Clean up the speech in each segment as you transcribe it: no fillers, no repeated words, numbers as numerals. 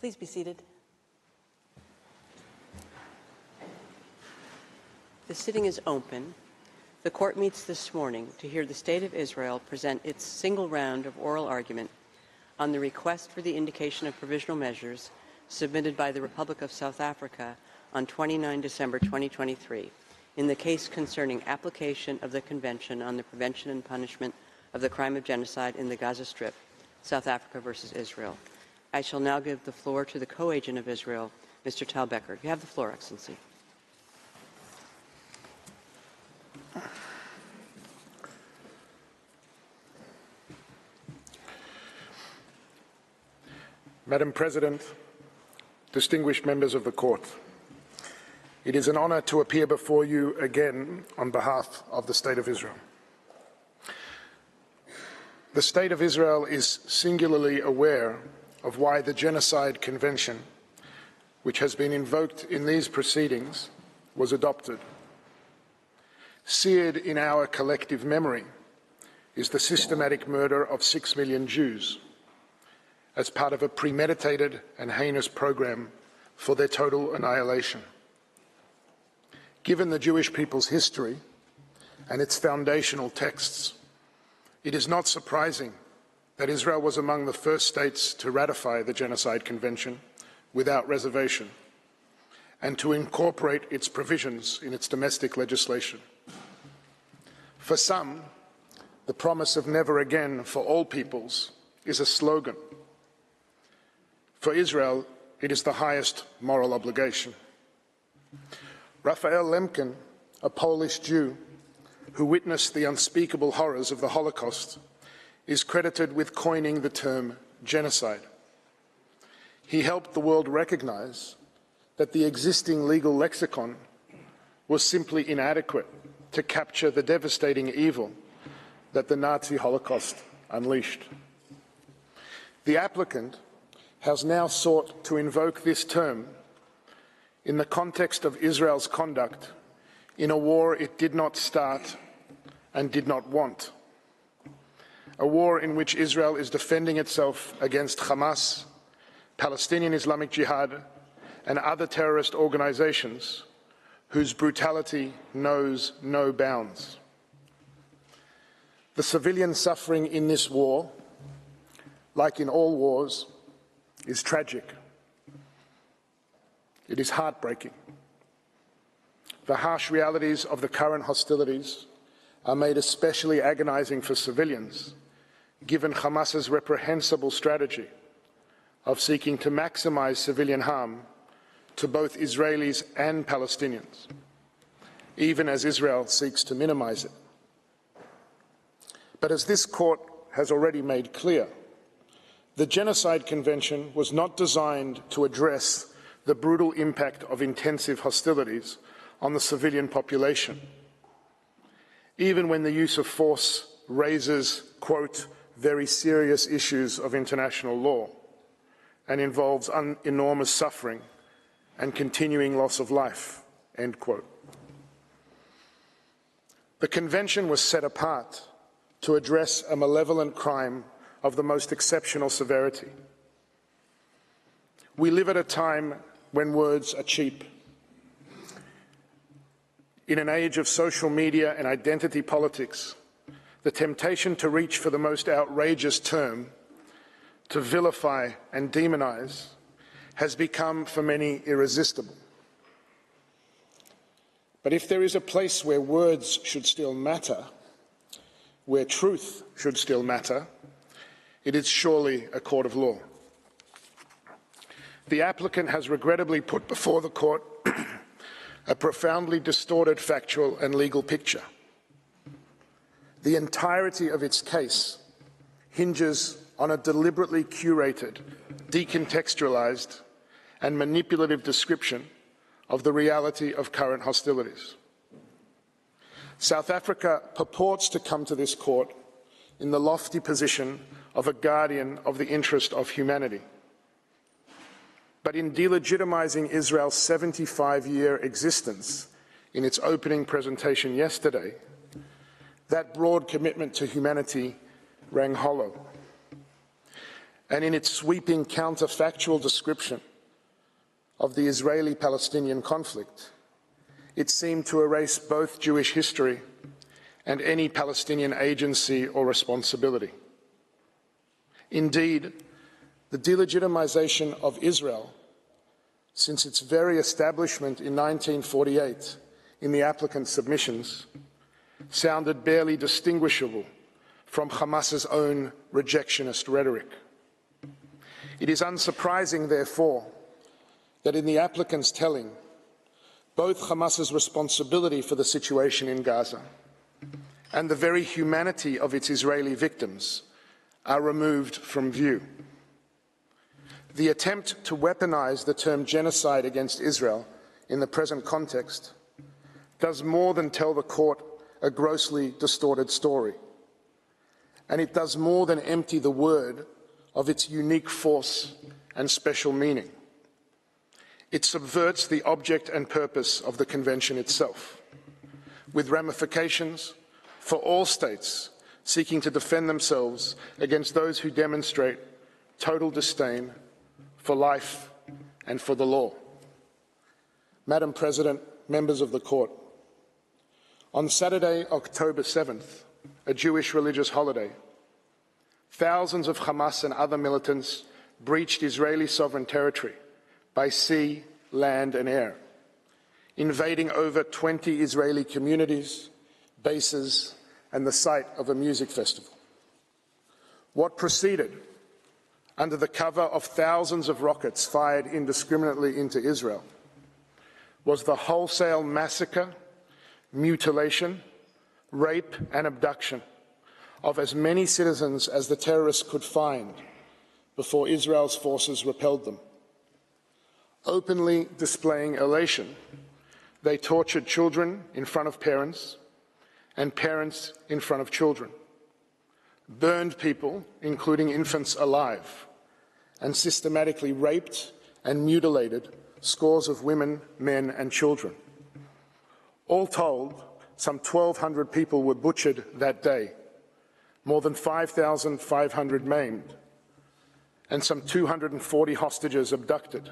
Please be seated. The sitting is open. The court meets this morning to hear the State of Israel present its single round of oral argument on the request for the indication of provisional measures submitted by the Republic of South Africa on 29 December 2023 in the case concerning application of the Convention on the Prevention and Punishment of the Crime of Genocide in the Gaza Strip, South Africa versus Israel. I shall now give the floor to the co-agent of Israel, Mr. Tal Becker. You have the floor, Excellency. Madam President, distinguished members of the Court, it is an honor to appear before you again on behalf of the State of Israel. The State of Israel is singularly aware of why the Genocide Convention, which has been invoked in these proceedings, was adopted. Seared in our collective memory is the systematic murder of 6 million Jews as part of a premeditated and heinous program for their total annihilation. Given the Jewish people's history and its foundational texts, it is not surprising that Israel was among the first states to ratify the Genocide Convention without reservation and to incorporate its provisions in its domestic legislation. For some, the promise of never again for all peoples is a slogan. For Israel, it is the highest moral obligation. Raphael Lemkin, a Polish Jew who witnessed the unspeakable horrors of the Holocaust, is credited with coining the term genocide. He helped the world recognize that the existing legal lexicon was simply inadequate to capture the devastating evil that the Nazi Holocaust unleashed. The applicant has now sought to invoke this term in the context of Israel's conduct in a war it did not start and did not want. A war in which Israel is defending itself against Hamas, Palestinian Islamic Jihad, and other terrorist organizations whose brutality knows no bounds. The civilian suffering in this war, like in all wars, is tragic. It is heartbreaking. The harsh realities of the current hostilities are made especially agonizing for civilians, given Hamas's reprehensible strategy of seeking to maximize civilian harm to both Israelis and Palestinians, even as Israel seeks to minimize it. But as this court has already made clear, the Genocide Convention was not designed to address the brutal impact of intensive hostilities on the civilian population, even when the use of force raises, quote, very serious issues of international law and involves enormous suffering and continuing loss of life, end quote. The Convention was set apart to address a malevolent crime of the most exceptional severity. We live at a time when words are cheap. In an age of social media and identity politics, the temptation to reach for the most outrageous term, to vilify and demonize, has become for many irresistible. But if there is a place where words should still matter, where truth should still matter, it is surely a court of law. The applicant has regrettably put before the court a profoundly distorted factual and legal picture. The entirety of its case hinges on a deliberately curated, decontextualized, and manipulative description of the reality of current hostilities. South Africa purports to come to this court in the lofty position of a guardian of the interest of humanity. But in delegitimizing Israel's 75-year existence in its opening presentation yesterday, that broad commitment to humanity rang hollow. and in its sweeping counterfactual description of the Israeli-Palestinian conflict, it seemed to erase both Jewish history and any Palestinian agency or responsibility. Indeed, the delegitimization of Israel since its very establishment in 1948 in the applicant's submissions sounded barely distinguishable from Hamas's own rejectionist rhetoric. It is unsurprising, therefore, that in the applicant's telling, both Hamas's responsibility for the situation in Gaza and the very humanity of its Israeli victims are removed from view. The attempt to weaponize the term genocide against Israel in the present context does more than tell the court a grossly distorted story, and it does more than empty the word of its unique force and special meaning. It subverts the object and purpose of the Convention itself, with ramifications for all states seeking to defend themselves against those who demonstrate total disdain for life and for the law. Madam President, members of the Court, on Saturday, October 7th, a Jewish religious holiday, thousands of Hamas and other militants breached Israeli sovereign territory by sea, land and air, invading over 20 Israeli communities, bases and the site of a music festival. What proceeded, under the cover of thousands of rockets fired indiscriminately into Israel, was the wholesale massacre, mutilation, rape and abduction of as many citizens as the terrorists could find before Israel's forces repelled them. Openly displaying elation, they tortured children in front of parents and parents in front of children, burned people, including infants, alive, and systematically raped and mutilated scores of women, men and children. All told, some 1,200 people were butchered that day, more than 5,500 maimed, and some 240 hostages abducted,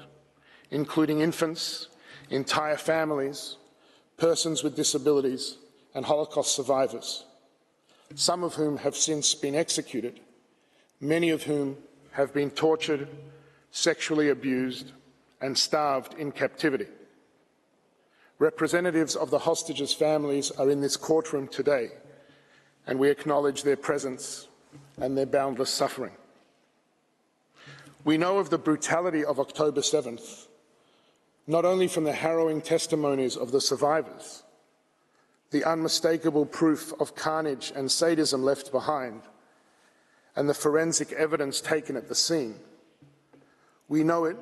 including infants, entire families, persons with disabilities, and Holocaust survivors, some of whom have since been executed, many of whom have been tortured, sexually abused, and starved in captivity. Representatives of the hostages' families are in this courtroom today, and we acknowledge their presence and their boundless suffering. We know of the brutality of October 7th, not only from the harrowing testimonies of the survivors, the unmistakable proof of carnage and sadism left behind, and the forensic evidence taken at the scene. We know it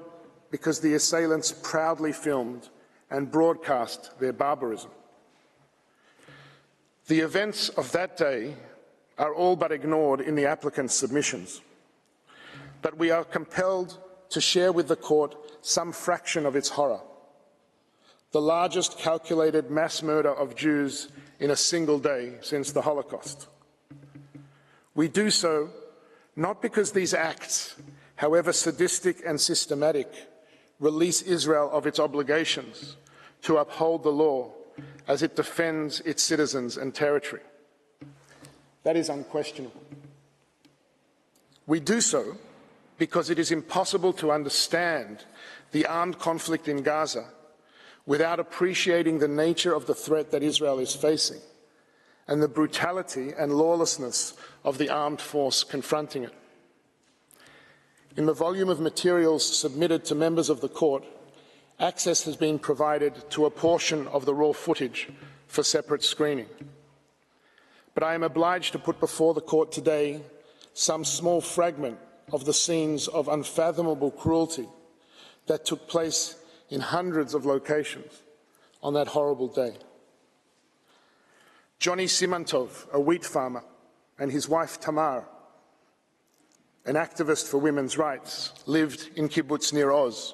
because the assailants proudly filmed and broadcast their barbarism. The events of that day are all but ignored in the applicant's submissions, but we are compelled to share with the court some fraction of its horror. The largest calculated mass murder of Jews in a single day since the Holocaust. We do so not because these acts, however sadistic and systematic, release Israel of its obligations to uphold the law as it defends its citizens and territory. That is unquestionable. We do so because it is impossible to understand the armed conflict in Gaza without appreciating the nature of the threat that Israel is facing and the brutality and lawlessness of the armed force confronting it. In the volume of materials submitted to members of the court, access has been provided to a portion of the raw footage for separate screening. But I am obliged to put before the court today some small fragment of the scenes of unfathomable cruelty that took place in hundreds of locations on that horrible day. Johnny Simantov, a wheat farmer, and his wife Tamar, an activist for women's rights, lived in kibbutz near Oz.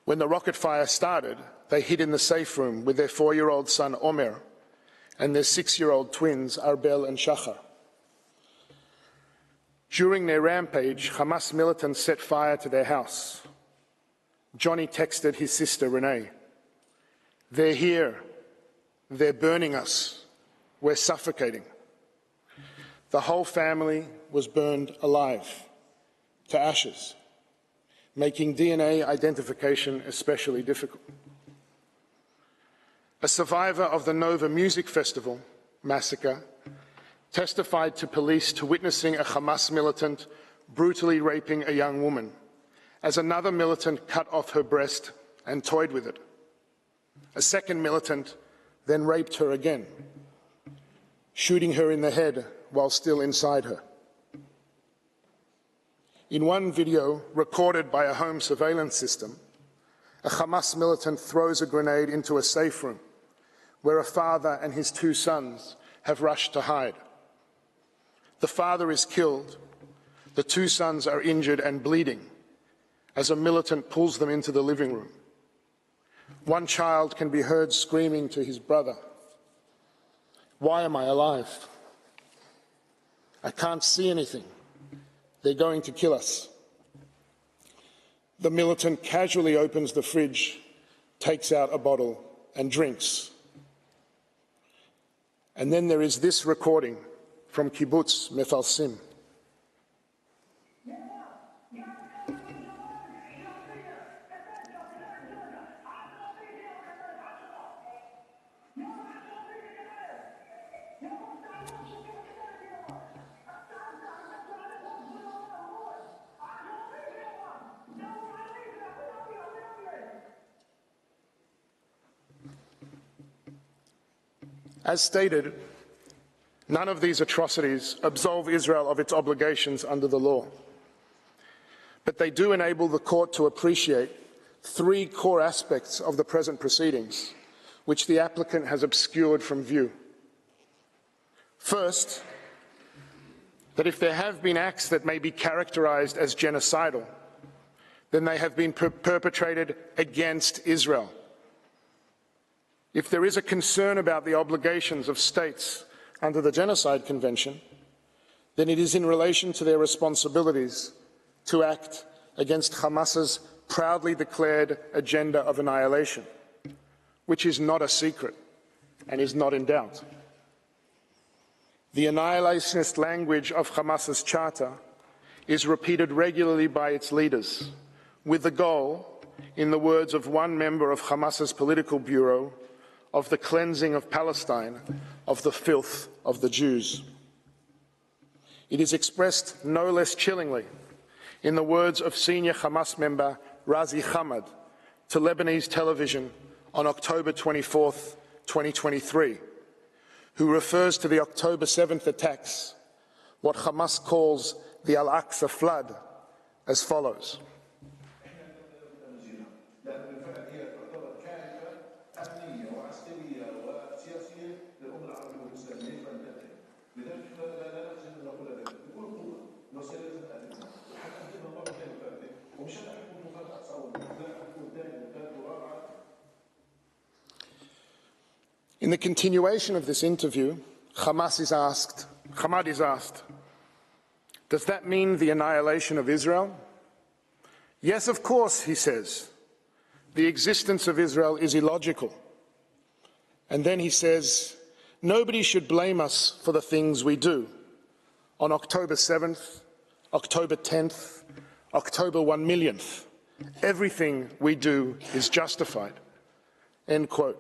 When the rocket fire started, they hid in the safe room with their 4-year-old son Omer and their 6-year-old twins Arbel and Shachar. During their rampage, Hamas militants set fire to their house. Johnny texted his sister Renee, "They're here. They're burning us. We're suffocating." The whole family was burned alive to ashes, making DNA identification especially difficult. A survivor of the Nova Music Festival massacre testified to police to witnessing a Hamas militant brutally raping a young woman, as another militant cut off her breast and toyed with it. A second militant then raped her again, shooting her in the head while still inside her. In one video recorded by a home surveillance system, a Hamas militant throws a grenade into a safe room where a father and his two sons have rushed to hide. The father is killed. The two sons are injured and bleeding as a militant pulls them into the living room. One child can be heard screaming to his brother, "Why am I alive? I can't see anything. They're going to kill us." The militant casually opens the fridge, takes out a bottle and drinks. And then there is this recording from Kibbutz Mefalsim. As stated, none of these atrocities absolve Israel of its obligations under the law. But they do enable the court to appreciate three core aspects of the present proceedings, which the applicant has obscured from view. First, that if there have been acts that may be characterized as genocidal, then they have been perpetrated against Israel. If there is a concern about the obligations of states under the Genocide Convention, then it is in relation to their responsibilities to act against Hamas's proudly declared agenda of annihilation, which is not a secret and is not in doubt. The annihilationist language of Hamas's charter is repeated regularly by its leaders, with the goal, in the words of one member of Hamas's political bureau, of the cleansing of Palestine of the filth of the Jews. It is expressed no less chillingly in the words of senior Hamas member Razi Hamad to Lebanese television on October 24th, 2023, who refers to the October 7th attacks, what Hamas calls the Al-Aqsa flood, as follows. In the continuation of this interview, Hamad is asked, "Does that mean the annihilation of Israel?" "Yes, of course," he says. "The existence of Israel is illogical." And then he says, "Nobody should blame us for the things we do. On October 7th, October 10th, October 1 millionth, everything we do is justified." End quote.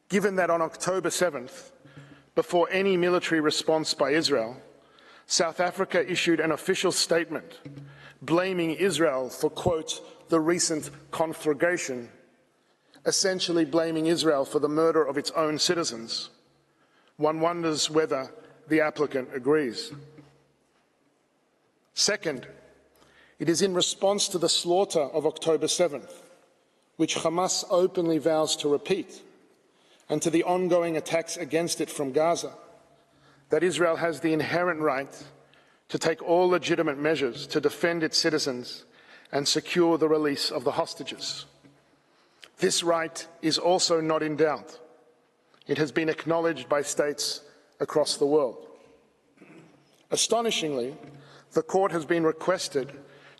Given that on October 7th, before any military response by Israel, South Africa issued an official statement blaming Israel for, quote, "the recent conflagration," essentially blaming Israel for the murder of its own citizens, one wonders whether the applicant agrees. Second, it is in response to the slaughter of October 7th, which Hamas openly vows to repeat, and to the ongoing attacks against it from Gaza, that Israel has the inherent right to take all legitimate measures to defend its citizens and secure the release of the hostages. This right is also not in doubt. It has been acknowledged by states across the world. Astonishingly, the court has been requested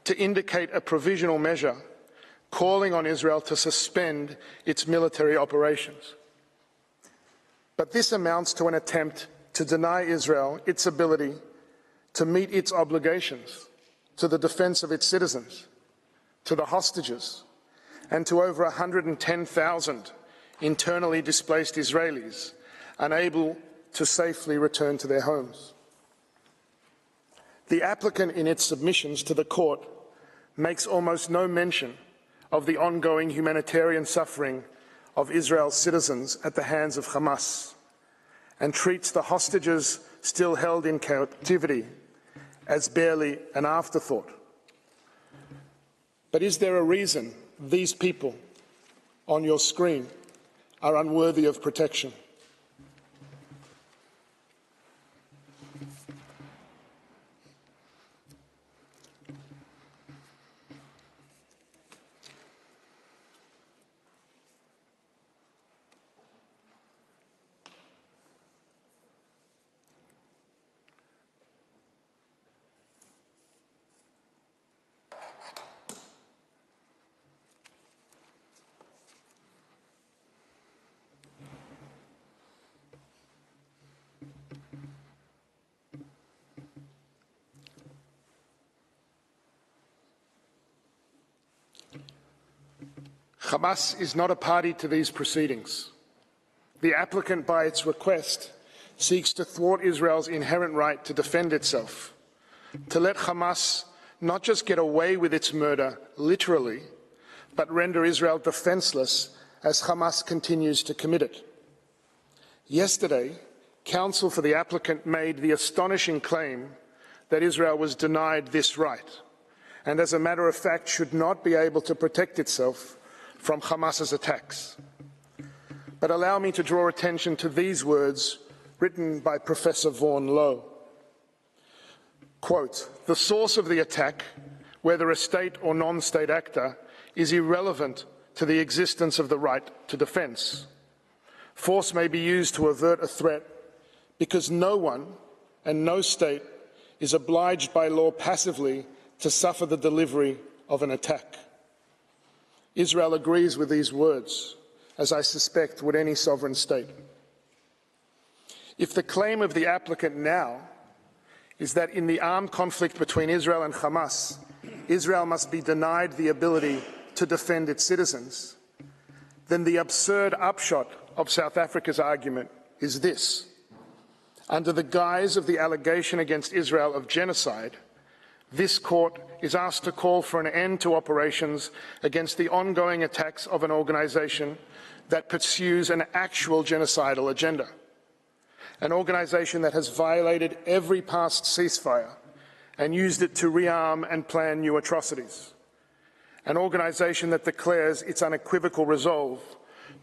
to indicate a provisional measure calling on Israel to suspend its military operations. But this amounts to an attempt to deny Israel its ability to meet its obligations to the defense of its citizens, to the hostages, and to over 110,000 internally displaced Israelis unable to safely return to their homes. The applicant in its submissions to the court makes almost no mention of the ongoing humanitarian suffering of Israel's citizens at the hands of Hamas, and treats the hostages still held in captivity as barely an afterthought. But is there a reason these people on your screen are unworthy of protection? Hamas is not a party to these proceedings. The applicant, by its request, seeks to thwart Israel's inherent right to defend itself, to let Hamas not just get away with its murder literally, but render Israel defenseless as Hamas continues to commit it. Yesterday, counsel for the applicant made the astonishing claim that Israel was denied this right, and as a matter of fact should not be able to protect itself from Hamas's attacks. But allow me to draw attention to these words written by Professor Vaughan Lowe. Quote, "The source of the attack, whether a state or non-state actor, is irrelevant to the existence of the right to defence. Force may be used to avert a threat because no one and no state is obliged by law passively to suffer the delivery of an attack." Israel agrees with these words, as I suspect would any sovereign state. If the claim of the applicant now is that in the armed conflict between Israel and Hamas, Israel must be denied the ability to defend its citizens, then the absurd upshot of South Africa's argument is this. Under the guise of the allegation against Israel of genocide, this court is asked to call for an end to operations against the ongoing attacks of an organisation that pursues an actual genocidal agenda, an organisation that has violated every past ceasefire and used it to rearm and plan new atrocities, an organisation that declares its unequivocal resolve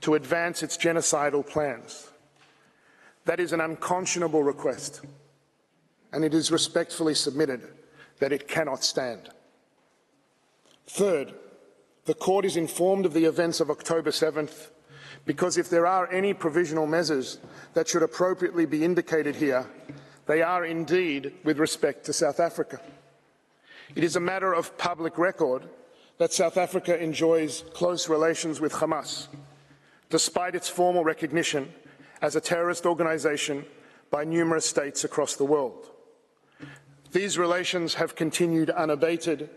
to advance its genocidal plans. That is an unconscionable request, and it is respectfully submitted that it cannot stand. Third, the court is informed of the events of October 7th because if there are any provisional measures that should appropriately be indicated here, they are indeed with respect to South Africa. It is a matter of public record that South Africa enjoys close relations with Hamas, despite its formal recognition as a terrorist organisation by numerous states across the world. These relations have continued unabated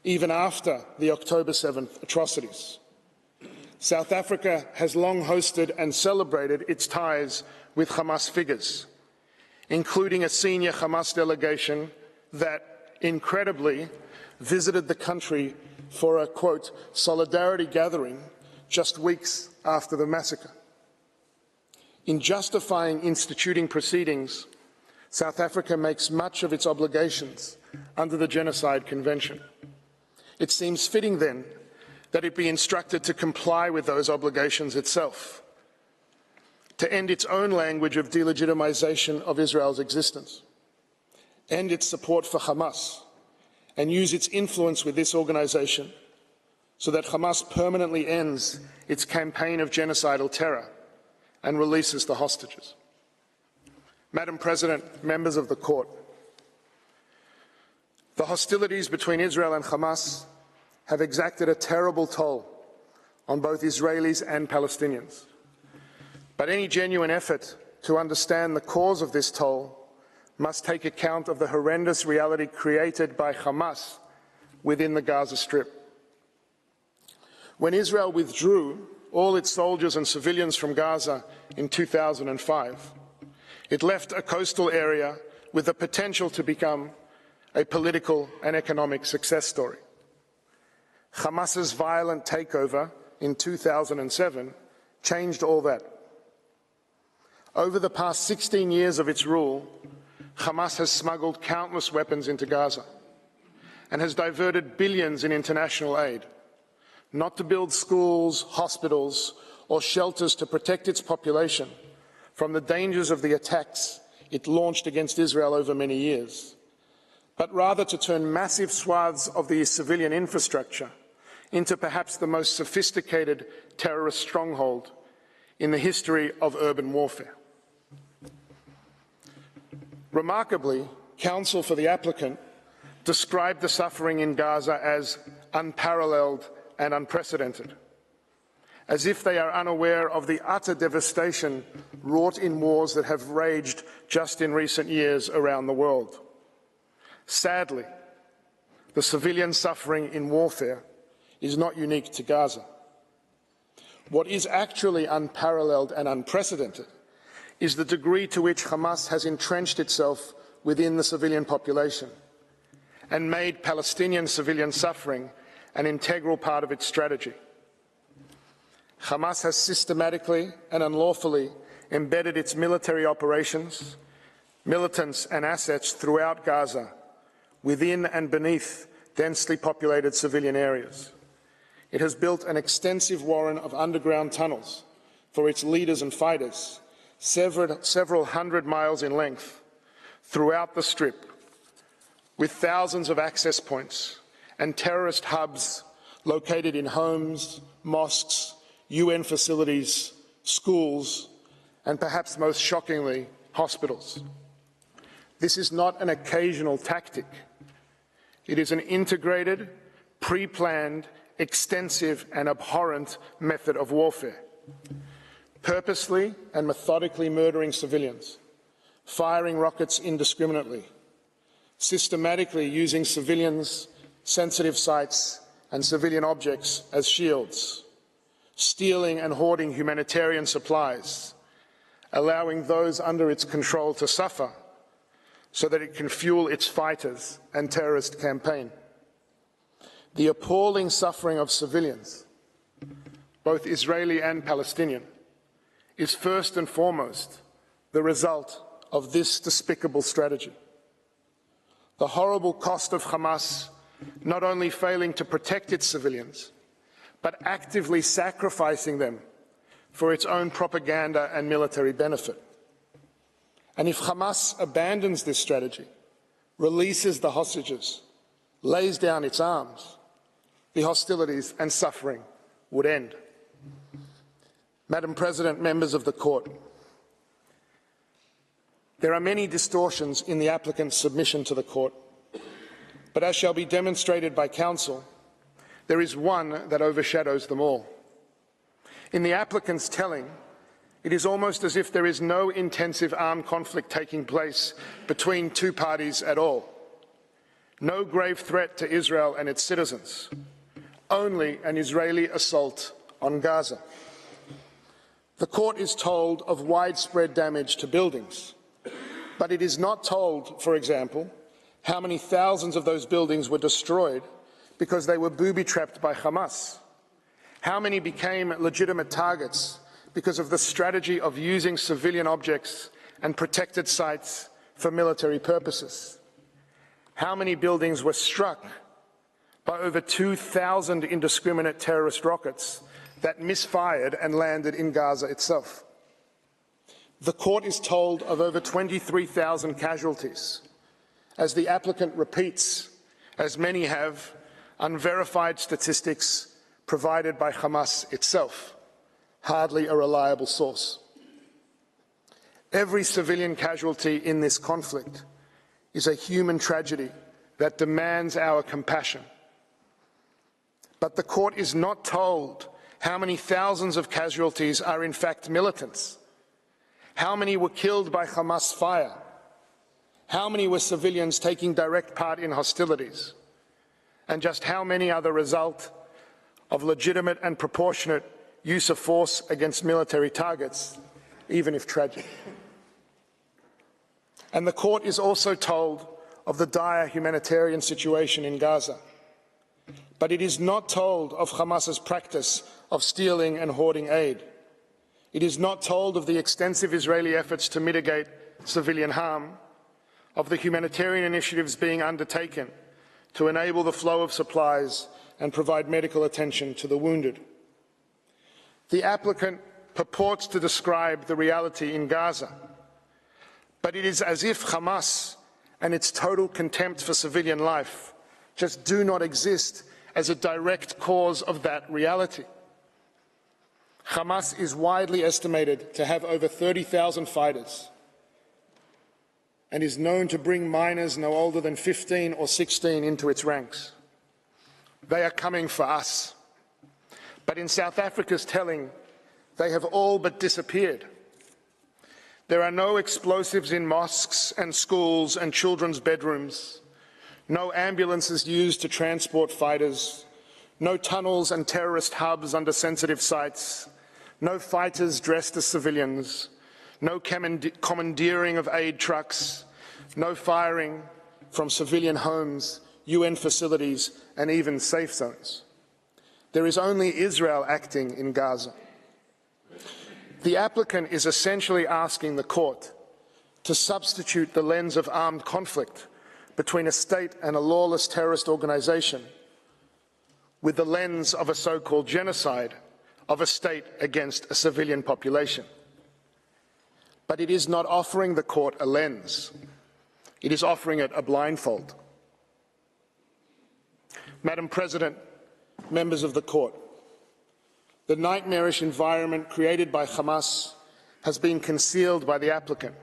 even after the October 7th atrocities. South Africa has long hosted and celebrated its ties with Hamas figures, including a senior Hamas delegation that, incredibly, visited the country for a, quote, solidarity gathering just weeks after the massacre. In justifying instituting proceedings, South Africa makes much of its obligations under the Genocide Convention. It seems fitting, then, that it be instructed to comply with those obligations itself, to end its own language of delegitimization of Israel's existence, end its support for Hamas, and use its influence with this organization so that Hamas permanently ends its campaign of genocidal terror and releases the hostages. Madam President, members of the Court, The hostilities between Israel and Hamas have exacted a terrible toll on both Israelis and Palestinians. But any genuine effort to understand the cause of this toll must take account of the horrendous reality created by Hamas within the Gaza Strip. When Israel withdrew all its soldiers and civilians from Gaza in 2005, it left a coastal area with the potential to become a political and economic success story. Hamas's violent takeover in 2007 changed all that. Over the past 16 years of its rule, Hamas has smuggled countless weapons into Gaza and has diverted billions in international aid, not to build schools, hospitals, or shelters to protect its population from the dangers of the attacks it launched against Israel over many years, but rather to turn massive swaths of the civilian infrastructure into perhaps the most sophisticated terrorist stronghold in the history of urban warfare. Remarkably, counsel for the applicant described the suffering in Gaza as unparalleled and unprecedented, as if they are unaware of the utter devastation wrought in wars that have raged just in recent years around the world. Sadly, the civilian suffering in warfare is not unique to Gaza. What is actually unparalleled and unprecedented is the degree to which Hamas has entrenched itself within the civilian population and made Palestinian civilian suffering an integral part of its strategy. Hamas has systematically and unlawfully embedded its military operations, militants and assets throughout Gaza, within and beneath densely populated civilian areas. It has built an extensive warren of underground tunnels for its leaders and fighters, several hundred miles in length, throughout the Strip, with thousands of access points and terrorist hubs located in homes, mosques, UN facilities, schools, and perhaps most shockingly, hospitals. This is not an occasional tactic. It is an integrated, pre-planned, extensive and abhorrent method of warfare, purposely and methodically murdering civilians, firing rockets indiscriminately, systematically using civilians, sensitive sites and civilian objects as shields, stealing and hoarding humanitarian supplies, allowing those under its control to suffer so that it can fuel its fighters and terrorist campaign. The appalling suffering of civilians, both Israeli and Palestinian, is first and foremost the result of this despicable strategy. The horrible cost of Hamas not only failing to protect its civilians, but actively sacrificing them for its own propaganda and military benefit. And if Hamas abandons this strategy, releases the hostages, lays down its arms, the hostilities and suffering would end. Madam President, members of the Court, there are many distortions in the applicant's submission to the Court, but as shall be demonstrated by counsel, there is one that overshadows them all. In the applicant's telling, it is almost as if there is no intensive armed conflict taking place between two parties at all. No grave threat to Israel and its citizens. Only an Israeli assault on Gaza. The Court is told of widespread damage to buildings, but it is not told, for example, how many thousands of those buildings were destroyed because they were booby-trapped by Hamas. How many became legitimate targets because of the strategy of using civilian objects and protected sites for military purposes? How many buildings were struck by over 2,000 indiscriminate terrorist rockets that misfired and landed in Gaza itself? The Court is told of over 23,000 casualties, as the applicant repeats, as many have, unverified statistics provided by Hamas itself, hardly a reliable source. Every civilian casualty in this conflict is a human tragedy that demands our compassion. But the court is not told how many thousands of casualties are in fact militants, how many were killed by Hamas fire, how many were civilians taking direct part in hostilities, and just how many are the result of legitimate and proportionate use of force against military targets, even if tragic. And the court is also told of the dire humanitarian situation in Gaza. But it is not told of Hamas's practice of stealing and hoarding aid. It is not told of the extensive Israeli efforts to mitigate civilian harm, of the humanitarian initiatives being undertaken to enable the flow of supplies and provide medical attention to the wounded. The applicant purports to describe the reality in Gaza, but it is as if Hamas and its total contempt for civilian life just do not exist as a direct cause of that reality. Hamas is widely estimated to have over 30,000 fighters and is known to bring minors no older than 15 or 16 into its ranks. They are coming for us. But in South Africa's telling, they have all but disappeared. There are no explosives in mosques and schools and children's bedrooms, no ambulances used to transport fighters, no tunnels and terrorist hubs under sensitive sites, no fighters dressed as civilians, no commandeering of aid trucks, no firing from civilian homes, UN facilities, and even safe zones. There is only Israel acting in Gaza. The applicant is essentially asking the court to substitute the lens of armed conflict between a state and a lawless terrorist organization with the lens of a so-called genocide of a state against a civilian population. But it is not offering the court a lens. It is offering it a blindfold. Madam President, members of the court, the nightmarish environment created by Hamas has been concealed by the applicant,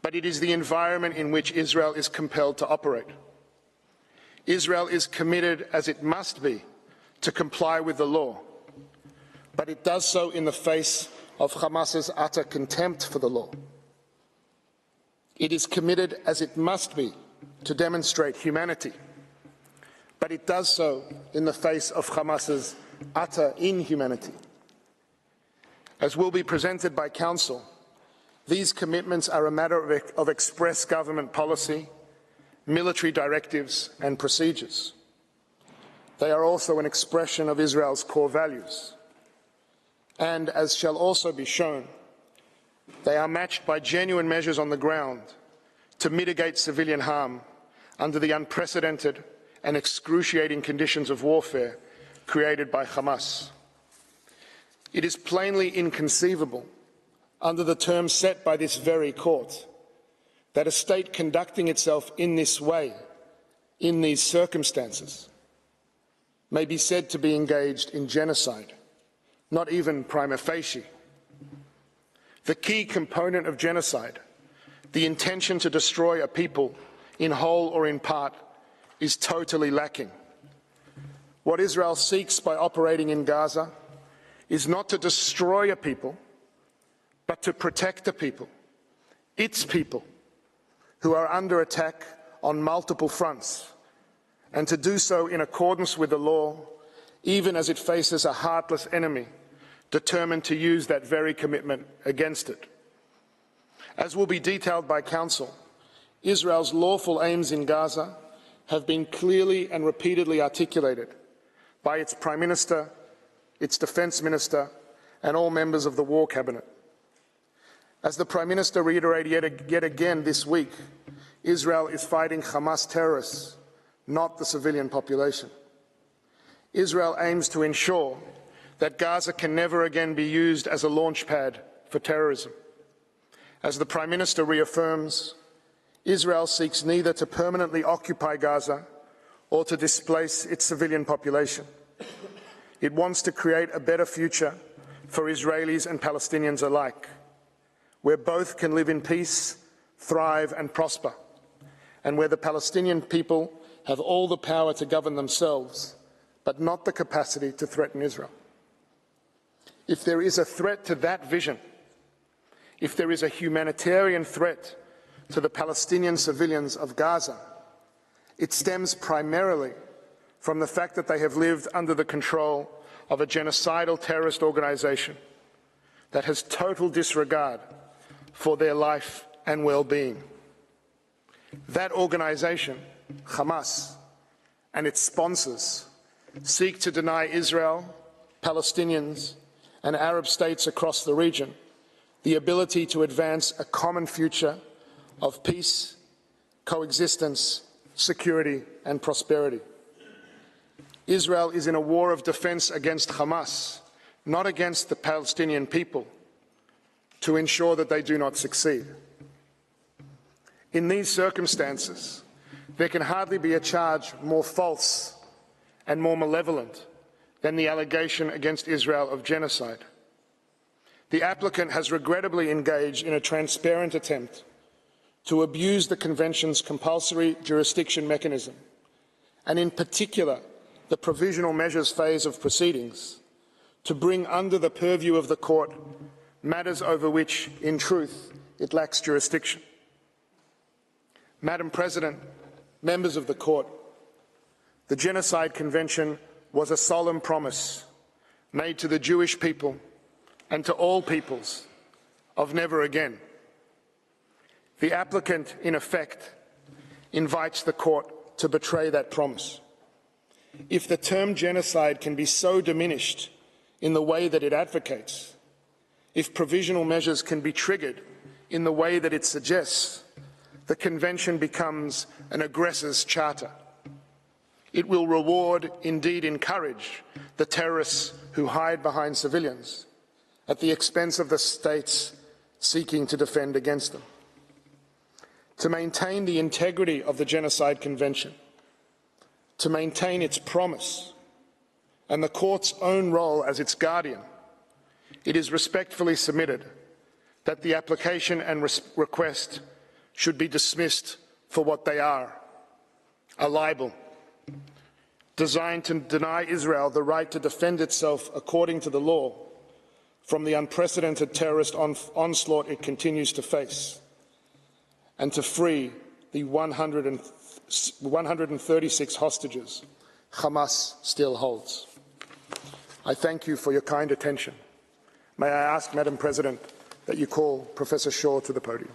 but it is the environment in which Israel is compelled to operate. Israel is committed, as it must be, to comply with the law, but it does so in the face of Hamas's utter contempt for the law. It is committed, as it must be, to demonstrate humanity, but it does so in the face of Hamas's utter inhumanity. As will be presented by Council, these commitments are a matter of express government policy, military directives and procedures. They are also an expression of Israel's core values. And, as shall also be shown, they are matched by genuine measures on the ground to mitigate civilian harm under the unprecedented and excruciating conditions of warfare created by Hamas. It is plainly inconceivable, under the terms set by this very court, that a state conducting itself in this way, in these circumstances, may be said to be engaged in genocide, not even prima facie. The key component of genocide, the intention to destroy a people in whole or in part, is totally lacking. What Israel seeks by operating in Gaza is not to destroy a people, but to protect a people, its people, who are under attack on multiple fronts, and to do so in accordance with the law, even as it faces a heartless enemy determined to use that very commitment against it. As will be detailed by Council, Israel's lawful aims in Gaza have been clearly and repeatedly articulated by its Prime Minister, its Defence Minister, and all members of the War Cabinet. As the Prime Minister reiterated yet again this week, Israel is fighting Hamas terrorists, not the civilian population. Israel aims to ensure that Gaza can never again be used as a launchpad for terrorism. As the Prime Minister reaffirms, Israel seeks neither to permanently occupy Gaza or to displace its civilian population. It wants to create a better future for Israelis and Palestinians alike, where both can live in peace, thrive and prosper, and where the Palestinian people have all the power to govern themselves, but not the capacity to threaten Israel. If there is a threat to that vision, if there is a humanitarian threat to the Palestinian civilians of Gaza, it stems primarily from the fact that they have lived under the control of a genocidal terrorist organization that has total disregard for their life and well-being. That organization, Hamas, and its sponsors seek to deny Israel, Palestinians, and Arab states across the region the ability to advance a common future of peace, coexistence, security, and prosperity. Israel is in a war of defense against Hamas, not against the Palestinian people, to ensure that they do not succeed. In these circumstances, there can hardly be a charge more false and more malevolent than the allegation against Israel of genocide. The applicant has regrettably engaged in a transparent attempt to abuse the Convention's compulsory jurisdiction mechanism, and in particular the provisional measures phase of proceedings, to bring under the purview of the court matters over which, in truth, it lacks jurisdiction. Madam President, members of the court, the Genocide Convention was a solemn promise made to the Jewish people and to all peoples of never again. The applicant, in effect, invites the court to betray that promise. If the term genocide can be so diminished in the way that it advocates, if provisional measures can be triggered in the way that it suggests, the Convention becomes an aggressor's charter. It will reward, indeed encourage, the terrorists who hide behind civilians at the expense of the states seeking to defend against them. To maintain the integrity of the Genocide Convention, to maintain its promise and the court's own role as its guardian, it is respectfully submitted that the application and request should be dismissed for what they are, a libel designed to deny Israel the right to defend itself according to the law from the unprecedented terrorist onslaught it continues to face, and to free the 136 hostages Hamas still holds. I thank you for your kind attention. May I ask, Madam President, that you call Professor Shaw to the podium.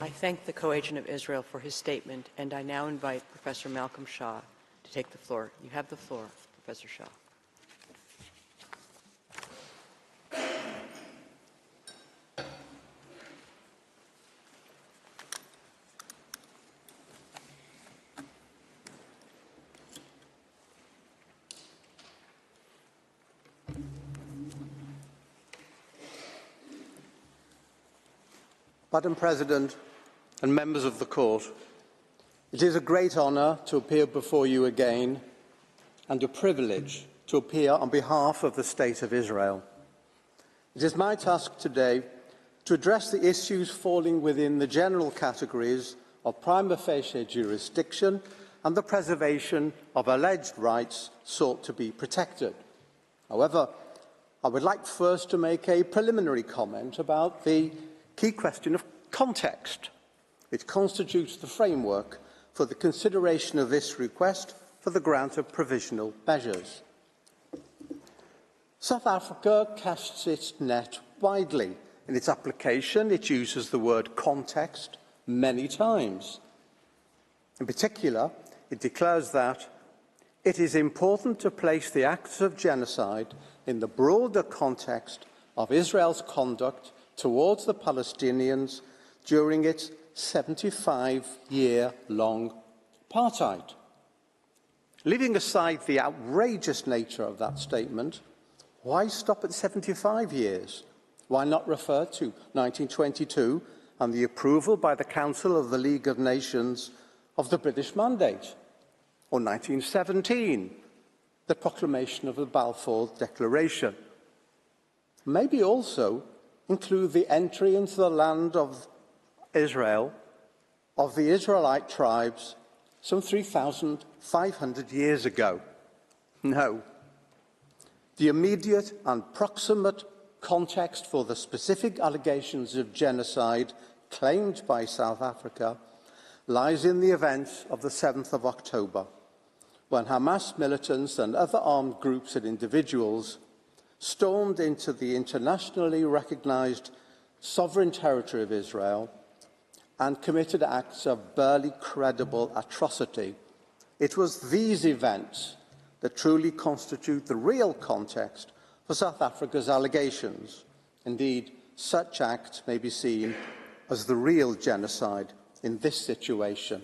I thank the co-agent of Israel for his statement, and I now invite Professor Malcolm Shah to take the floor. You have the floor, Professor Shah. Madam President and members of the Court, it is a great honour to appear before you again and a privilege to appear on behalf of the State of Israel. It is my task today to address the issues falling within the general categories of prima facie jurisdiction and the preservation of alleged rights sought to be protected. However, I would like first to make a preliminary comment about the key question of context. It constitutes the framework for the consideration of this request for the grant of provisional measures. South Africa casts its net widely. In its application, it uses the word context many times. In particular, it declares that it is important to place the acts of genocide in the broader context of Israel's conduct towards the Palestinians during its 75-year-long apartheid. Leaving aside the outrageous nature of that statement, why stop at 75 years? Why not refer to 1922 and the approval by the Council of the League of Nations of the British Mandate? Or 1917, the proclamation of the Balfour Declaration? Maybe also include the entry into the land of Israel of the Israelite tribes some 3,500 years ago. No. The immediate and proximate context for the specific allegations of genocide claimed by South Africa lies in the events of the 7th of October, when Hamas militants and other armed groups and individuals stormed into the internationally recognized sovereign territory of Israel and committed acts of barely credible atrocity. It was these events that truly constitute the real context for South Africa's allegations. Indeed, such acts may be seen as the real genocide in this situation.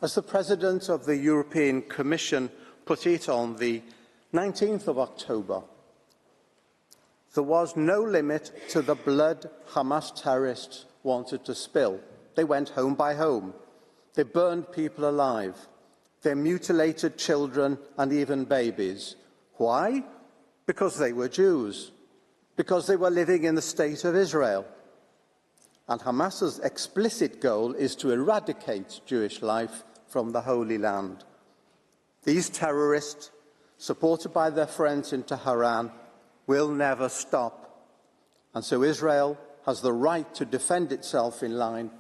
As the President of the European Commission put it on the 19th of October, there was no limit to the blood Hamas terrorists wanted to spill. They went home by home. They burned people alive. They mutilated children and even babies. Why? Because they were Jews. Because they were living in the state of Israel. And Hamas's explicit goal is to eradicate Jewish life from the Holy Land. These terrorists, supported by their friends in Tehran, will never stop. And so Israel has the right to defend itself in line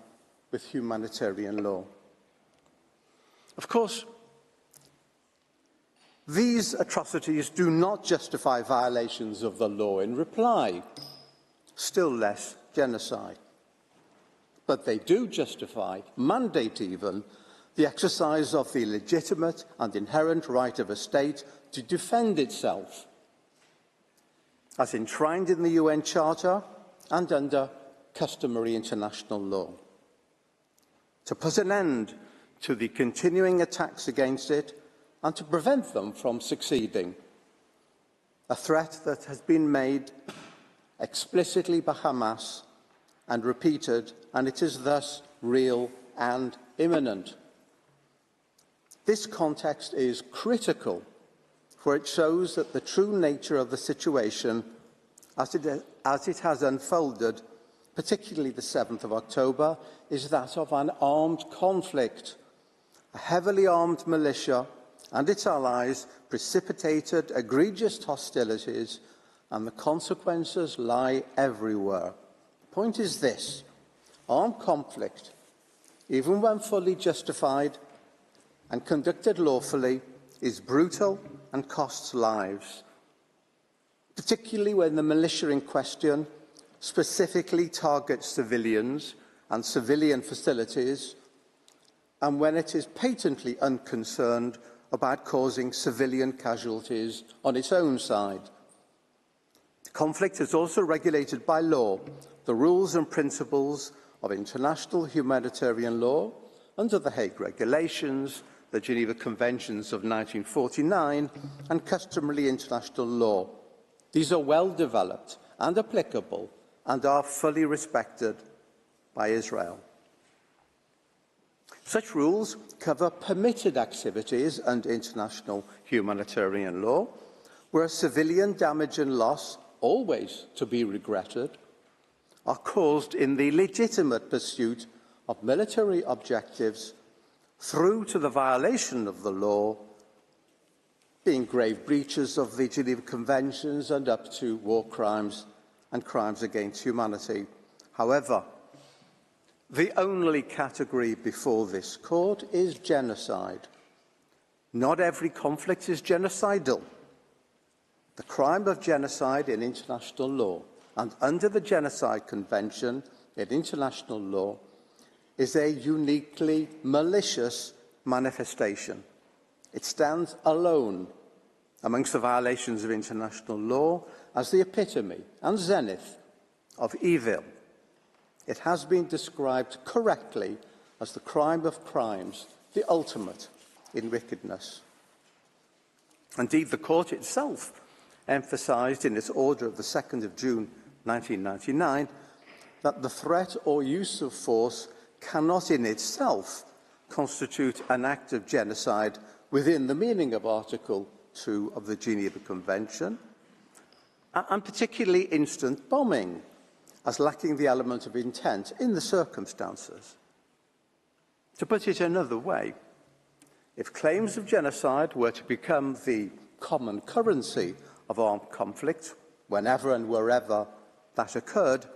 with humanitarian law. Of course, these atrocities do not justify violations of the law in reply, still less genocide. But they do justify, mandate even, the exercise of the legitimate and inherent right of a state to defend itself, as enshrined in the UN Charter and under customary international law. To put an end to the continuing attacks against it and to prevent them from succeeding, a threat that has been made explicitly by Hamas and repeated, and it is thus real and imminent. This context is critical, for it shows that the true nature of the situation as it has unfolded, particularly the 7th of October, is that of an armed conflict. A heavily armed militia and its allies precipitated egregious hostilities, and the consequences lie everywhere. The point is this: armed conflict, even when fully justified and conducted lawfully, is brutal and costs lives, particularly when the militia in question specifically targets civilians and civilian facilities, and when it is patently unconcerned about causing civilian casualties on its own side. The conflict is also regulated by law, the rules and principles of international humanitarian law under the Hague Regulations, the Geneva Conventions of 1949, and customary international law. These are well developed and applicable and are fully respected by Israel. Such rules cover permitted activities under international humanitarian law, where civilian damage and loss, always to be regretted, are caused in the legitimate pursuit of military objectives through to the violation of the law, being grave breaches of the Geneva Conventions and up to war crimes and crimes against humanity. However, the only category before this court is genocide. Not every conflict is genocidal. The crime of genocide in international law and under the Genocide Convention in international law is a uniquely malicious manifestation. It stands alone amongst the violations of international law as the epitome and zenith of evil. It has been described correctly as the crime of crimes, the ultimate in wickedness. Indeed, the court itself emphasised in its order of the 2nd of June 1999 that the threat or use of force cannot in itself constitute an act of genocide within the meaning of Article 2 of the Geneva Convention, and particularly instant bombing, as lacking the element of intent in the circumstances. To put it another way, if claims of genocide were to become the common currency of armed conflict, whenever and wherever that occurred,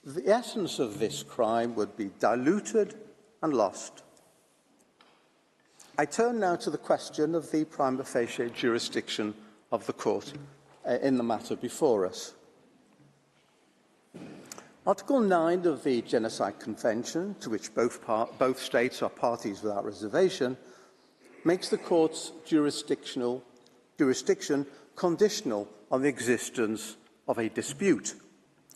the essence of this crime would be diluted and lost. I turn now to the question of the prima facie jurisdiction of the court in the matter before us. Article 9 of the Genocide Convention, to which both states are parties without reservation, makes the court's jurisdiction conditional on the existence of a dispute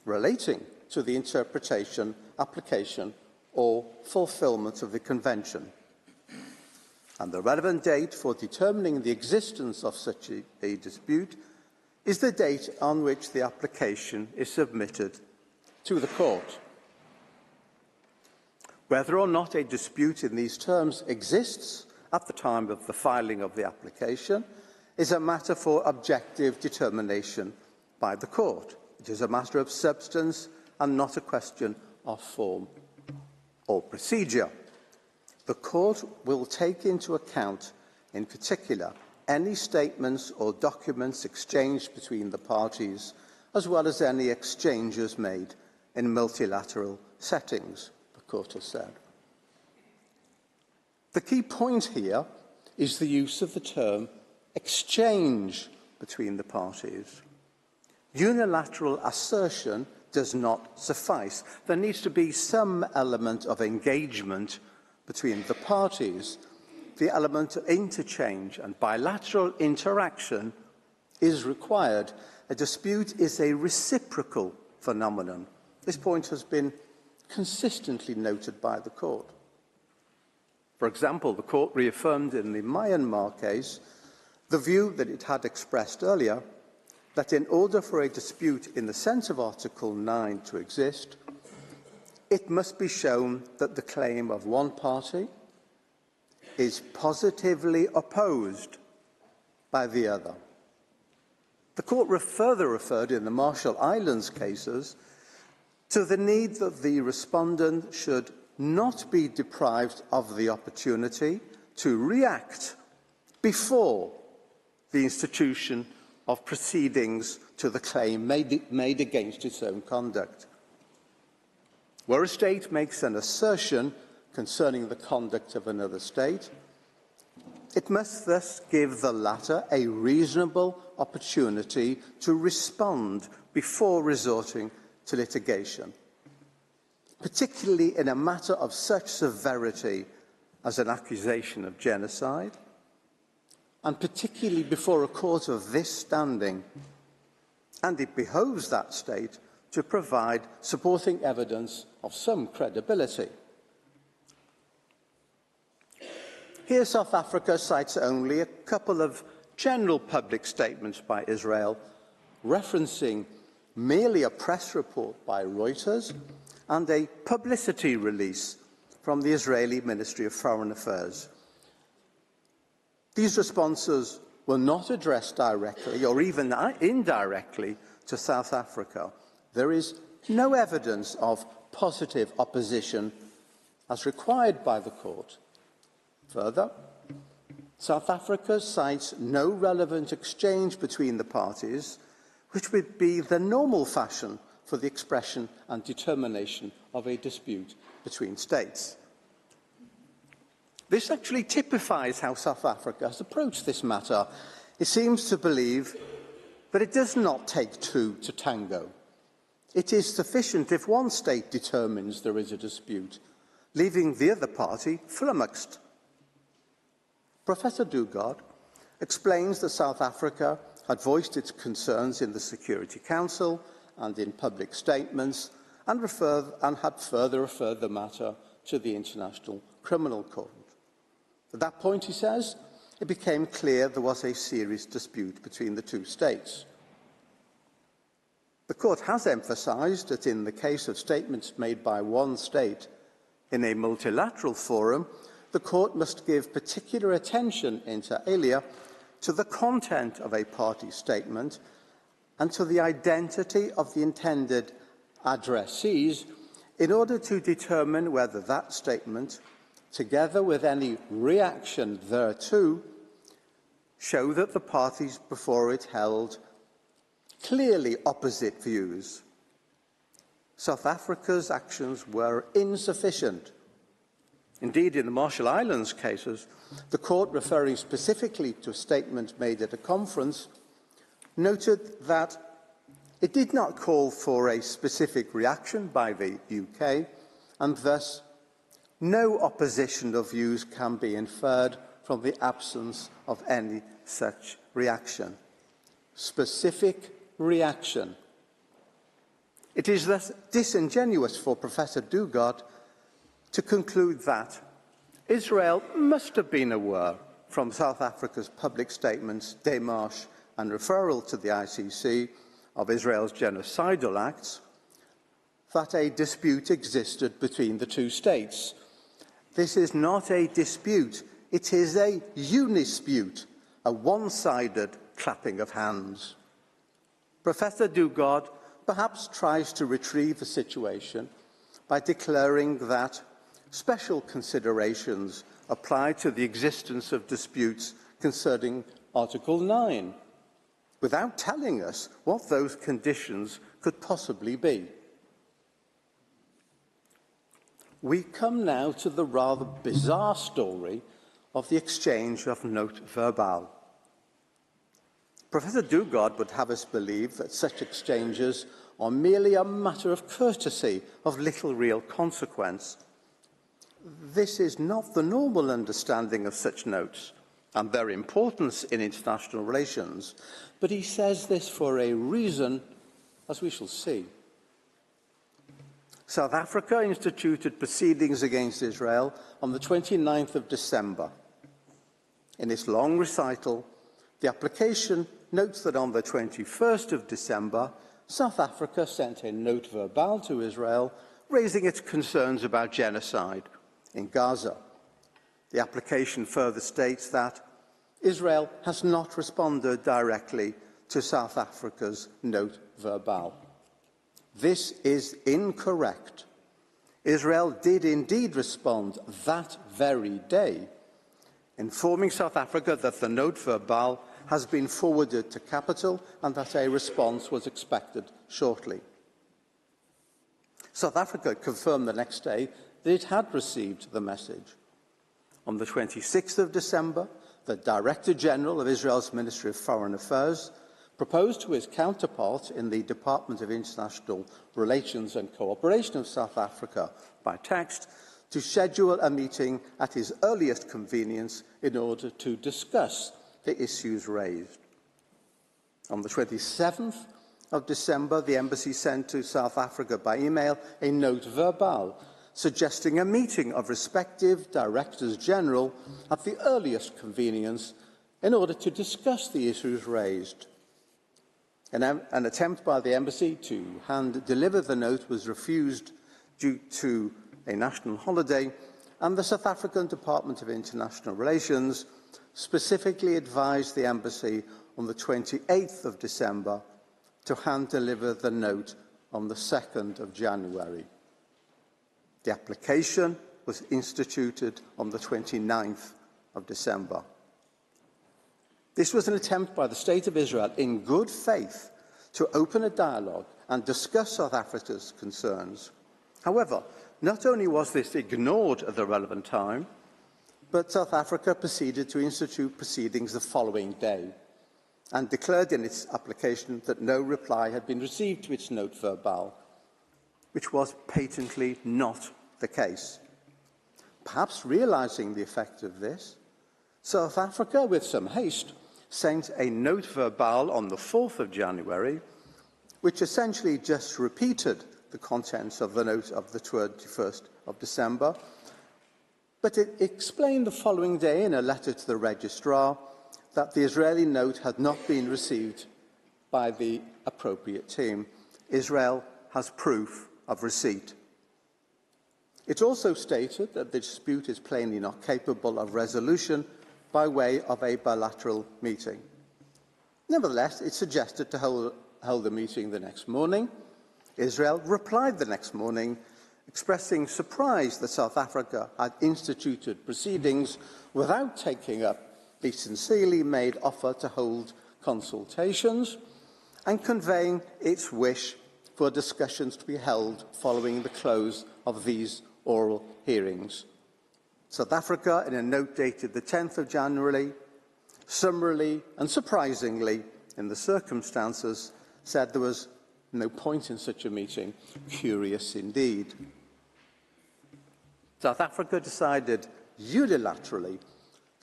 relating to the interpretation, application, or fulfilment of the Convention. And the relevant date for determining the existence of such a dispute is the date on which the application is submitted to the court. Whether or not a dispute in these terms exists at the time of the filing of the application is a matter for objective determination by the court. It is a matter of substance and not a question of form or procedure. The court will take into account, in particular, any statements or documents exchanged between the parties, as well as any exchanges made in multilateral settings, the court has said. The key point here is the use of the term exchange between the parties. Unilateral assertion does not suffice. There needs to be some element of engagement between the parties. The element of interchange and bilateral interaction is required. A dispute is a reciprocal phenomenon. This point has been consistently noted by the court. For example, the court reaffirmed in the Myanmar case the view that it had expressed earlier, that in order for a dispute in the sense of Article 9 to exist, it must be shown that the claim of one party is positively opposed by the other. The court further referred in the Marshall Islands cases to the need that the respondent should not be deprived of the opportunity to react before the institution of proceedings to the claim made against its own conduct. Where a state makes an assertion concerning the conduct of another state, it must thus give the latter a reasonable opportunity to respond before resorting to litigation, particularly in a matter of such severity as an accusation of genocide, and particularly before a court of this standing. And it behoves that state to provide supporting evidence of some credibility. Here, South Africa cites only a couple of general public statements by Israel, referencing merely a press report by Reuters and a publicity release from the Israeli Ministry of Foreign Affairs. These responses were not addressed directly or even indirectly to South Africa. There is no evidence of positive opposition as required by the court. Further, South Africa cites no relevant exchange between the parties, which would be the normal fashion for the expression and determination of a dispute between states. This actually typifies how South Africa has approached this matter. It seems to believe that it does not take two to tango. It is sufficient if one state determines there is a dispute, leaving the other party flummoxed. Professor Dugard explains that South Africa had voiced its concerns in the Security Council and in public statements and had further referred the matter to the International Criminal Court. At that point, he says, it became clear there was a serious dispute between the two states. The court has emphasised that in the case of statements made by one state in a multilateral forum, the court must give particular attention inter alia to the content of a party statement and to the identity of the intended addressees in order to determine whether that statement, together with any reaction thereto, show that the parties before it held clearly opposite views. South Africa's actions were insufficient. Indeed, in the Marshall Islands cases, the court, referring specifically to a statement made at a conference, noted that it did not call for a specific reaction by the UK, and thus no opposition of views can be inferred from the absence of any such reaction. Specific reaction. It is thus disingenuous for Professor Dugard to conclude that Israel must have been aware from South Africa's public statements, démarche and referral to the ICC of Israel's genocidal acts, that a dispute existed between the two states. This is not a dispute, it is a unispute, a one-sided clapping of hands. Professor Dugard perhaps tries to retrieve the situation by declaring that special considerations apply to the existence of disputes concerning Article 9, without telling us what those conditions could possibly be. We come now to the rather bizarre story of the exchange of note verbal. Professor Dugard would have us believe that such exchanges are merely a matter of courtesy of little real consequence. This is not the normal understanding of such notes and their importance in international relations, but he says this for a reason, as we shall see. South Africa instituted proceedings against Israel on the 29th of December. In its long recital, the application notes that on the 21st of December, South Africa sent a note verbal to Israel, raising its concerns about genocide in Gaza. The application further states that Israel has not responded directly to South Africa's note verbal. This is incorrect. Israel did indeed respond that very day, informing South Africa that the note verbal has been forwarded to Capital and that a response was expected shortly. South Africa confirmed the next day that it had received the message. On the 26th of December, the Director General of Israel's Ministry of Foreign Affairs proposed to his counterpart in the Department of International Relations and Cooperation of South Africa by text to schedule a meeting at his earliest convenience in order to discuss the issues raised. On the 27th of December, the embassy sent to South Africa by email a note verbal suggesting a meeting of respective Directors General at the earliest convenience in order to discuss the issues raised. An attempt by the embassy to hand-deliver the note was refused due to a national holiday, and the South African Department of International Relations specifically advised the embassy on the 28th of December to hand-deliver the note on the 2nd of January. The application was instituted on the 29th of December. This was an attempt by the State of Israel, in good faith, to open a dialogue and discuss South Africa's concerns. However, not only was this ignored at the relevant time, but South Africa proceeded to institute proceedings the following day and declared in its application that no reply had been received to its note verbal, which was patently not the case. Perhaps realizing the effect of this, South Africa, with some haste, sent a note verbal on the 4th of January, which essentially just repeated the contents of the note of the 21st of December, but it explained the following day in a letter to the registrar that the Israeli note had not been received by the appropriate team. Israel has proof of receipt. It also stated that the dispute is plainly not capable of resolution by way of a bilateral meeting. Nevertheless, it suggested to hold a meeting the next morning Israel replied the next morning, expressing surprise that South Africa had instituted proceedings without taking up the sincerely made offer to hold consultations and conveying its wish for discussions to be held following the close of these oral hearings. South Africa, in a note dated the 10th of January, summarily and surprisingly, in the circumstances, said there was no point in such a meeting. Curious indeed. South Africa decided unilaterally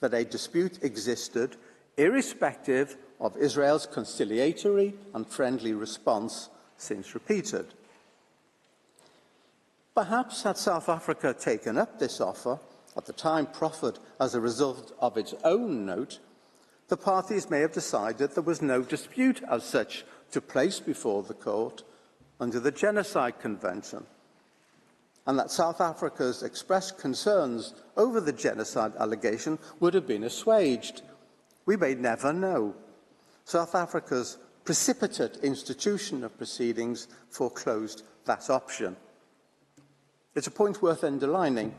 that a dispute existed, irrespective of Israel's conciliatory and friendly response since repeated. Perhaps had South Africa taken up this offer, at the time proffered as a result of its own note, the parties may have decided there was no dispute as such to place before the court under the Genocide Convention, and that South Africa's expressed concerns over the genocide allegation would have been assuaged. We may never know. South Africa's precipitate institution of proceedings foreclosed that option. It's a point worth underlining.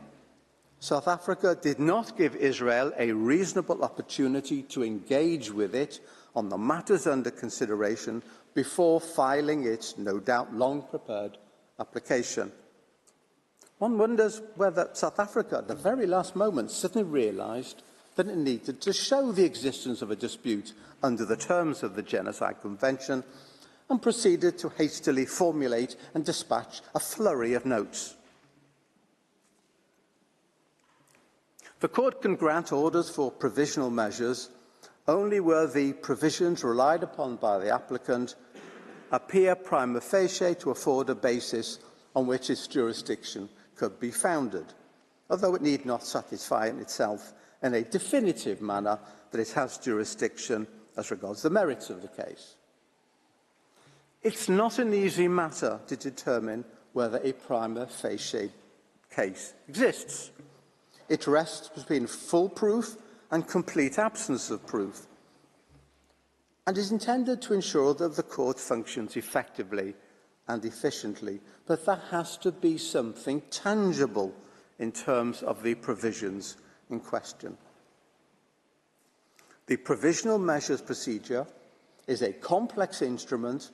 South Africa did not give Israel a reasonable opportunity to engage with it on the matters under consideration before filing its, no doubt, long-prepared application. One wonders whether South Africa, at the very last moment, suddenly realised that it needed to show the existence of a dispute under the terms of the Genocide Convention and proceeded to hastily formulate and dispatch a flurry of notes. The court can grant orders for provisional measures only where the provisions relied upon by the applicant appear prima facie to afford a basis on which its jurisdiction could be founded, although it need not satisfy in itself in a definitive manner that it has jurisdiction as regards the merits of the case. It's not an easy matter to determine whether a prima facie case exists. It rests between full proof and complete absence of proof, and is intended to ensure that the court functions effectively and efficiently, but there has to be something tangible in terms of the provisions in question. The provisional measures procedure is a complex instrument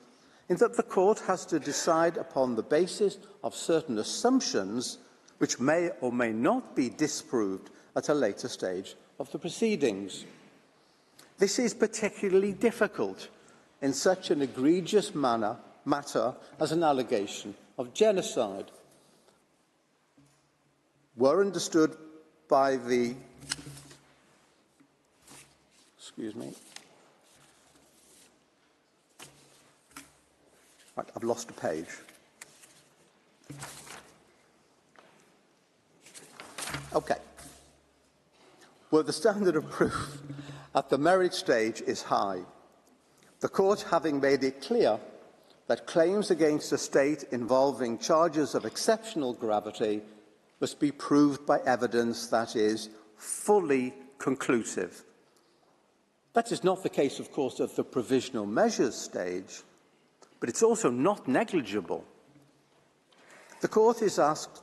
in that the court has to decide upon the basis of certain assumptions which may or may not be disproved at a later stage of the proceedings. This is particularly difficult in such an egregious matter as an allegation of genocide. Were understood by the... Right, I've lost a page. Okay. Well, the standard of proof at the merit stage is high, the court having made it clear that claims against a state involving charges of exceptional gravity must be proved by evidence that is fully conclusive. That is not the case, of course, at the provisional measures stage, but it's also not negligible. The court is asked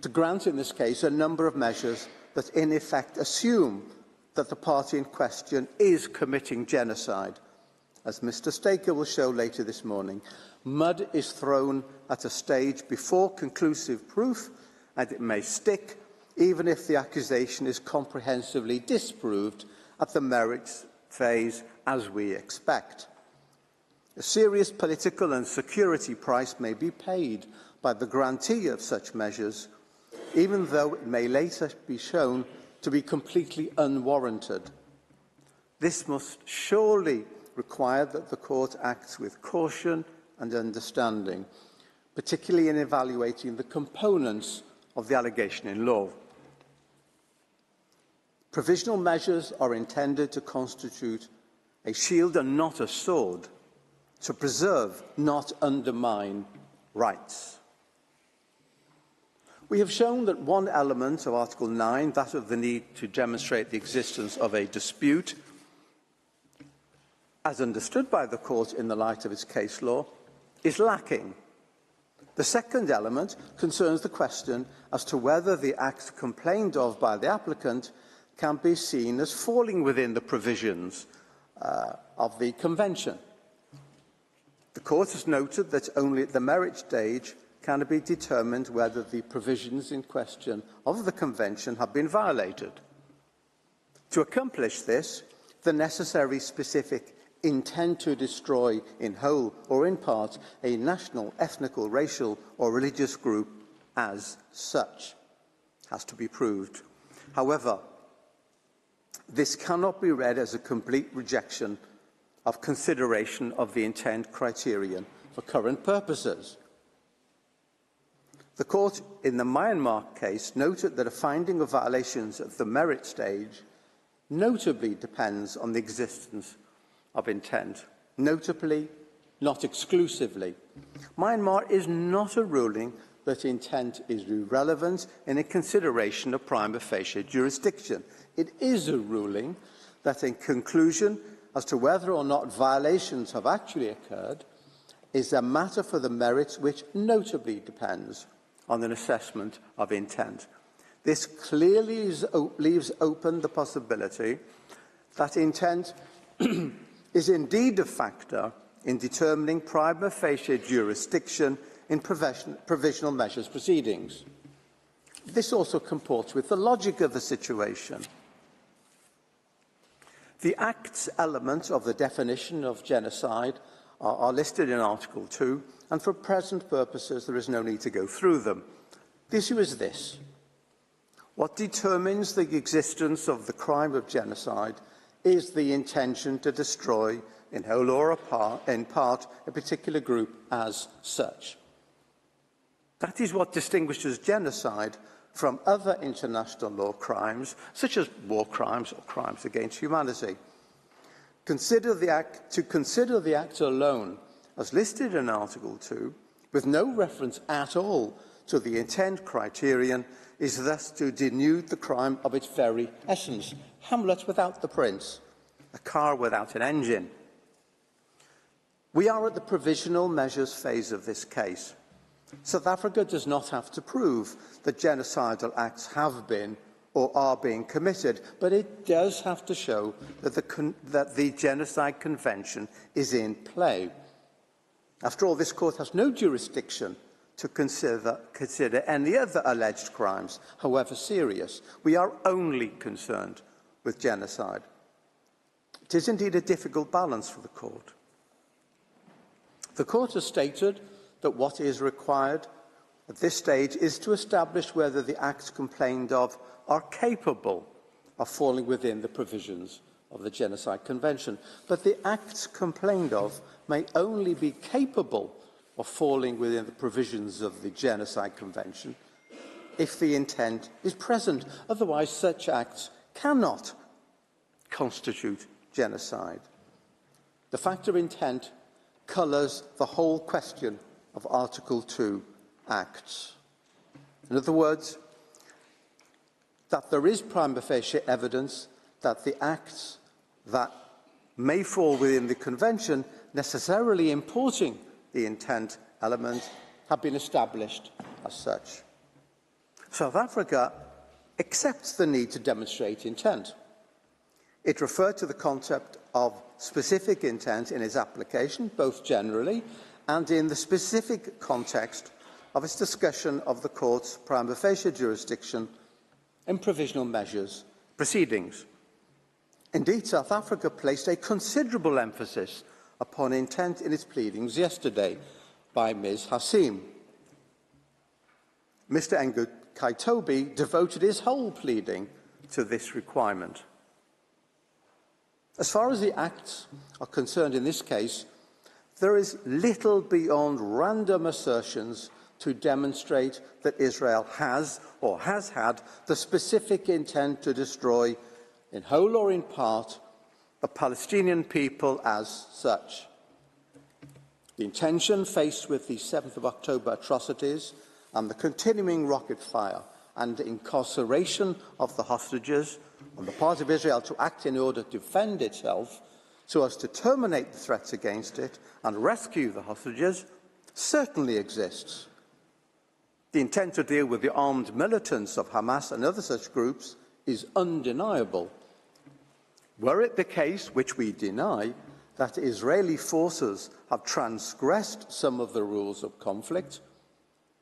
to grant, in this case, a number of measures that in effect assume that the party in question is committing genocide. As Mr. Staker will show later this morning, mud is thrown at a stage before conclusive proof, and it may stick even if the accusation is comprehensively disproved at the merits phase, as we expect. A serious political and security price may be paid by the grantee of such measures, even though it may later be shown to be completely unwarranted. This must surely require that the court acts with caution and understanding, particularly in evaluating the components of the allegation in law. Provisional measures are intended to constitute a shield and not a sword, to preserve, not undermine, rights. We have shown that one element of Article 9, that of the need to demonstrate the existence of a dispute, as understood by the court in the light of its case law, is lacking. The second element concerns the question as to whether the act complained of by the applicant can be seen as falling within the provisions of the Convention. The Court has noted that only at the merit stage can it be determined whether the provisions in question of the Convention have been violated. To accomplish this, the necessary specific intent to destroy in whole or in part a national, ethnical, racial or religious group as such has to be proved. However, this cannot be read as a complete rejection of consideration of the intent criterion for current purposes. The Court in the Myanmar case noted that a finding of violations at the merit stage notably depends on the existence of intent, notably, not exclusively. Myanmar is not a ruling that intent is irrelevant in a consideration of prima facie jurisdiction. It is a ruling that, in conclusion as to whether or not violations have actually occurred, is a matter for the merits which notably depends on an assessment of intent. This clearly leaves open the possibility that intent is indeed a factor in determining prima facie jurisdiction in provisional measures proceedings. This also comports with the logic of the situation. The Act's elements of the definition of genocide are listed in Article 2, and for present purposes there is no need to go through them. The issue is this: what determines the existence of the crime of genocide is the intention to destroy, in whole or in part, a particular group as such. That is what distinguishes genocide from other international law crimes, such as war crimes or crimes against humanity. To consider the act alone, as listed in Article 2, with no reference at all to the intent criterion, is thus to denude the crime of its very essence. Hamlet without the prince, a car without an engine. We are at the provisional measures phase of this case. South Africa does not have to prove that genocidal acts have been or are being committed, but it does have to show that the Genocide Convention is in play. After all, this Court has no jurisdiction to consider any other alleged crimes, however serious. We are only concerned with genocide. It is indeed a difficult balance for the Court. The Court has stated that what is required at this stage is to establish whether the acts complained of are capable of falling within the provisions of the Genocide Convention. But the acts complained of may only be capable of falling within the provisions of the Genocide Convention if the intent is present. Otherwise, such acts cannot constitute genocide. The factor intent colours the whole question of Article 2 acts. In other words, that there is prima facie evidence that the acts that may fall within the Convention, necessarily importing the intent element, have been established as such. South Africa accepts the need to demonstrate intent. It referred to the concept of specific intent in its application, both generally and in the specific context of its discussion of the Court's prima facie jurisdiction in provisional measures proceedings. Indeed, South Africa placed a considerable emphasis upon intent in its pleadings yesterday by Ms. Hassim. Mr. Kaitobi devoted his whole pleading to this requirement. As far as the acts are concerned in this case, there is little beyond random assertions to demonstrate that Israel has or has had the specific intent to destroy, in whole or in part, the Palestinian people as such. The intention faced with the 7th of October atrocities and the continuing rocket fire and incarceration of the hostages on the part of Israel to act in order to defend itself so as to terminate the threats against it and rescue the hostages certainly exists. The intent to deal with the armed militants of Hamas and other such groups is undeniable. Were it the case, which we deny, that Israeli forces have transgressed some of the rules of conflict,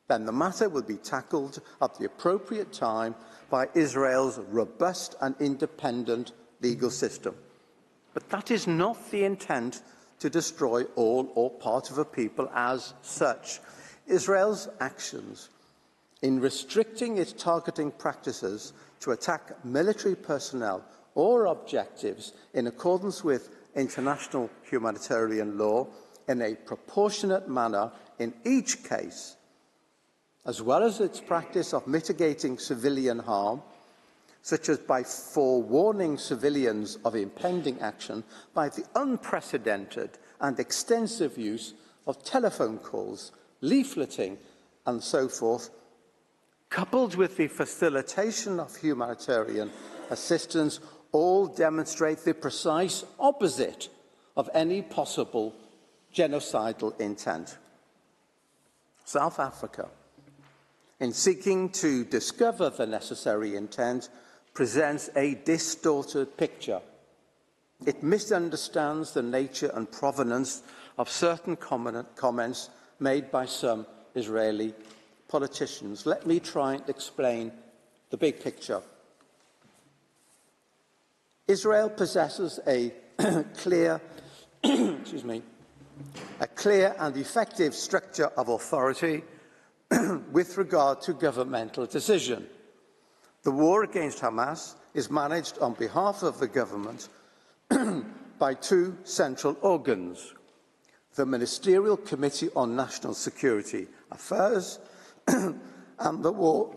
then the matter would be tackled at the appropriate time by Israel's robust and independent legal system. But that is not the intent to destroy all or part of a people as such. Israel's actions in restricting its targeting practices to attack military personnel or objectives in accordance with international humanitarian law in a proportionate manner in each case, as well as its practice of mitigating civilian harm, such as by forewarning civilians of impending action by the unprecedented and extensive use of telephone calls, leafleting, and so forth, coupled with the facilitation of humanitarian assistance, all demonstrate the precise opposite of any possible genocidal intent. South Africa, in seeking to discover the necessary intent, presents a distorted picture. It misunderstands the nature and provenance of certain comments made by some Israeli politicians. Let me try and explain the big picture. Israel possesses a clear and effective structure of authority with regard to governmental decision. The war against Hamas is managed on behalf of the government by two central organs: the Ministerial Committee on National Security Affairs and the War,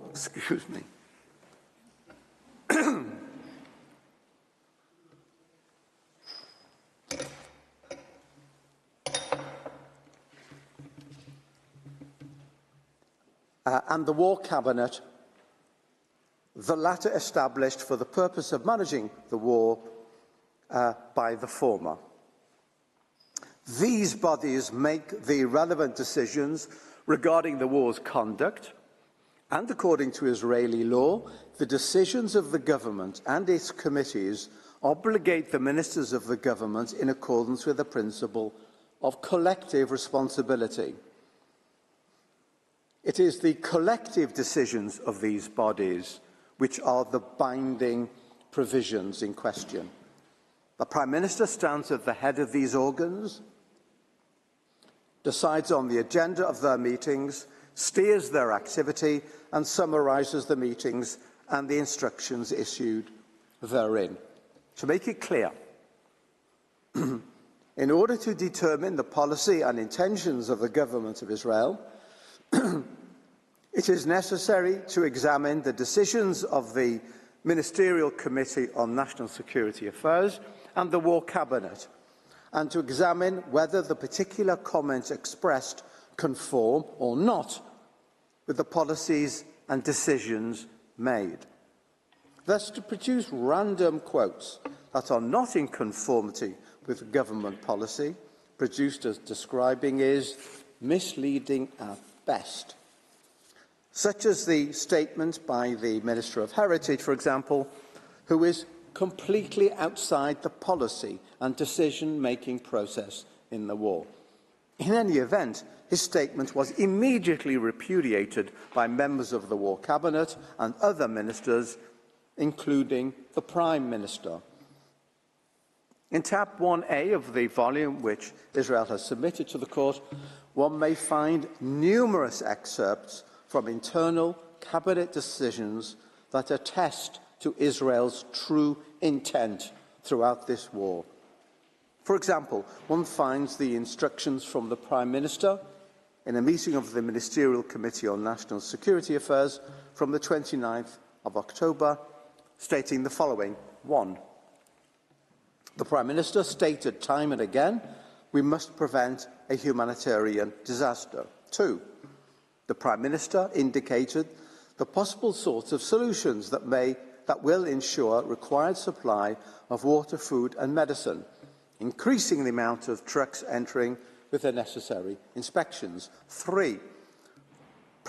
and the War Cabinet, the latter established for the purpose of managing the war by the former. These bodies make the relevant decisions regarding the war's conduct, and according to Israeli law, the decisions of the government and its committees obligate the ministers of the government in accordance with the principle of collective responsibility. It is the collective decisions of these bodies which are the binding provisions in question. The Prime Minister stands at the head of these organs, decides on the agenda of their meetings, steers their activity, and summarises the meetings and the instructions issued therein. To make it clear, in order to determine the policy and intentions of the government of Israel, it is necessary to examine the decisions of the Ministerial Committee on National Security Affairs and the War Cabinet, and to examine whether the particular comments expressed conform or not with the policies and decisions made. Thus, to produce random quotes that are not in conformity with government policy, produced as describing, is misleading at best. Such as the statement by the Minister of Heritage, for example, who is completely outside the policy and decision-making process in the war. In any event, his statement was immediately repudiated by members of the War Cabinet and other ministers, including the Prime Minister. In tab 1A of the volume which Israel has submitted to the court, one may find numerous excerpts from internal cabinet decisions that attest to Israel's true intent throughout this war. For example, one finds the instructions from the Prime Minister in a meeting of the Ministerial Committee on National Security Affairs from the 29th of October, stating the following. 1. The Prime Minister stated time and again, we must prevent a humanitarian disaster. 2. The Prime Minister indicated the possible sorts of solutions that will ensure required supply of water, food and medicine, increasing the amount of trucks entering with the necessary inspections. 3.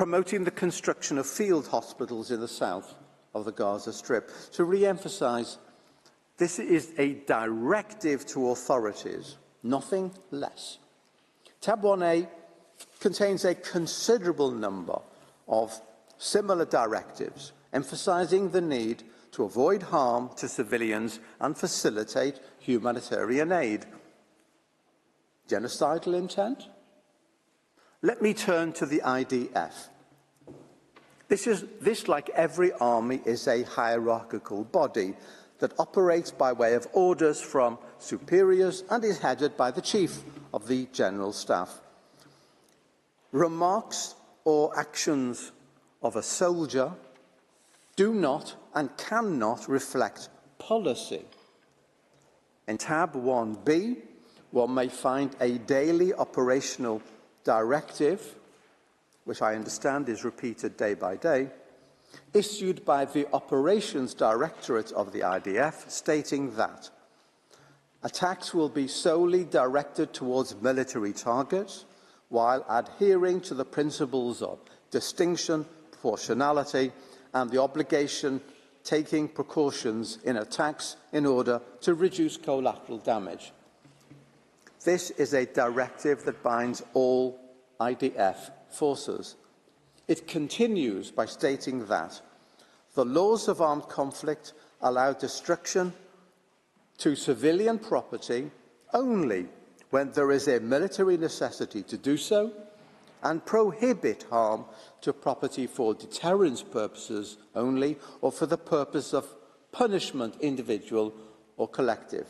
promoting the construction of field hospitals in the south of the Gaza Strip. To re-emphasise, this is a directive to authorities, nothing less. Tab 1A contains a considerable number of similar directives, emphasising the need to avoid harm to civilians and facilitate humanitarian aid. Genocidal intent? Let me turn to the IDF. This, like every army, is a hierarchical body that operates by way of orders from superiors and is headed by the Chief of the General Staff. Remarks or actions of a soldier do not and cannot reflect policy. In tab 1B, one may find a daily operational directive, which I understand is repeated day by day, issued by the Operations Directorate of the IDF, stating that attacks will be solely directed towards military targets while adhering to the principles of distinction, proportionality, and the obligation taking precautions in attacks in order to reduce collateral damage. This is a directive that binds all IDF forces. It continues by stating that the laws of armed conflict allow destruction to civilian property only when there is a military necessity to do so, and prohibit harm to property for deterrence purposes only, or for the purpose of punishment, individual or collective.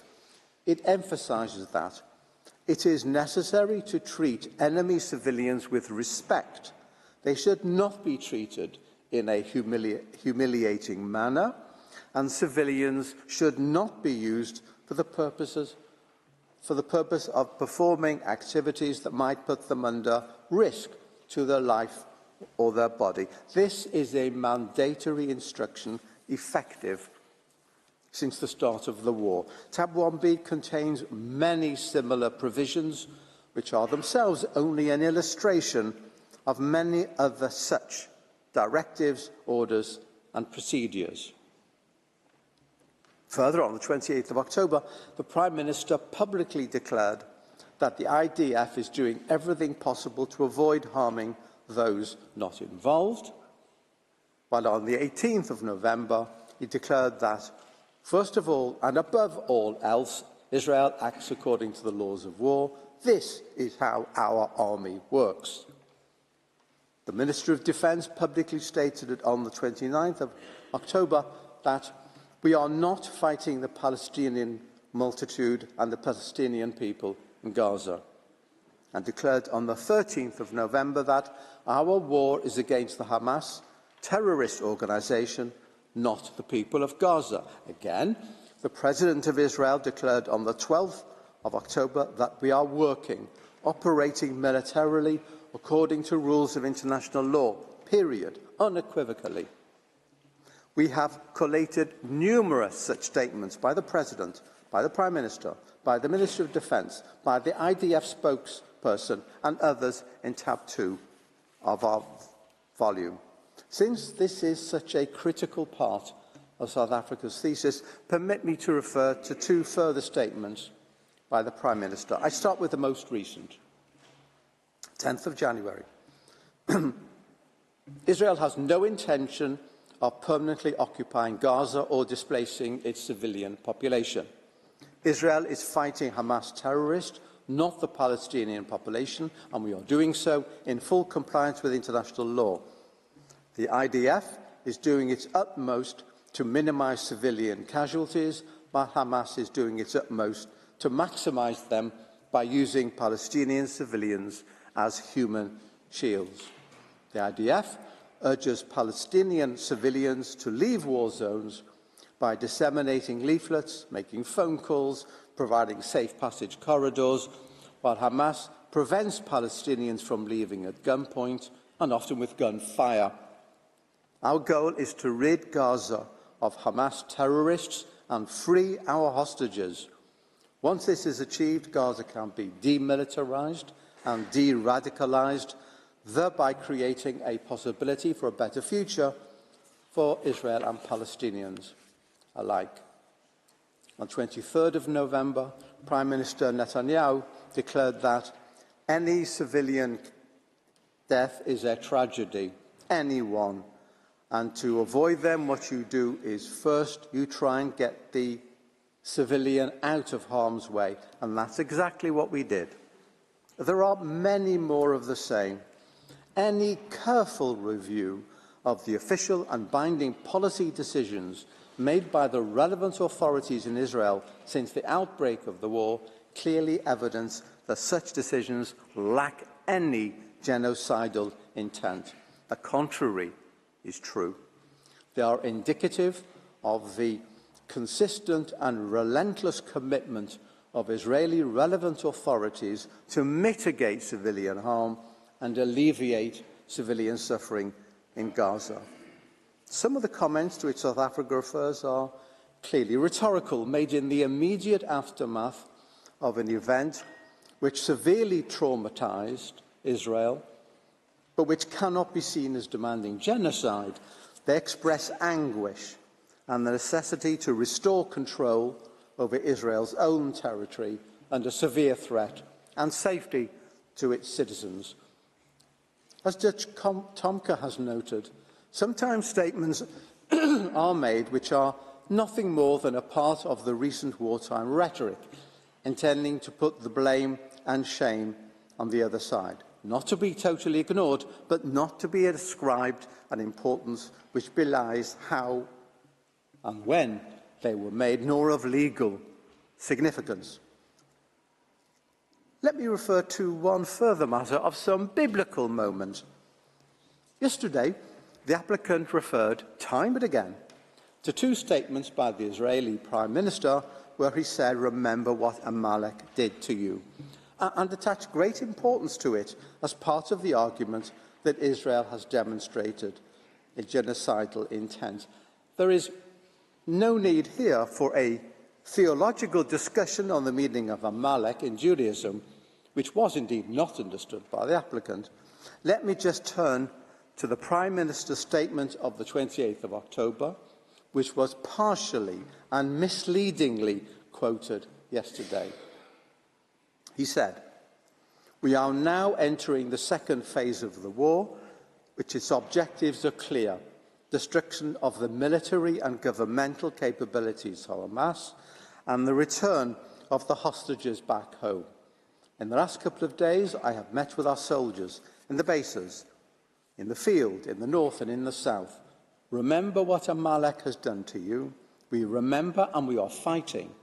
It emphasises that it is necessary to treat enemy civilians with respect. They should not be treated in a humiliating manner, and civilians should not be used for the purpose of performing activities that might put them under risk to their life or their body. This is a mandatory instruction, effective since the start of the war. Tab 1B contains many similar provisions, which are themselves only an illustration of many other such directives, orders and procedures. Further, on the 28th of October, the Prime Minister publicly declared that the IDF is doing everything possible to avoid harming those not involved, while on the 18th of November, he declared that, first of all and above all else, Israel acts according to the laws of war. This is how our army works. The Minister of Defence publicly stated on the 29th of October that we are not fighting the Palestinian multitude and the Palestinian people in Gaza, and declared on the 13th of November that our war is against the Hamas terrorist organisation, not the people of Gaza. Again, the President of Israel declared on the 12th of October that we are operating militarily according to rules of international law, period, unequivocally. We have collated numerous such statements by the President, by the Prime Minister, by the Minister of Defence, by the IDF spokesperson and others in tab 2 of our volume. Since this is such a critical part of South Africa's thesis, permit me to refer to two further statements by the Prime Minister. I start with the most recent, 10th of January. Israel has no intention of permanently occupying Gaza or displacing its civilian population. Israel is fighting Hamas terrorists, not the Palestinian population, and we are doing so in full compliance with international law. The IDF is doing its utmost to minimise civilian casualties, while Hamas is doing its utmost to maximise them by using Palestinian civilians as human shields. The IDF urges Palestinian civilians to leave war zones by disseminating leaflets, making phone calls, providing safe passage corridors, while Hamas prevents Palestinians from leaving at gunpoint and often with gunfire. Our goal is to rid Gaza of Hamas terrorists and free our hostages. Once this is achieved, Gaza can be demilitarized and de-radicalized. thereby creating a possibility for a better future for Israel and Palestinians alike. On 23rd of November, Prime Minister Netanyahu declared that any civilian death is a tragedy, anyone, and to avoid them, what you do is first you try and get the civilian out of harm's way, and that's exactly what we did. There are many more of the same. Any careful review of the official and binding policy decisions made by the relevant authorities in Israel since the outbreak of the war clearly evidence that such decisions lack any genocidal intent. The contrary is true. They are indicative of the consistent and relentless commitment of Israeli relevant authorities to mitigate civilian harm and alleviate civilian suffering in Gaza. Some of the comments to which South Africa refers are clearly rhetorical, made in the immediate aftermath of an event which severely traumatized Israel, but which cannot be seen as demanding genocide. They express anguish and the necessity to restore control over Israel's own territory under severe threat and safety to its citizens. As Judge Tomka has noted, sometimes statements are made which are nothing more than a part of the recent wartime rhetoric, intending to put the blame and shame on the other side. Not to be totally ignored, but not to be ascribed an importance which belies how and when they were made, nor of legal significance. Let me refer to one further matter of some biblical moment. Yesterday, the applicant referred time and again to two statements by the Israeli Prime Minister where he said, "Remember what Amalek did to you," and attached great importance to it as part of the argument that Israel has demonstrated a genocidal intent. There is no need here for a theological discussion on the meaning of Amalek in Judaism, which was indeed not understood by the applicant. Let me just turn to the Prime Minister's statement of the 28th of October, which was partially and misleadingly quoted yesterday. He said, "We are now entering the second phase of the war, which its objectives are clear: destruction of the military and governmental capabilities of Hamas and the return of the hostages back home. In the last couple of days, I have met with our soldiers in the bases, in the field, in the north and in the south. Remember what Amalek has done to you. We remember and we are fighting.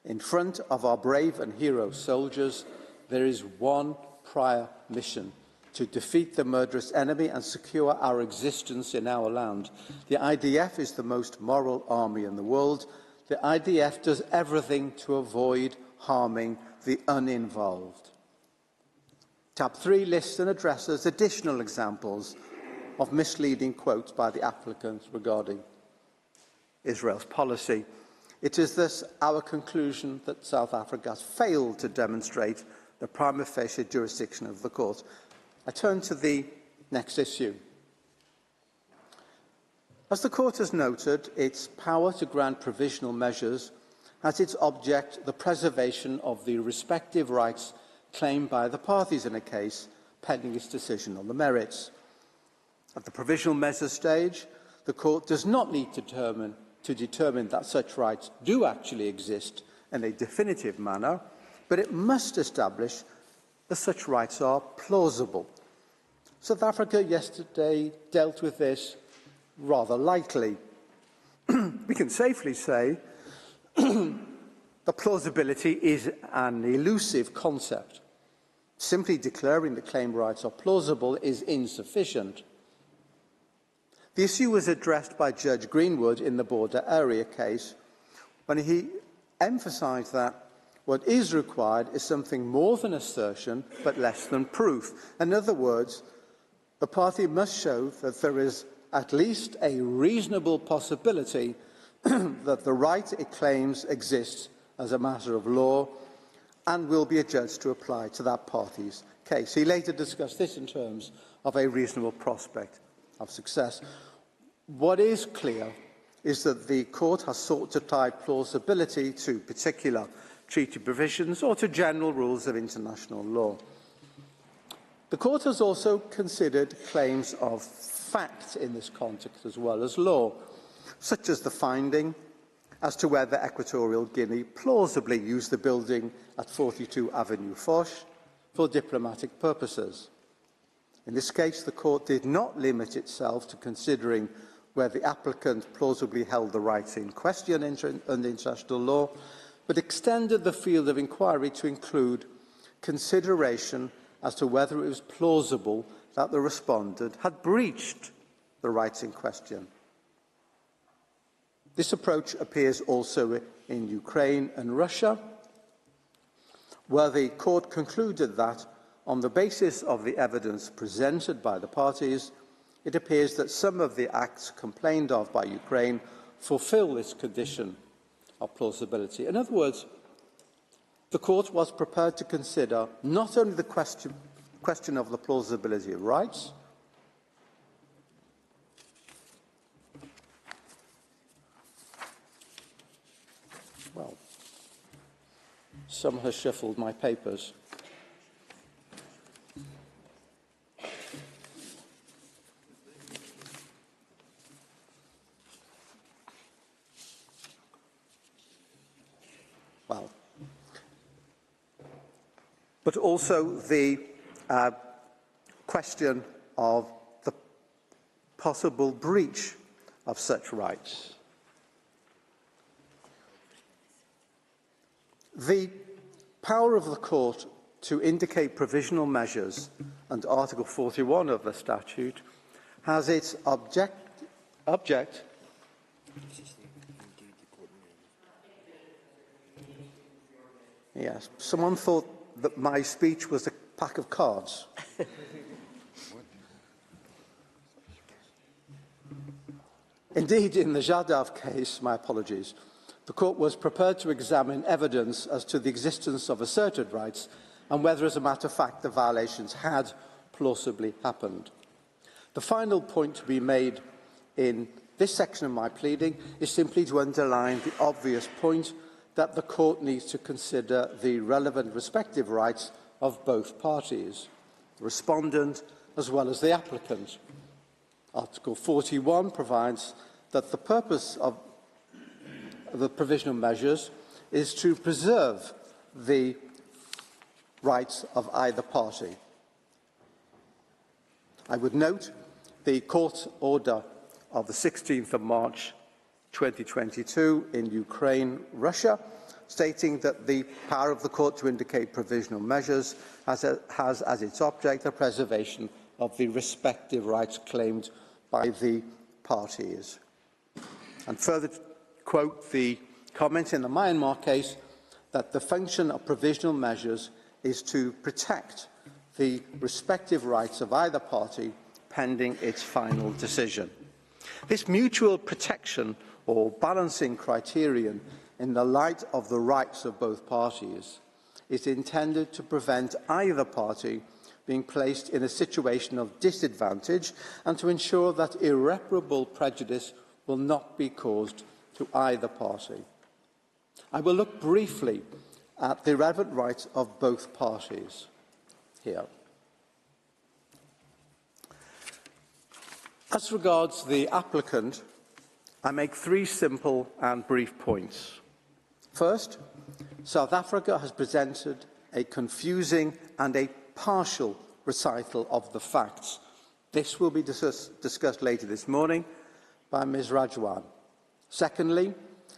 In front of our brave and hero soldiers, there is one prior mission: to defeat the murderous enemy and secure our existence in our land. The IDF is the most moral army in the world. The IDF does everything to avoid harming the uninvolved." Tab 3 lists and addresses additional examples of misleading quotes by the applicant regarding Israel's policy. It is thus our conclusion that South Africa has failed to demonstrate the prima facie jurisdiction of the court. I turn to the next issue. As the court has noted, its power to grant provisional measures has its object the preservation of the respective rights claimed by the parties in a case pending its decision on the merits. At the provisional measures stage, the court does not need to determine that such rights do actually exist in a definitive manner, but it must establish that such rights are plausible. South Africa yesterday dealt with this rather lightly. We can safely say that plausibility is an elusive concept. Simply declaring that claimed rights are plausible is insufficient. The issue was addressed by Judge Greenwood in the border area case when he emphasised that what is required is something more than assertion but less than proof. In other words, the party must show that there is at least a reasonable possibility that the right it claims exists as a matter of law and will be adjudged to apply to that party's case. He later discussed this in terms of a reasonable prospect of success. What is clear is that the court has sought to tie plausibility to particular treaty provisions or to general rules of international law. The court has also considered claims of fact in this context as well as law, such as the finding as to whether Equatorial Guinea plausibly used the building at 42 Avenue Foch for diplomatic purposes. In this case, the court did not limit itself to considering whether the applicant plausibly held the rights in question under international law, but extended the field of inquiry to include consideration as to whether it was plausible that the respondent had breached the rights in question. This approach appears also in Ukraine and Russia, where the court concluded that, on the basis of the evidence presented by the parties, it appears that some of the acts complained of by Ukraine fulfill this condition of plausibility. In other words, the court was prepared to consider not only the question of the plausibility of rights, well, someone has shuffled my papers. Well, but also the question of the possible breach of such rights. The power of the court to indicate provisional measures under Article 41 of the statute has its object. Yes, someone thought that my speech was a pack of cards. Indeed, in the Jadav case, my apologies, the court was prepared to examine evidence as to the existence of asserted rights and whether, as a matter of fact, the violations had plausibly happened. The final point to be made in this section of my pleading is simply to underline the obvious point that the court needs to consider the relevant respective rights of both parties, the respondent as well as the applicant. Article 41 provides that the purpose of the provisional measures is to preserve the rights of either party. I would note the court order of the 16th of March 2022 in Ukraine, Russia, stating that the power of the court to indicate provisional measures has as its object the preservation of the respective rights claimed by the parties. And further quote the comment in the Myanmar case that the function of provisional measures is to protect the respective rights of either party pending its final decision. This mutual protection or balancing criterion in the light of the rights of both parties is intended to prevent either party being placed in a situation of disadvantage and to ensure that irreparable prejudice will not be caused to either party. I will look briefly at the relevant rights of both parties here. As regards the applicant, I make three simple and brief points. First, South Africa has presented a confusing and a partial recital of the facts. This will be discussed later this morning by Ms. Rajwan. Secondly,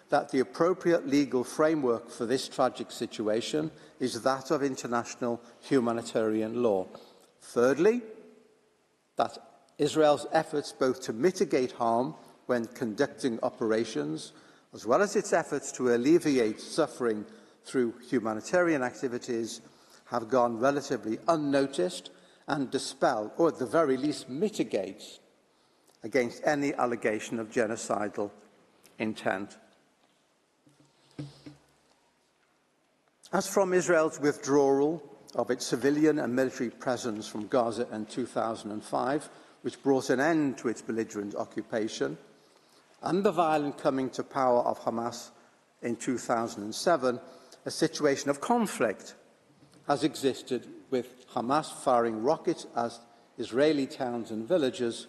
that the appropriate legal framework for this tragic situation is that of international humanitarian law. Thirdly, that Israel's efforts both to mitigate harm when conducting operations, as well as its efforts to alleviate suffering through humanitarian activities, have gone relatively unnoticed and dispel, or at the very least mitigate, against any allegation of genocidal intent. As from Israel's withdrawal of its civilian and military presence from Gaza in 2005, which brought an end to its belligerent occupation, and the violent coming to power of Hamas in 2007, a situation of conflict has existed, with Hamas firing rockets at Israeli towns and villages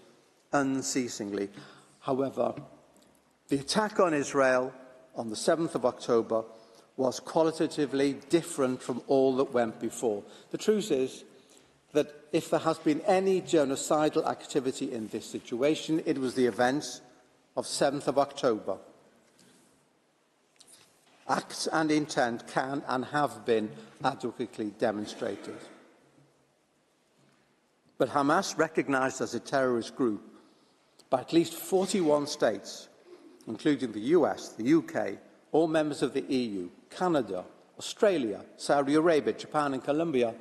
unceasingly. However, the attack on Israel on the 7th of October was qualitatively different from all that went before. The truth is that if there has been any genocidal activity in this situation, it was the events of 7th of October. Acts and intent can and have been adequately demonstrated. But Hamas, recognised as a terrorist group by at least 41 states, including the US, the UK, all members of the EU, Canada, Australia, Saudi Arabia, Japan and Colombia,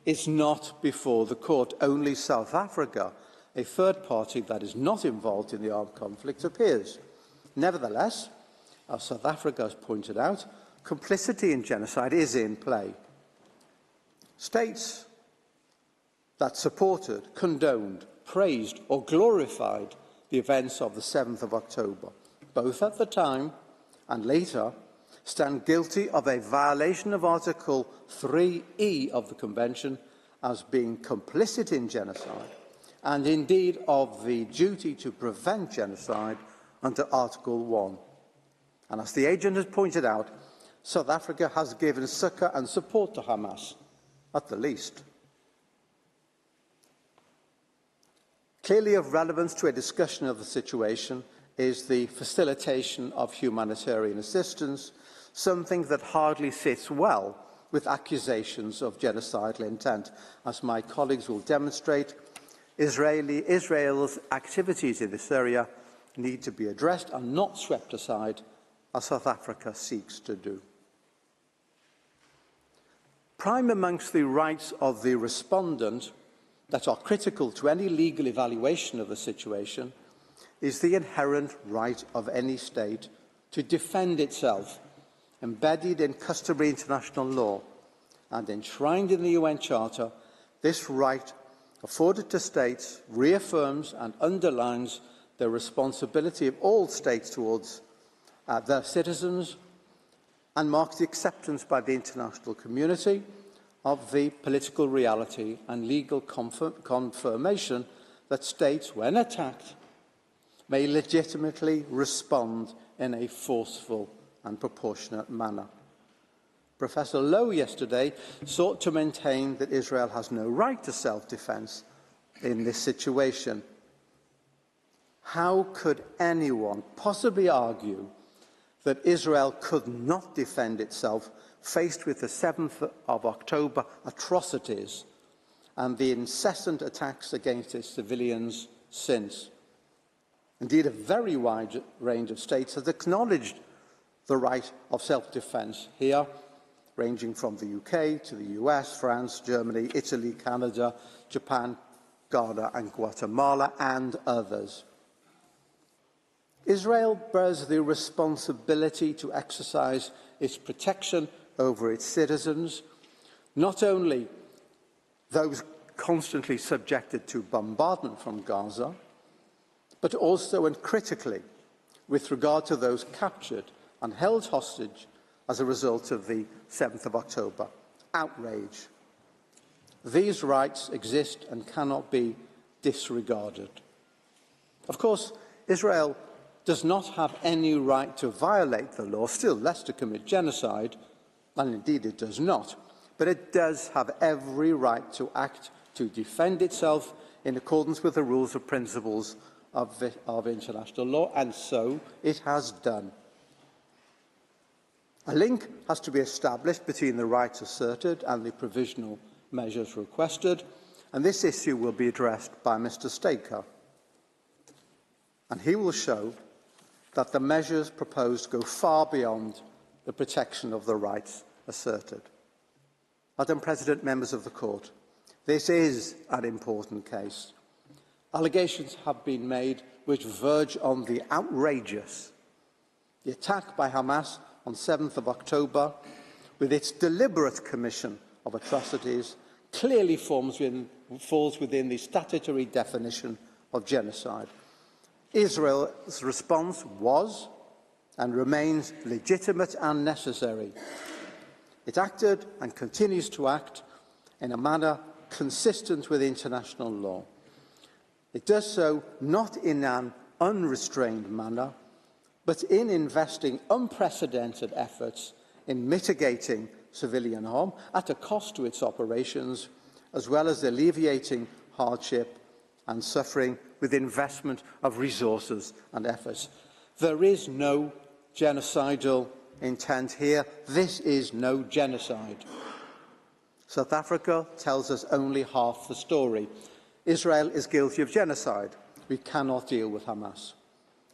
is not before the court. Only South Africa, a third party that is not involved in the armed conflict, appears. Nevertheless, as South Africa has pointed out, complicity in genocide is in play. States that supported, condoned, praised or glorified the events of the 7th of October, both at the time and later, stand guilty of a violation of Article 3E of the Convention as being complicit in genocide, and indeed of the duty to prevent genocide under Article 1. And as the agent has pointed out, South Africa has given succour and support to Hamas, at the least. Clearly of relevance to a discussion of the situation is the facilitation of humanitarian assistance, something that hardly sits well with accusations of genocidal intent. As my colleagues will demonstrate, Israel's activities in this area need to be addressed and not swept aside, as South Africa seeks to do. Prime amongst the rights of the respondent that are critical to any legal evaluation of the situation is the inherent right of any state to defend itself, embedded in customary international law and enshrined in the UN Charter. This right, afforded to states, reaffirms and underlines the responsibility of all states towards their citizens and marks the acceptance by the international community of the political reality and legal confirmation that states, when attacked, may legitimately respond in a forceful and proportionate manner. Professor Lowe yesterday sought to maintain that Israel has no right to self-defence in this situation. How could anyone possibly argue that Israel could not defend itself faced with the 7th of October atrocities and the incessant attacks against its civilians since? Indeed, a very wide range of states has acknowledged the right of self-defence here, ranging from the UK to the US, France, Germany, Italy, Canada, Japan, Ghana and Guatemala, and others. Israel bears the responsibility to exercise its protection over its citizens, not only those constantly subjected to bombardment from Gaza, but also and critically with regard to those captured and held hostage as a result of the 7th of October outrage. These rights exist and cannot be disregarded. Of course, Israel does not have any right to violate the law, still less to commit genocide, and indeed it does not, but it does have every right to act to defend itself in accordance with the rules and principles of international law, and so it has done. A link has to be established between the rights asserted and the provisional measures requested, and this issue will be addressed by Mr. Staker. And he will show that the measures proposed go far beyond the protection of the rights asserted. Madam President, members of the Court, this is an important case. Allegations have been made which verge on the outrageous. The attack by Hamas on 7th of October, with its deliberate commission of atrocities clearly falls within the statutory definition of genocide. Israel's response was and remains legitimate and necessary. It acted and continues to act in a manner consistent with international law. It does so not in an unrestrained manner, but in investing unprecedented efforts in mitigating civilian harm at a cost to its operations, as well as alleviating hardship and suffering with investment of resources and efforts. There is no genocidal intent here. This is no genocide. South Africa tells us only half the story. Israel is guilty of genocide. We cannot deal with Hamas.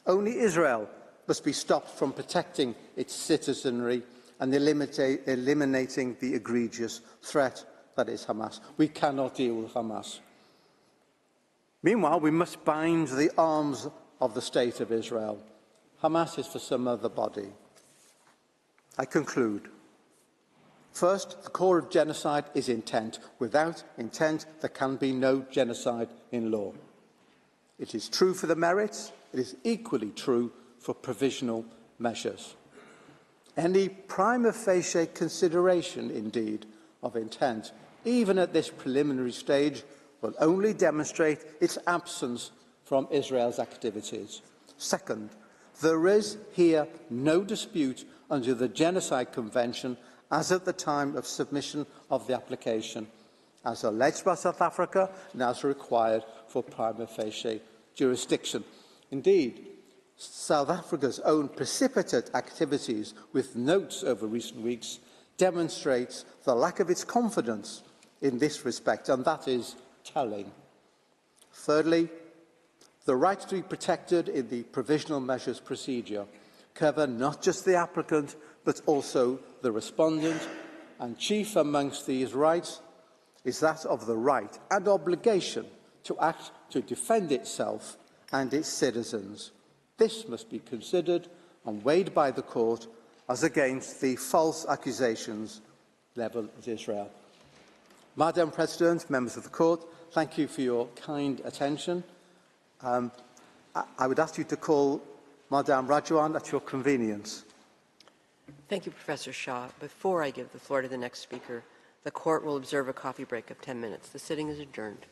Only Israel must be stopped from protecting its citizenry and eliminating the egregious threat that is Hamas. We cannot deal with Hamas. Meanwhile, we must bind the arms of the State of Israel. Hamas is for some other body. I conclude. First, the core of genocide is intent. Without intent, there can be no genocide in law. It is true for the merits. It is equally true for provisional measures. Any prima facie consideration, indeed, of intent, even at this preliminary stage, will only demonstrate its absence from Israel's activities. Second, there is here no dispute under the Genocide Convention as at the time of submission of the application, as alleged by South Africa and as required for prima facie jurisdiction. Indeed, South Africa's own precipitate activities with notes over recent weeks demonstrates the lack of its confidence in this respect, and that is telling. Thirdly, the rights to be protected in the provisional measures procedure cover not just the applicant, but also the respondent, and chief amongst these rights is that of the right and obligation to act to defend itself and its citizens. This must be considered and weighed by the court as against the false accusations levelled at Israel. Madam President, members of the court, thank you for your kind attention. I would ask you to call Madame Rajoan at your convenience. Thank you, Professor Shah. Before I give the floor to the next speaker, the court will observe a coffee break of 10 minutes. The sitting is adjourned.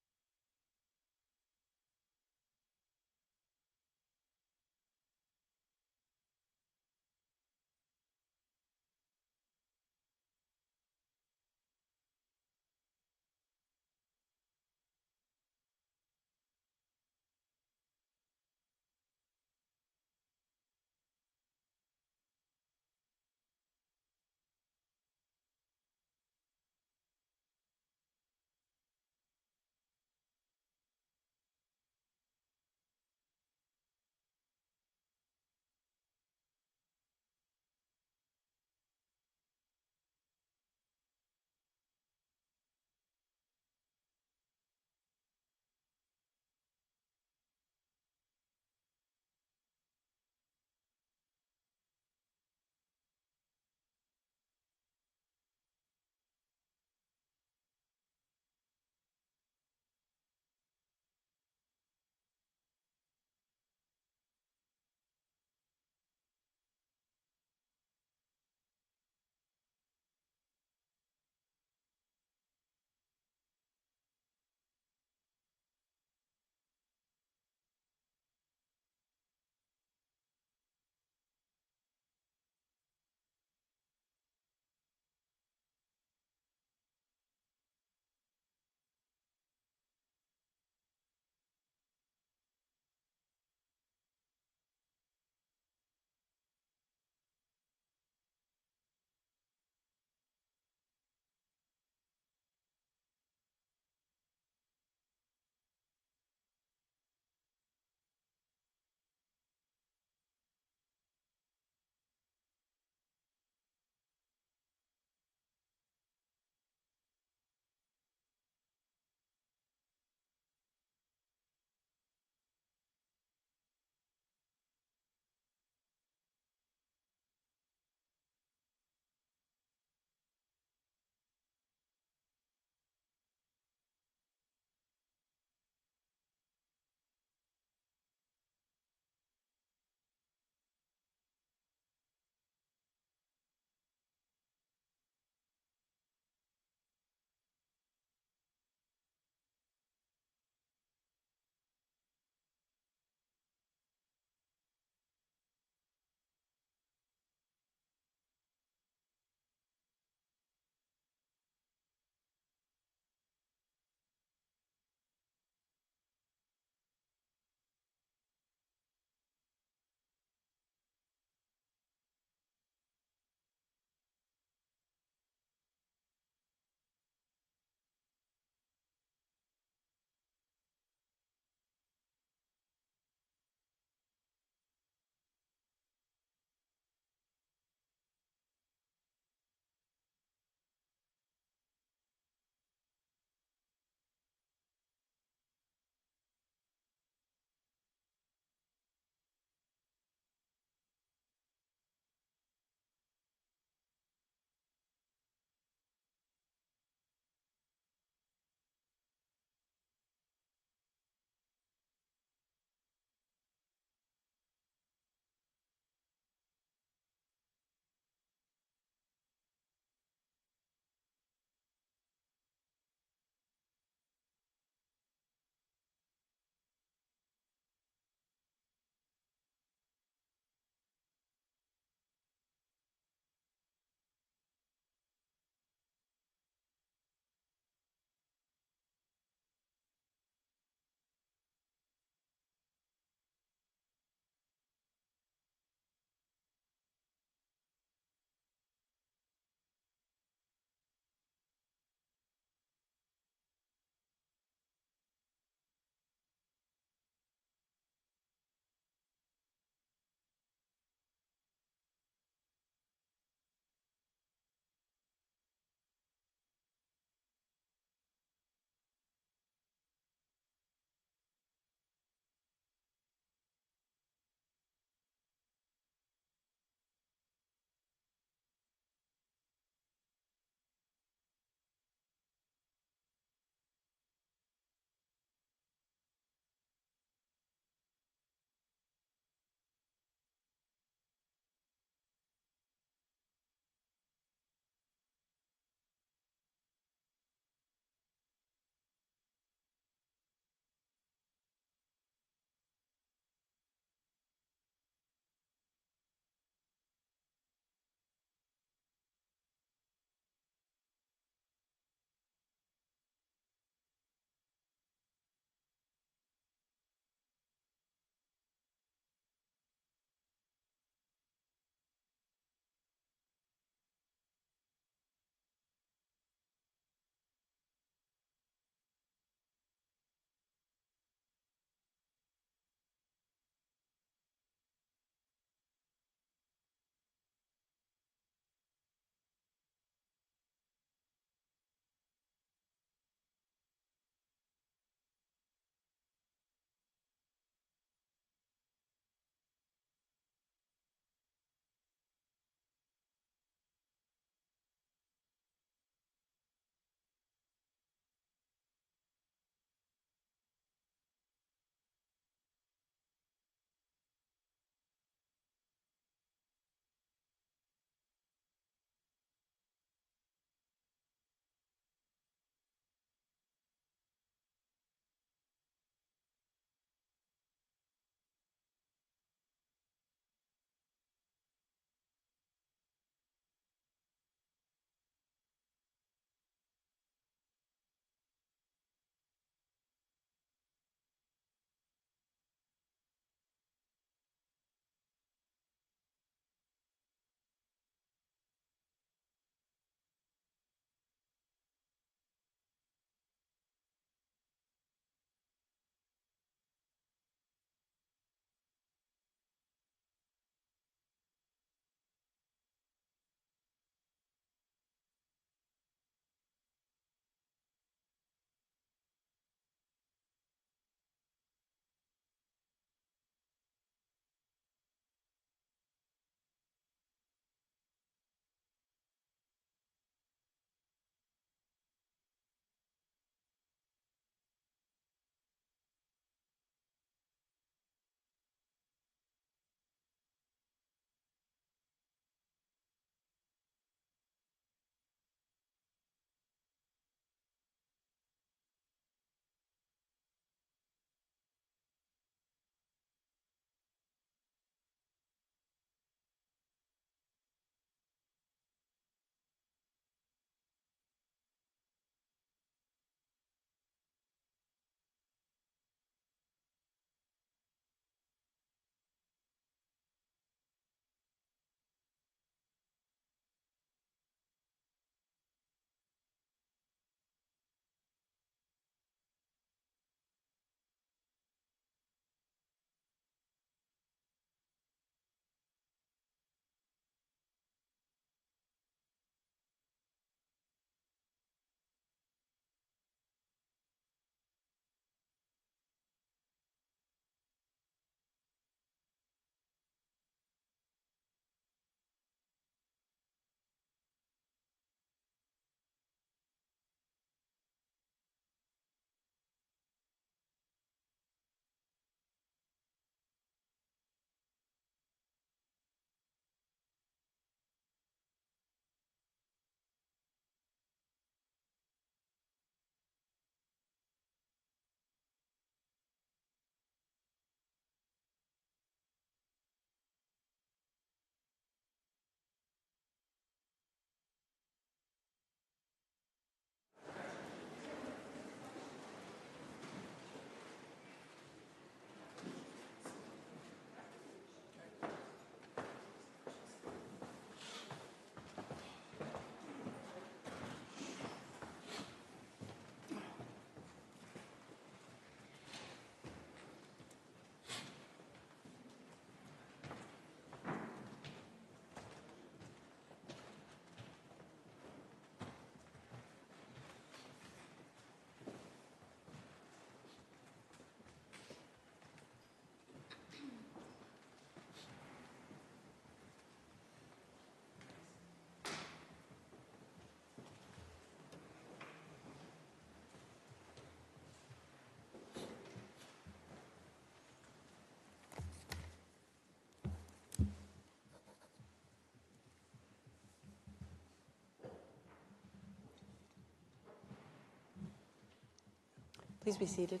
Please be seated.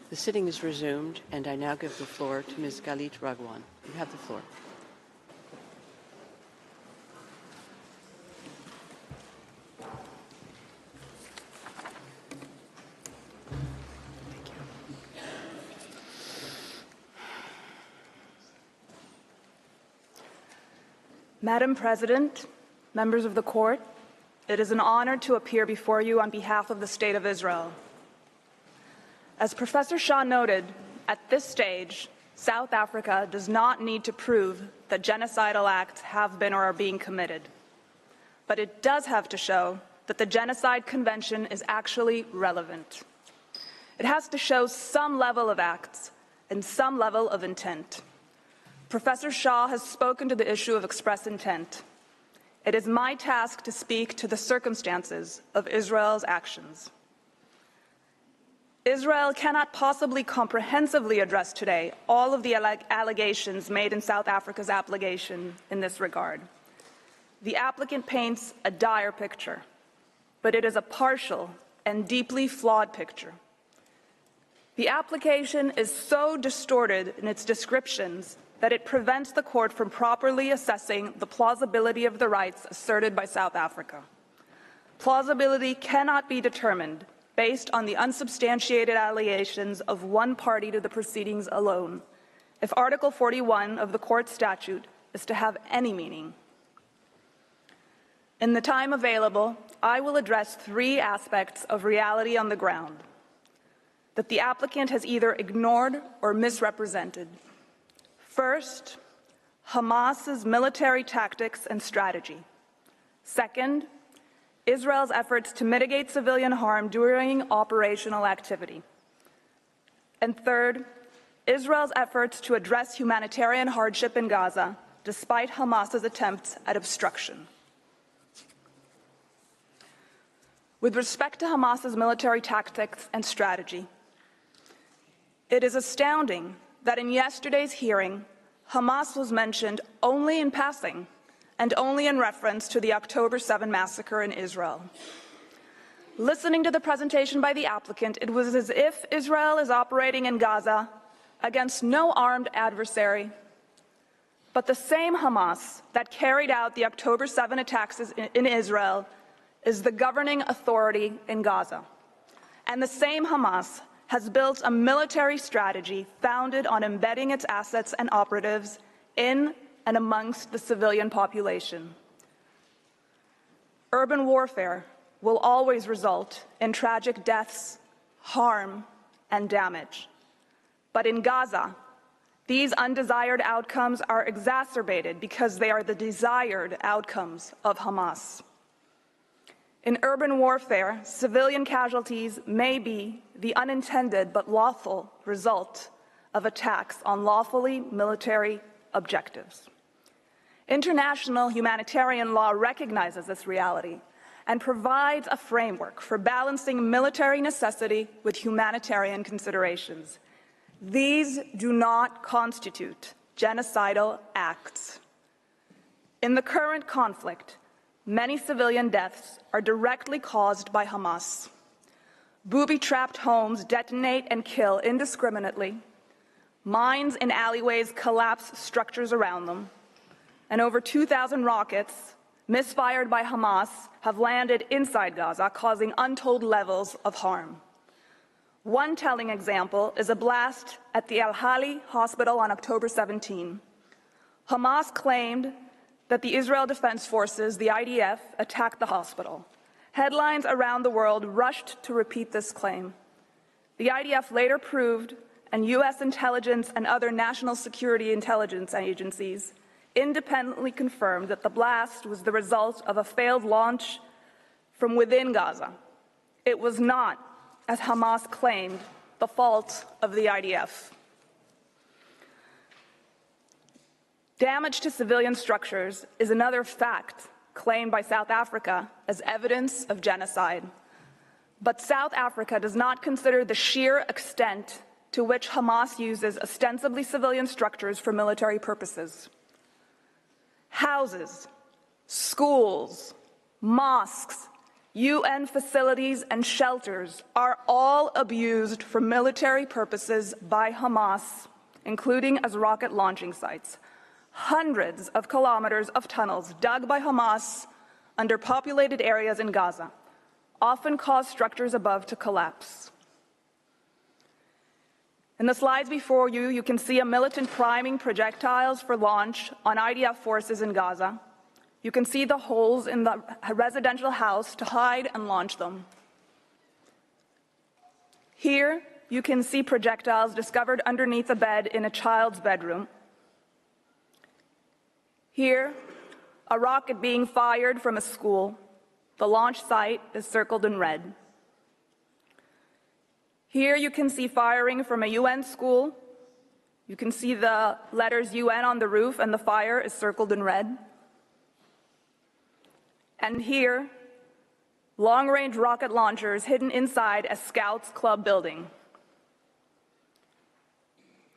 The sitting is resumed, and I now give the floor to Ms. Galit Ragwan. You have the floor. Madam President, members of the court, it is an honor to appear before you on behalf of the State of Israel. As Professor Shah noted, at this stage, South Africa does not need to prove that genocidal acts have been or are being committed. But it does have to show that the Genocide Convention is actually relevant. It has to show some level of acts and some level of intent. Professor Shah has spoken to the issue of express intent. It is my task to speak to the circumstances of Israel's actions. Israel cannot possibly comprehensively address today all of the allegations made in South Africa's application in this regard. The applicant paints a dire picture, but it is a partial and deeply flawed picture. The application is so distorted in its descriptions that it prevents the court from properly assessing the plausibility of the rights asserted by South Africa. Plausibility cannot be determined based on the unsubstantiated allegations of one party to the proceedings alone, if Article 41 of the court statute is to have any meaning. In the time available, I will address three aspects of reality on the ground that the applicant has either ignored or misrepresented. First, Hamas's military tactics and strategy. Second, Israel's efforts to mitigate civilian harm during operational activity. And third, Israel's efforts to address humanitarian hardship in Gaza, despite Hamas's attempts at obstruction. With respect to Hamas's military tactics and strategy, it is astounding that in yesterday's hearing, Hamas was mentioned only in passing and only in reference to the October 7 massacre in Israel. Listening to the presentation by the applicant, it was as if Israel is operating in Gaza against no armed adversary, but the same Hamas that carried out the October 7 attacks in Israel is the governing authority in Gaza. And the same Hamas has built a military strategy founded on embedding its assets and operatives in and amongst the civilian population. Urban warfare will always result in tragic deaths, harm, and damage. But in Gaza, these undesired outcomes are exacerbated because they are the desired outcomes of Hamas. In urban warfare, civilian casualties may be the unintended but lawful result of attacks on lawfully military objectives. International humanitarian law recognizes this reality and provides a framework for balancing military necessity with humanitarian considerations. These do not constitute genocidal acts. In the current conflict, many civilian deaths are directly caused by Hamas. Booby-trapped homes detonate and kill indiscriminately. Mines in alleyways collapse structures around them. And over 2,000 rockets, misfired by Hamas, have landed inside Gaza, causing untold levels of harm. One telling example is a blast at the Al-Hali hospital on October 17. Hamas claimed that the Israel Defense Forces, the IDF, attacked the hospital. Headlines around the world rushed to repeat this claim. The IDF later proved, and U.S. intelligence and other national security intelligence agencies independently confirmed that the blast was the result of a failed launch from within Gaza. It was not, as Hamas claimed, the fault of the IDF. Damage to civilian structures is another fact claimed by South Africa as evidence of genocide. But South Africa does not consider the sheer extent to which Hamas uses ostensibly civilian structures for military purposes. Houses, schools, mosques, UN facilities, and shelters are all abused for military purposes by Hamas, including as rocket launching sites. Hundreds of kilometers of tunnels dug by Hamas under populated areas in Gaza often cause structures above to collapse. In the slides before you, you can see a militant priming projectiles for launch on IDF forces in Gaza. You can see the holes in the residential house to hide and launch them. Here, you can see projectiles discovered underneath a bed in a child's bedroom. Here, a rocket being fired from a school. The launch site is circled in red. Here you can see firing from a UN school. You can see the letters UN on the roof, and the fire is circled in red. And here, long-range rocket launchers hidden inside a Scouts Club building.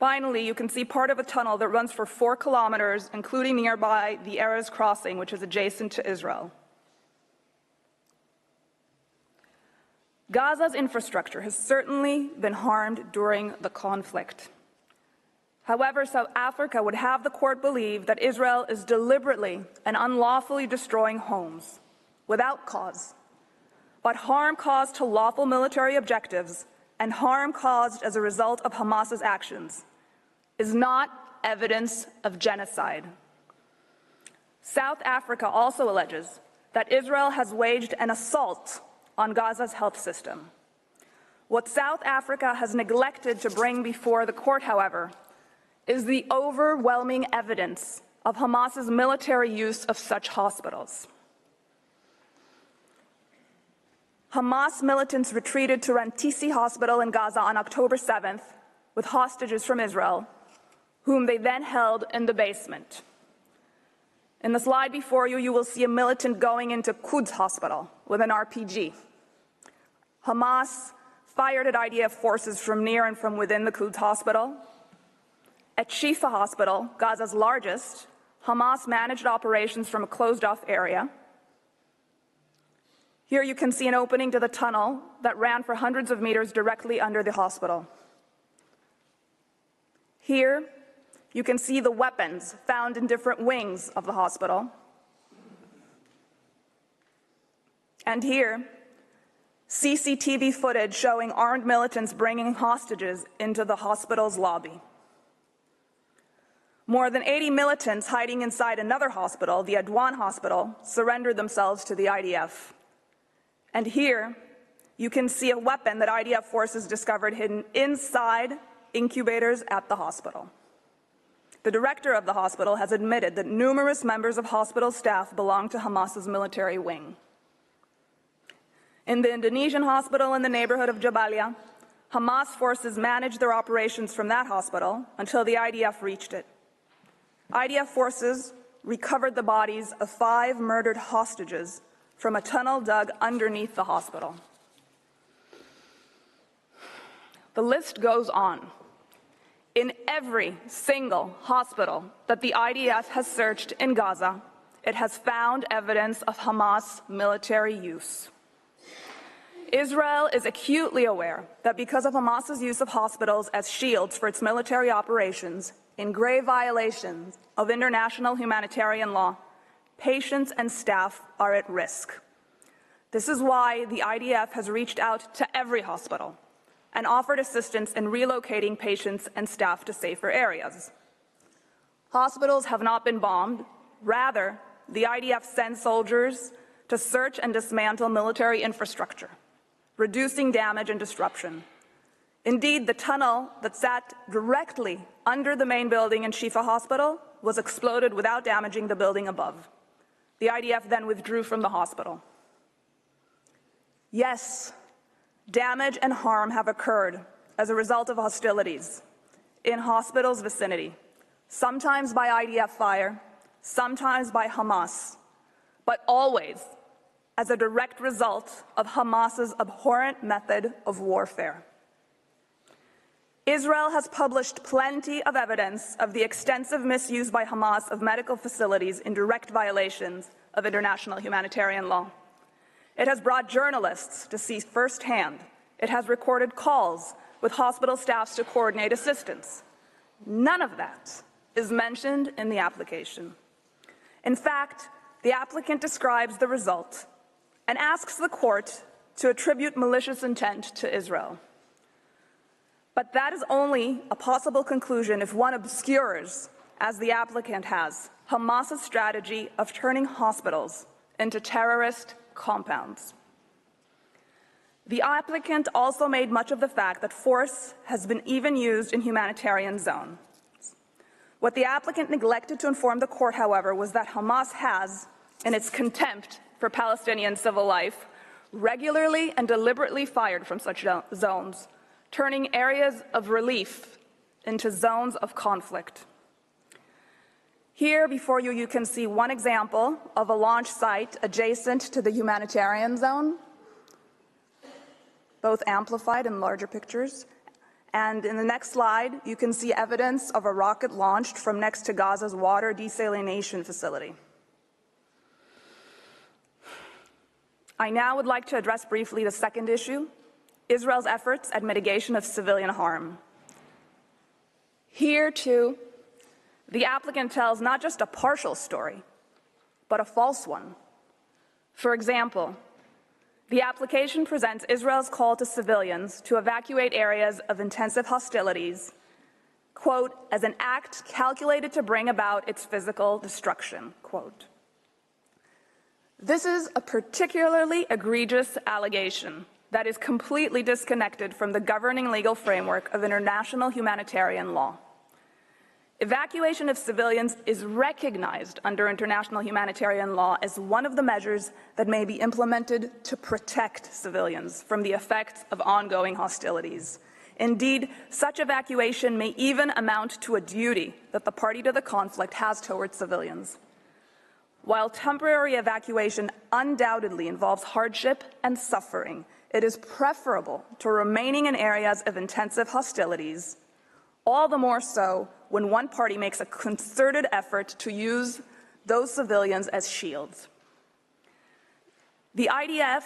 Finally, you can see part of a tunnel that runs for 4 kilometers, including nearby the Erez crossing, which is adjacent to Israel. Gaza's infrastructure has certainly been harmed during the conflict. However, South Africa would have the court believe that Israel is deliberately and unlawfully destroying homes without cause, but harm caused to lawful military objectives and harm caused as a result of Hamas's actions is not evidence of genocide. South Africa also alleges that Israel has waged an assault on Gaza's health system. What South Africa has neglected to bring before the court, however, is the overwhelming evidence of Hamas's military use of such hospitals. Hamas militants retreated to Rantisi Hospital in Gaza on October 7th with hostages from Israel, whom they then held in the basement. In the slide before you, you will see a militant going into Quds Hospital with an RPG. Hamas fired at IDF forces from near and from within the Quds Hospital. At Shifa Hospital, Gaza's largest, Hamas managed operations from a closed-off area. Here you can see an opening to the tunnel that ran for hundreds of meters directly under the hospital. Here, you can see the weapons found in different wings of the hospital. And here, CCTV footage showing armed militants bringing hostages into the hospital's lobby. More than 80 militants hiding inside another hospital, the Adwan Hospital, surrendered themselves to the IDF. And here, you can see a weapon that IDF forces discovered hidden inside incubators at the hospital. The director of the hospital has admitted that numerous members of hospital staff belong to Hamas's military wing. In the Indonesian hospital in the neighborhood of Jabalia, Hamas forces managed their operations from that hospital until the IDF reached it. IDF forces recovered the bodies of 5 murdered hostages from a tunnel dug underneath the hospital. The list goes on. In every single hospital that the IDF has searched in Gaza, it has found evidence of Hamas military use. Israel is acutely aware that because of Hamas's use of hospitals as shields for its military operations, in grave violations of international humanitarian law, patients and staff are at risk. This is why the IDF has reached out to every hospital and offered assistance in relocating patients and staff to safer areas. Hospitals have not been bombed. Rather, the IDF sends soldiers to search and dismantle military infrastructure, reducing damage and disruption. Indeed, the tunnel that sat directly under the main building in Shifa Hospital was exploded without damaging the building above. The IDF then withdrew from the hospital. Yes, damage and harm have occurred as a result of hostilities in hospitals' vicinity, sometimes by IDF fire, sometimes by Hamas, but always as a direct result of Hamas's abhorrent method of warfare. Israel has published plenty of evidence of the extensive misuse by Hamas of medical facilities in direct violations of international humanitarian law. It has brought journalists to see firsthand. It has recorded calls with hospital staffs to coordinate assistance. None of that is mentioned in the application. In fact, the applicant describes the result and asks the court to attribute malicious intent to Israel. But that is only a possible conclusion if one obscures, as the applicant has, Hamas's strategy of turning hospitals into terrorist compounds. The applicant also made much of the fact that force has been even used in humanitarian zones. What the applicant neglected to inform the court, however, was that Hamas has, in its contempt for Palestinian civil life, regularly and deliberately fired from such zones, turning areas of relief into zones of conflict. Here before you, you can see one example of a launch site adjacent to the humanitarian zone, both amplified in larger pictures. And in the next slide, you can see evidence of a rocket launched from next to Gaza's water desalination facility. I now would like to address briefly the second issue, Israel's efforts at mitigation of civilian harm. Here, too, the applicant tells not just a partial story, but a false one. For example, the application presents Israel's call to civilians to evacuate areas of intensive hostilities, quote, as an act calculated to bring about its physical destruction, quote. This is a particularly egregious allegation that is completely disconnected from the governing legal framework of international humanitarian law. Evacuation of civilians is recognized under international humanitarian law as one of the measures that may be implemented to protect civilians from the effects of ongoing hostilities. Indeed, such evacuation may even amount to a duty that the party to the conflict has towards civilians. While temporary evacuation undoubtedly involves hardship and suffering, it is preferable to remaining in areas of intensive hostilities, all the more so when one party makes a concerted effort to use those civilians as shields. The IDF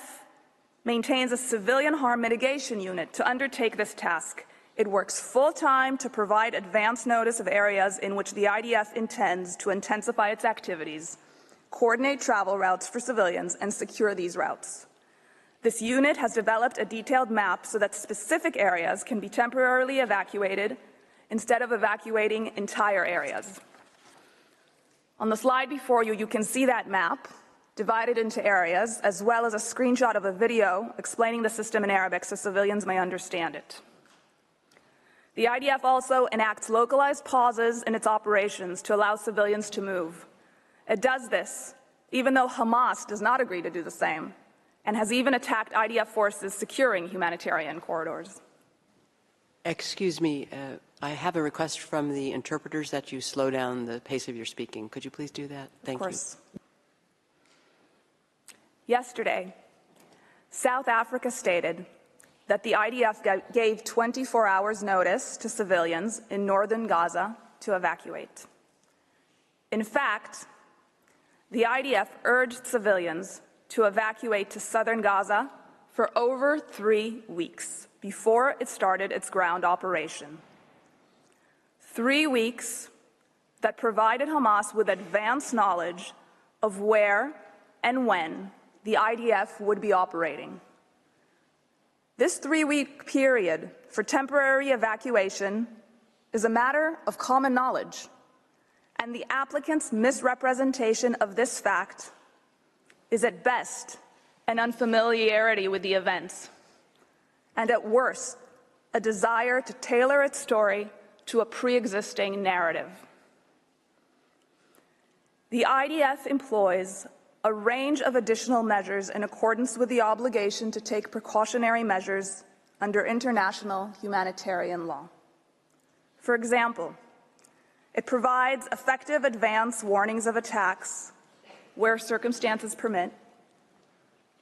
maintains a civilian harm mitigation unit to undertake this task. It works full-time to provide advance notice of areas in which the IDF intends to intensify its activities, coordinate travel routes for civilians, and secure these routes. This unit has developed a detailed map so that specific areas can be temporarily evacuated instead of evacuating entire areas. On the slide before you, you can see that map divided into areas, as well as a screenshot of a video explaining the system in Arabic so civilians may understand it. The IDF also enacts localized pauses in its operations to allow civilians to move. It does this even though Hamas does not agree to do the same, and has even attacked IDF forces securing humanitarian corridors. Excuse me, I have a request from the interpreters that you slow down the pace of your speaking. Could you please do that? Thank you. Of course. Yesterday, South Africa stated that the IDF gave 24 hours notice to civilians in northern Gaza to evacuate. In fact, the IDF urged civilians to evacuate to southern Gaza for over 3 weeks before it started its ground operation. 3 weeks that provided Hamas with advance knowledge of where and when the IDF would be operating. This 3-week period for temporary evacuation is a matter of common knowledge, and the applicant's misrepresentation of this fact is at best an unfamiliarity with the events, and at worst, a desire to tailor its story to a pre-existing narrative. The IDF employs a range of additional measures in accordance with the obligation to take precautionary measures under international humanitarian law. For example, it provides effective advance warnings of attacks where circumstances permit.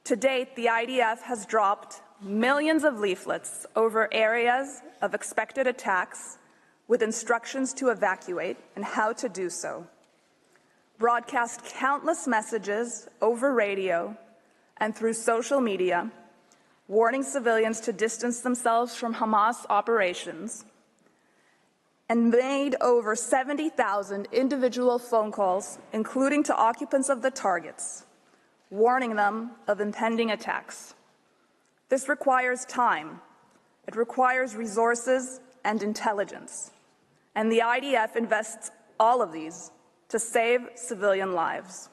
To date, the IDF has dropped millions of leaflets over areas of expected attacks with instructions to evacuate and how to do so, broadcast countless messages over radio and through social media, warning civilians to distance themselves from Hamas operations, and made over 70,000 individual phone calls, including to occupants of the targets, warning them of impending attacks. This requires time, it requires resources and intelligence, and the IDF invests all of these to save civilian lives.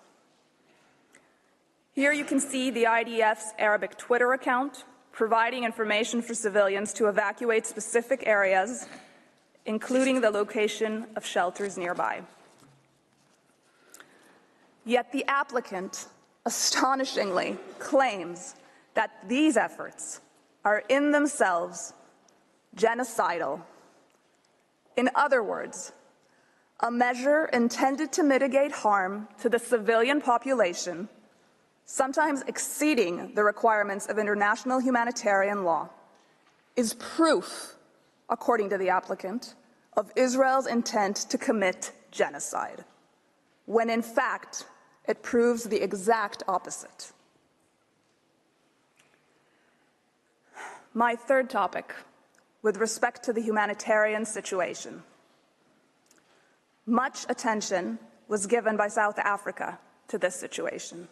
Here you can see the IDF's Arabic Twitter account providing information for civilians to evacuate specific areas, including the location of shelters nearby. Yet the applicant astonishingly claims that these efforts are in themselves genocidal. In other words, a measure intended to mitigate harm to the civilian population, sometimes exceeding the requirements of international humanitarian law, is proof, according to the applicant, of Israel's intent to commit genocide, when in fact it proves the exact opposite. My third topic, with respect to the humanitarian situation. Much attention was given by South Africa to this situation.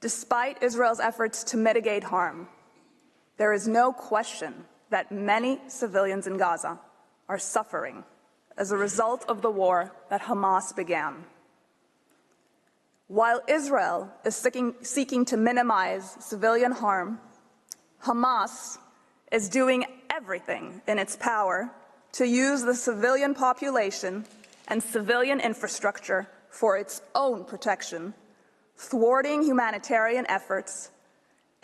Despite Israel's efforts to mitigate harm, there is no question that many civilians in Gaza are suffering as a result of the war that Hamas began. While Israel is seeking to minimize civilian harm, Hamas is doing everything in its power to use the civilian population and civilian infrastructure for its own protection, thwarting humanitarian efforts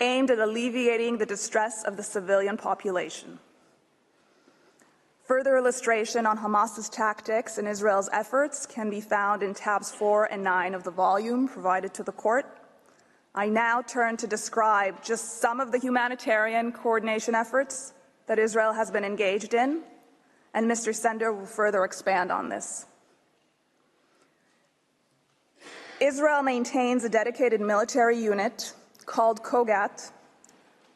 aimed at alleviating the distress of the civilian population. Further illustration on Hamas's tactics and Israel's efforts can be found in tabs 4 and 9 of the volume provided to the court. I now turn to describe just some of the humanitarian coordination efforts that Israel has been engaged in, and Mr. Sender will further expand on this. Israel maintains a dedicated military unit called Kogat,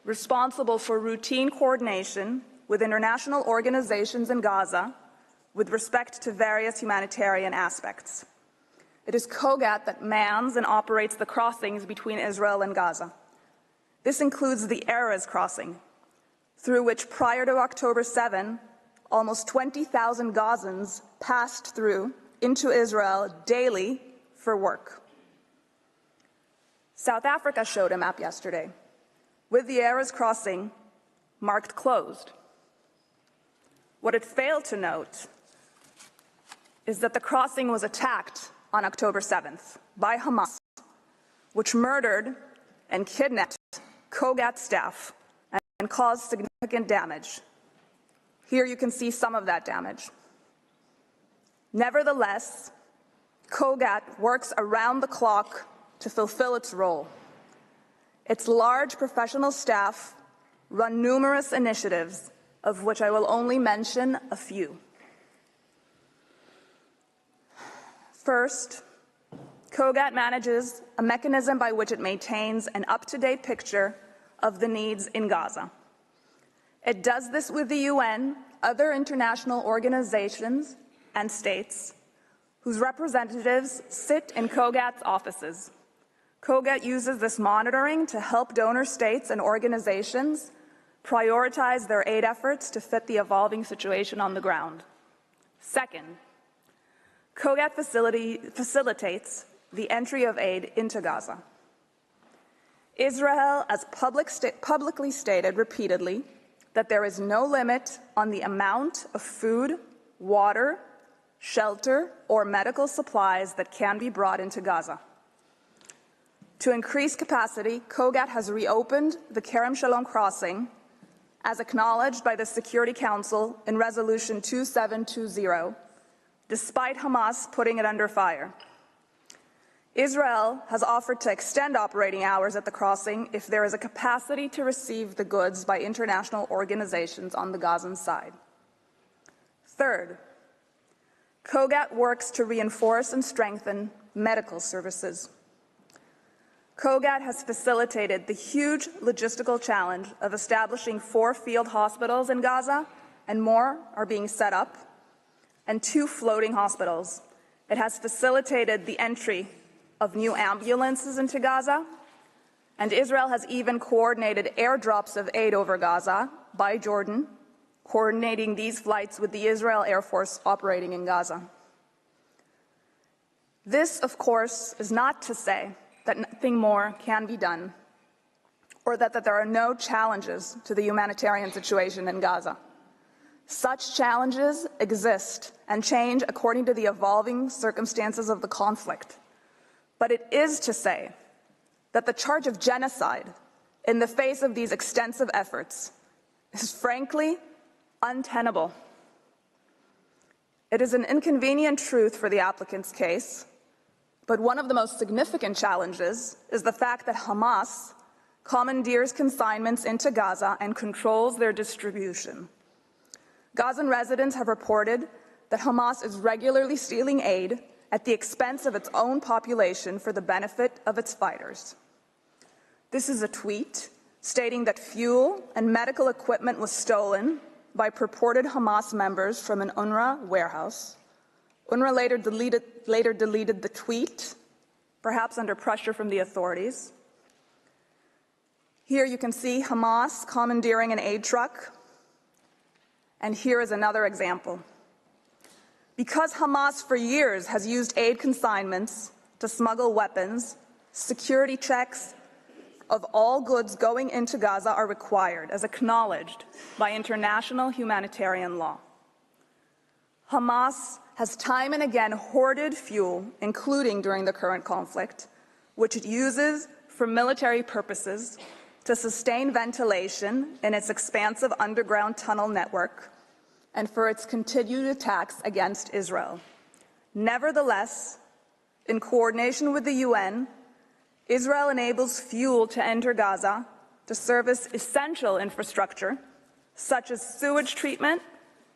responsible for routine coordination with international organizations in Gaza with respect to various humanitarian aspects. It is Kogat that mans and operates the crossings between Israel and Gaza. This includes the Erez crossing, through which prior to October 7, almost 20,000 Gazans passed through into Israel daily for work. South Africa showed a map yesterday, with the Erez crossing marked closed. What it failed to note is that the crossing was attacked on October 7th by Hamas, which murdered and kidnapped Kogat staff and caused significant damage. Here you can see some of that damage. Nevertheless, Kogat works around the clock to fulfill its role. Its large professional staff run numerous initiatives, of which I will only mention a few. First, Kogat manages a mechanism by which it maintains an up-to-date picture of the needs in Gaza. It does this with the UN, other international organizations, and states, whose representatives sit in Kogat's offices. Kogat uses this monitoring to help donor states and organizations prioritize their aid efforts to fit the evolving situation on the ground. Second, Kogat facilitates the entry of aid into Gaza. Israel has publicly stated repeatedly that there is no limit on the amount of food, water, shelter, or medical supplies that can be brought into Gaza. To increase capacity, Kogat has reopened the Kerem Shalom crossing, as acknowledged by the Security Council in Resolution 2720, despite Hamas putting it under fire. Israel has offered to extend operating hours at the crossing if there is a capacity to receive the goods by international organizations on the Gazan side. Third, COGAT works to reinforce and strengthen medical services. COGAT has facilitated the huge logistical challenge of establishing 4 field hospitals in Gaza, and more are being set up, and 2 floating hospitals. It has facilitated the entry of new ambulances into Gaza, and Israel has even coordinated airdrops of aid over Gaza by Jordan, coordinating these flights with the Israel Air Force operating in Gaza. This, of course, is not to say that nothing more can be done, or that there are no challenges to the humanitarian situation in Gaza. Such challenges exist and change according to the evolving circumstances of the conflict. But it is to say that the charge of genocide in the face of these extensive efforts is frankly untenable. It is an inconvenient truth for the applicant's case, but one of the most significant challenges is the fact that Hamas commandeers consignments into Gaza and controls their distribution. Gazan residents have reported that Hamas is regularly stealing aid at the expense of its own population for the benefit of its fighters. This is a tweet stating that fuel and medical equipment was stolen by purported Hamas members from an UNRWA warehouse. UNRWA later deleted the tweet, perhaps under pressure from the authorities. Here you can see Hamas commandeering an aid truck. And here is another example. Because Hamas for years has used aid consignments to smuggle weapons, security checks of all goods going into Gaza are required, as acknowledged by international humanitarian law. Hamas has time and again hoarded fuel, including during the current conflict, which it uses for military purposes to sustain ventilation in its expansive underground tunnel network and for its continued attacks against Israel. Nevertheless, in coordination with the UN, Israel enables fuel to enter Gaza to service essential infrastructure, such as sewage treatment,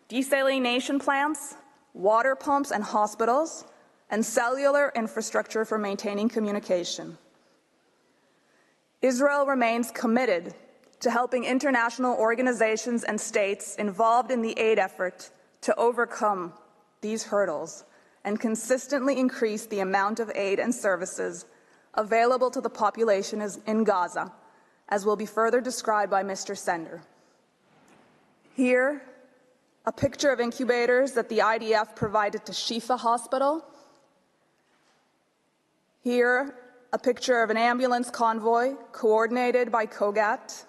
desalination plants, water pumps and hospitals, and cellular infrastructure for maintaining communication. Israel remains committed to helping international organizations and states involved in the aid effort to overcome these hurdles and consistently increase the amount of aid and services available to the population in Gaza, as will be further described by Mr. Sender. Here, a picture of incubators that the IDF provided to Shifa Hospital. Here, a picture of an ambulance convoy coordinated by COGAT.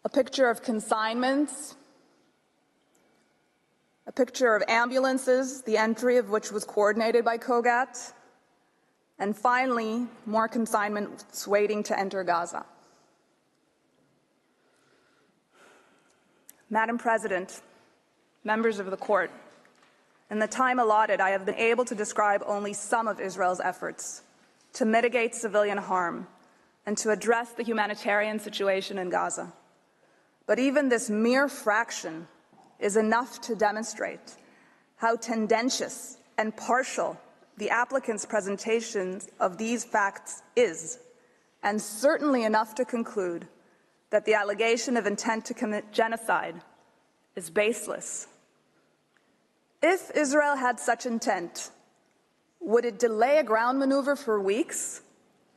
A picture of consignments. A picture of ambulances, the entry of which was coordinated by COGAT. And finally, more consignments waiting to enter Gaza. Madam President, members of the Court, in the time allotted, I have been able to describe only some of Israel's efforts to mitigate civilian harm and to address the humanitarian situation in Gaza. But even this mere fraction is enough to demonstrate how tendentious and partial the applicant's presentation of these facts is, and certainly enough to conclude that the allegation of intent to commit genocide is baseless. If Israel had such intent, would it delay a ground maneuver for weeks,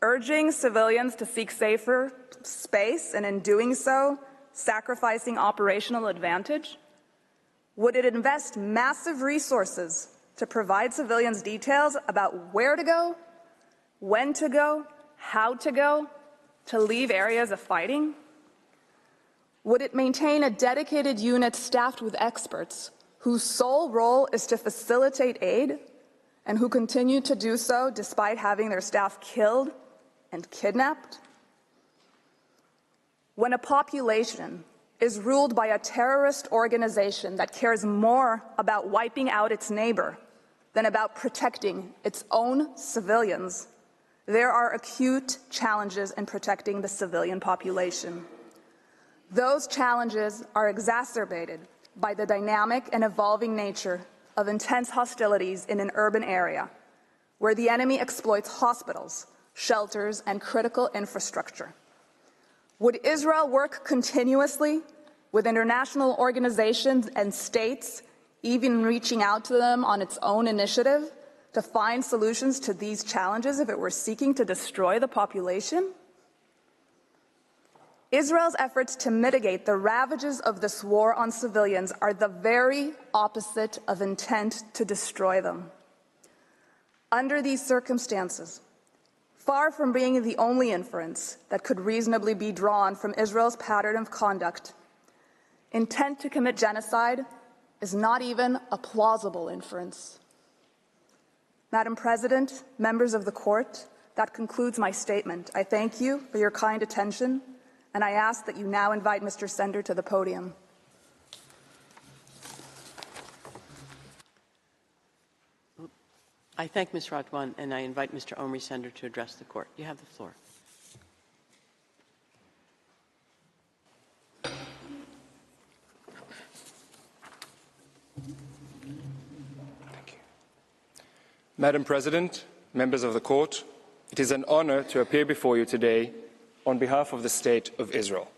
urging civilians to seek safer space, and in doing so, sacrificing operational advantage? Would it invest massive resources to provide civilians details about where to go, when to go, how to go, to leave areas of fighting? Would it maintain a dedicated unit staffed with experts whose sole role is to facilitate aid and who continue to do so despite having their staff killed and kidnapped? When a population is ruled by a terrorist organization that cares more about wiping out its neighbor than about protecting its own civilians, there are acute challenges in protecting the civilian population. Those challenges are exacerbated by the dynamic and evolving nature of intense hostilities in an urban area, where the enemy exploits hospitals, shelters, and critical infrastructure. Would Israel work continuously with international organizations and states, even reaching out to them on its own initiative, to find solutions to these challenges if it were seeking to destroy the population? Israel's efforts to mitigate the ravages of this war on civilians are the very opposite of intent to destroy them. Under these circumstances, far from being the only inference that could reasonably be drawn from Israel's pattern of conduct, intent to commit genocide is not even a plausible inference. Madam President, members of the Court, that concludes my statement. I thank you for your kind attention, and I ask that you now invite Mr. Sender to the podium. I thank Ms. Radwan, and I invite Mr. Omri Sender to address the Court. You have the floor. Thank you. Madam President, members of the Court, it is an honor to appear before you today on behalf of the State of Israel.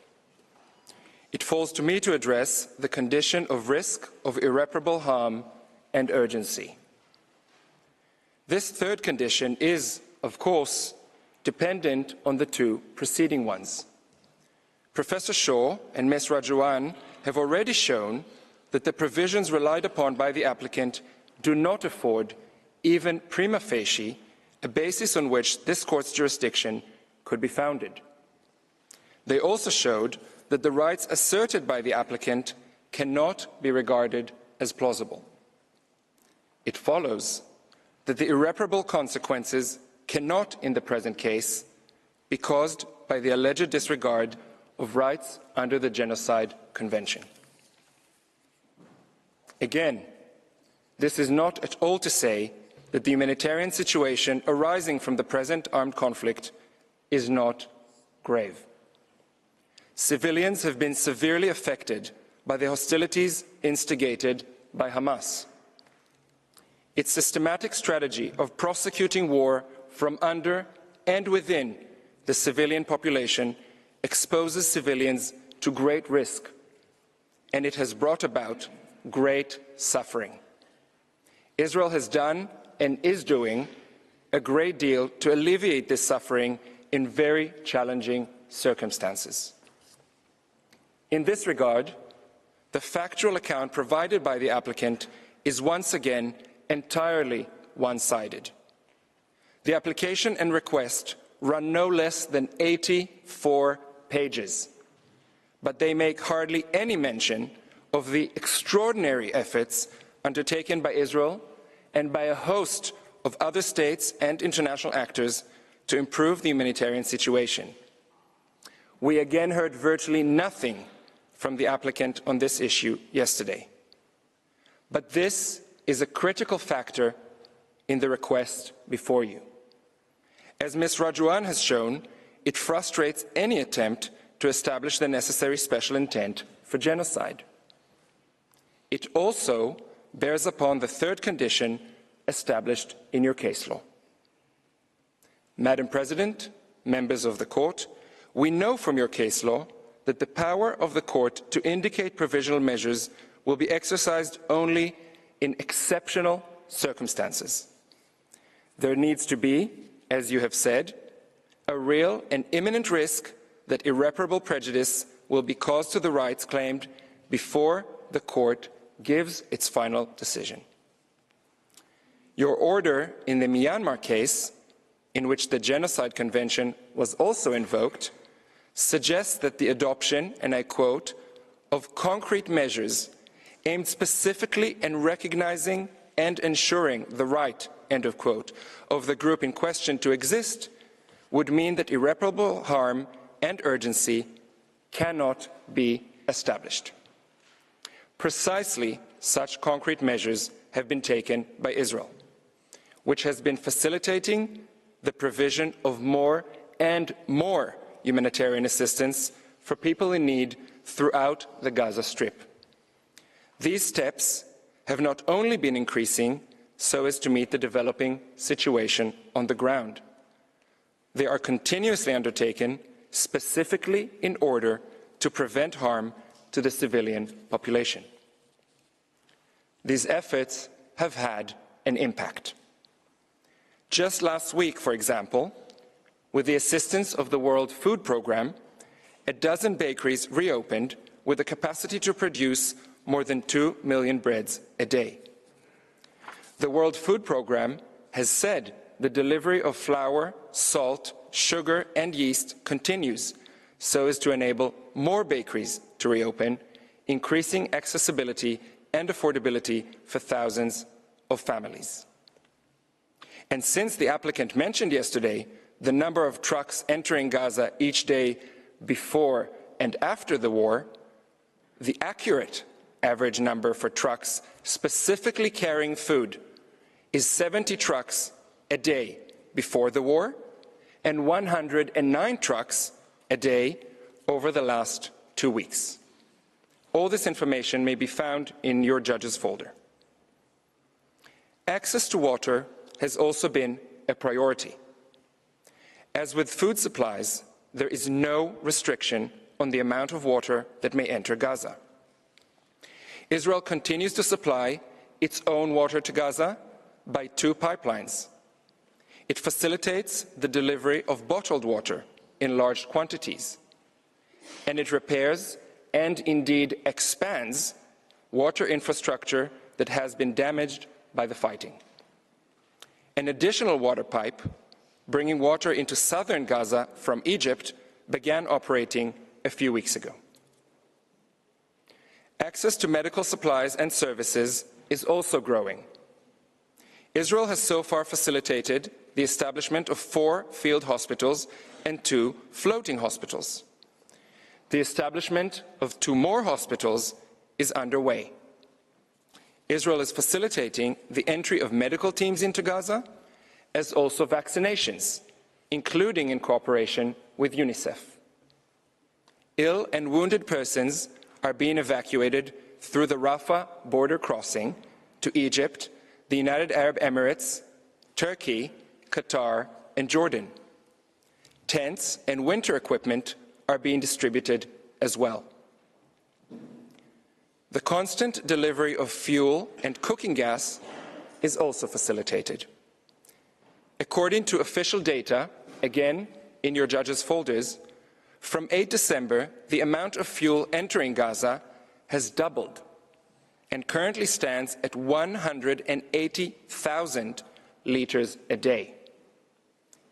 It falls to me to address the condition of risk of irreparable harm and urgency. This third condition is, of course, dependent on the two preceding ones. Professor Shaw and Ms. Radwan have already shown that the provisions relied upon by the applicant do not afford, even prima facie, a basis on which this Court's jurisdiction could be founded. They also showed that the rights asserted by the applicant cannot be regarded as plausible. It follows that the irreparable consequences cannot, in the present case, be caused by the alleged disregard of rights under the Genocide Convention. Again, this is not at all to say that the humanitarian situation arising from the present armed conflict is not grave. Civilians have been severely affected by the hostilities instigated by Hamas. Its systematic strategy of prosecuting war from under and within the civilian population exposes civilians to great risk, and it has brought about great suffering. Israel has done and is doing a great deal to alleviate this suffering in very challenging circumstances. In this regard, the factual account provided by the applicant is once again entirely one-sided. The application and request run no less than 84 pages, but they make hardly any mention of the extraordinary efforts undertaken by Israel and by a host of other states and international actors to improve the humanitarian situation. We again heard virtually nothing from the applicant on this issue yesterday. But this is a critical factor in the request before you. As Ms. Radwan has shown, it frustrates any attempt to establish the necessary special intent for genocide. It also bears upon the third condition established in your case law. Madam President, members of the Court, we know from your case law that the power of the Court to indicate provisional measures will be exercised only in exceptional circumstances. There needs to be, as you have said, a real and imminent risk that irreparable prejudice will be caused to the rights claimed before the Court gives its final decision. Your order in the Myanmar case, in which the Genocide Convention was also invoked, suggests that the adoption, and I quote, of concrete measures aimed specifically at recognizing and ensuring the right, end of quote, of the group in question to exist would mean that irreparable harm and urgency cannot be established. Precisely such concrete measures have been taken by Israel. which has been facilitating the provision of more and more humanitarian assistance for people in need throughout the Gaza Strip. These steps have not only been increasing so as to meet the developing situation on the ground. They are continuously undertaken specifically in order to prevent harm to the civilian population. These efforts have had an impact. Just last week, for example, with the assistance of the World Food Programme, a dozen bakeries reopened with the capacity to produce more than 2 million breads a day. The World Food Programme has said the delivery of flour, salt, sugar and yeast continues so as to enable more bakeries to reopen, increasing accessibility and affordability for thousands of families. And since the applicant mentioned yesterday the number of trucks entering Gaza each day before and after the war, the accurate average number for trucks specifically carrying food is 70 trucks a day before the war and 109 trucks a day over the last 2 weeks. All this information may be found in your judge's folder. Access to water has also been a priority. As with food supplies, there is no restriction on the amount of water that may enter Gaza. Israel continues to supply its own water to Gaza by 2 pipelines. It facilitates the delivery of bottled water in large quantities, and it repairs and indeed expands water infrastructure that has been damaged by the fighting. An additional water pipe bringing water into southern Gaza from Egypt began operating a few weeks ago. Access to medical supplies and services is also growing. Israel has so far facilitated the establishment of 4 field hospitals and 2 floating hospitals. The establishment of 2 more hospitals is underway. Israel is facilitating the entry of medical teams into Gaza, as also vaccinations, including in cooperation with UNICEF. Ill and wounded persons are being evacuated through the Rafah border crossing to Egypt, the United Arab Emirates, Turkey, Qatar, and Jordan. Tents and winter equipment are being distributed as well. The constant delivery of fuel and cooking gas is also facilitated. According to official data, again in your judges' folders, from 8 December, the amount of fuel entering Gaza has doubled and currently stands at 180,000 liters a day.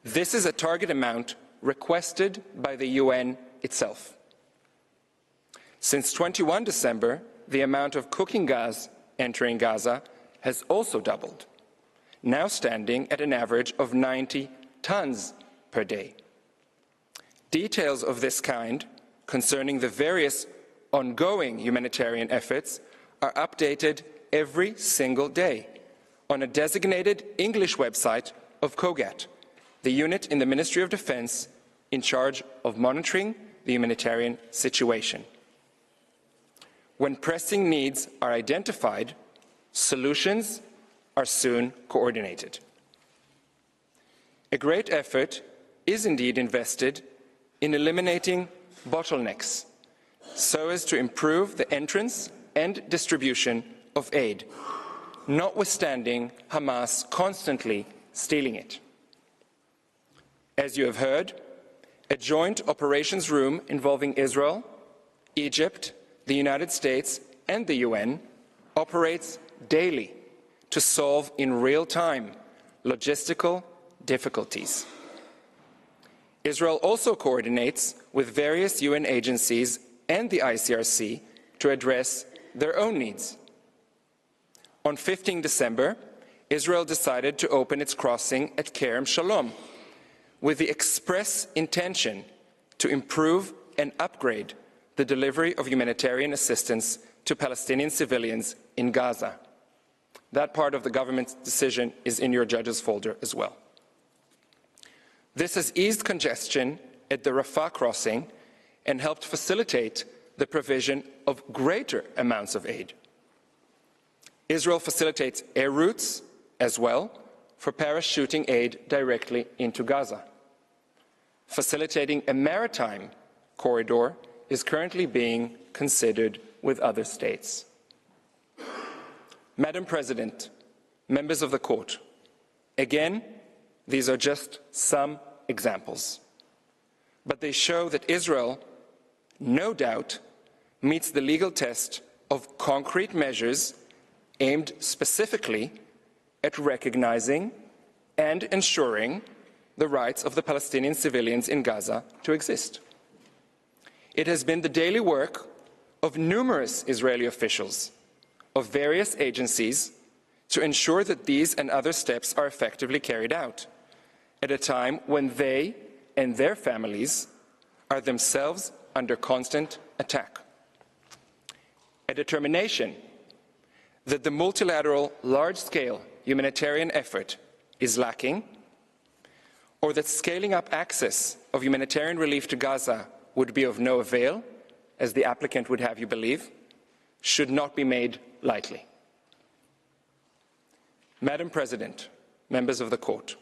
This is a target amount requested by the UN itself. Since 21 December, the amount of cooking gas entering Gaza has also doubled, now standing at an average of 90 tons per day. Details of this kind concerning the various ongoing humanitarian efforts are updated every single day on a designated English website of COGAT, the unit in the Ministry of Defense in charge of monitoring the humanitarian situation. When pressing needs are identified, solutions are soon coordinated. A great effort is indeed invested in eliminating bottlenecks so as to improve the entrance and distribution of aid, notwithstanding Hamas constantly stealing it. As you have heard, a joint operations room involving Israel, Egypt, the United States and the UN operates daily to solve in real time logistical difficulties. Israel also coordinates with various UN agencies and the ICRC to address their own needs. On 15 December, Israel decided to open its crossing at Kerem Shalom with the express intention to improve and upgrade the delivery of humanitarian assistance to Palestinian civilians in Gaza. That part of the government's decision is in your judge's folder as well. This has eased congestion at the Rafah crossing and helped facilitate the provision of greater amounts of aid. Israel facilitates air routes as well for parachuting aid directly into Gaza. Facilitating a maritime corridor is currently being considered with other states. Madam President, members of the court, again, these are just some examples. But they show that Israel, no doubt, meets the legal test of concrete measures aimed specifically at recognizing and ensuring the rights of the Palestinian civilians in Gaza to exist. It has been the daily work of numerous Israeli officials of various agencies to ensure that these and other steps are effectively carried out at a time when they and their families are themselves under constant attack. A determination that the multilateral, large-scale humanitarian effort is lacking, or that scaling up access of humanitarian relief to Gaza would be of no avail, as the applicant would have you believe, should not be made lightly. Madam President, members of the court,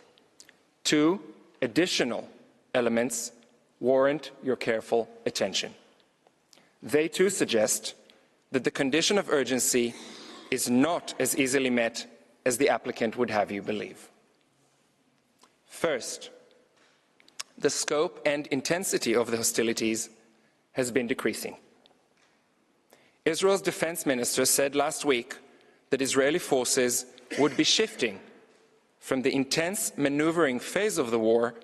two additional elements warrant your careful attention. They too suggest that the condition of urgency is not as easily met as the applicant would have you believe. First, the scope and intensity of the hostilities has been decreasing. Israel's defense minister said last week that Israeli forces would be shifting from the intense maneuvering phase of the war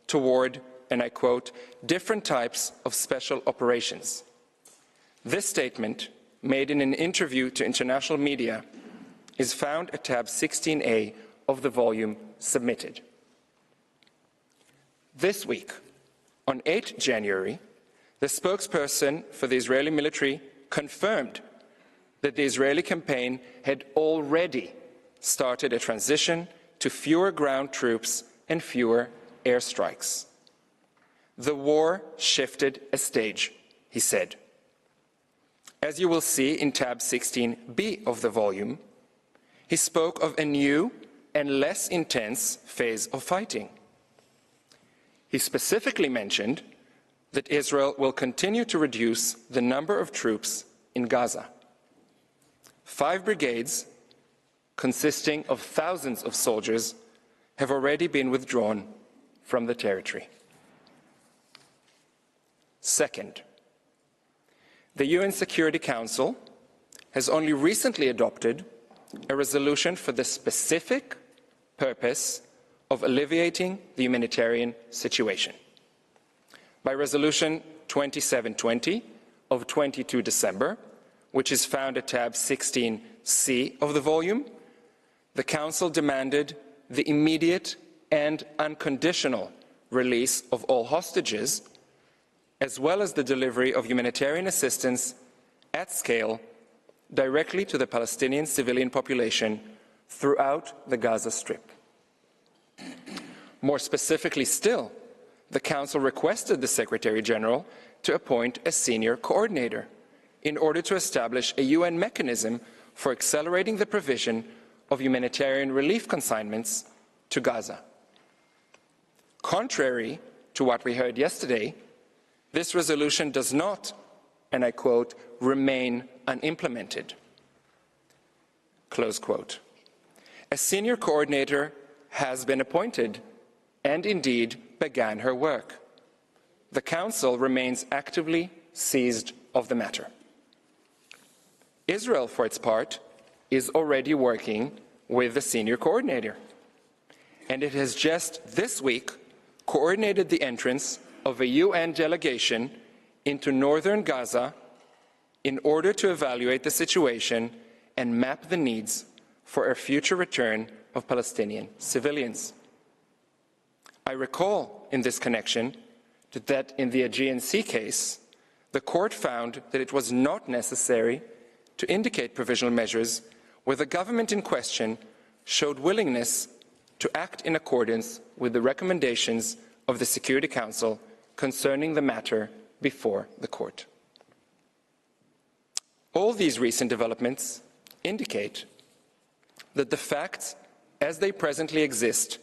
toward, and I quote, different types of special operations. This statement, made in an interview to international media, is found at tab 16A of the volume submitted. This week, on 8 January, the spokesperson for the Israeli military confirmed that the Israeli campaign had already started a transition to fewer ground troops and fewer airstrikes. The war shifted a stage, he said. As you will see in tab 16B of the volume, he spoke of a new and less intense phase of fighting. He specifically mentioned that Israel will continue to reduce the number of troops in Gaza. 5 brigades, consisting of thousands of soldiers, have already been withdrawn from the territory. Second, the UN Security Council has only recently adopted a resolution for the specific purpose of alleviating the humanitarian situation. By Resolution 2720 of 22 December, which is found at tab 16C of the volume, the Council demanded the immediate and unconditional release of all hostages, as well as the delivery of humanitarian assistance at scale directly to the Palestinian civilian population throughout the Gaza Strip. More specifically still, the Council requested the Secretary General to appoint a senior coordinator in order to establish a UN mechanism for accelerating the provision of humanitarian relief consignments to Gaza. Contrary to what we heard yesterday, this resolution does not, and I quote, remain unimplemented. Close quote. A senior coordinator has been appointed and indeed began her work. The Council remains actively seized of the matter. Israel, for its part, is already working with the senior coordinator, and it has just this week coordinated the entrance of a UN delegation into northern Gaza in order to evaluate the situation and map the needs for a future return of Palestinian civilians. I recall in this connection that in the Aegean Sea case, the court found that it was not necessary to indicate provisional measures where the government in question showed willingness to act in accordance with the recommendations of the Security Council concerning the matter before the court. All these recent developments indicate that the facts as they presently exist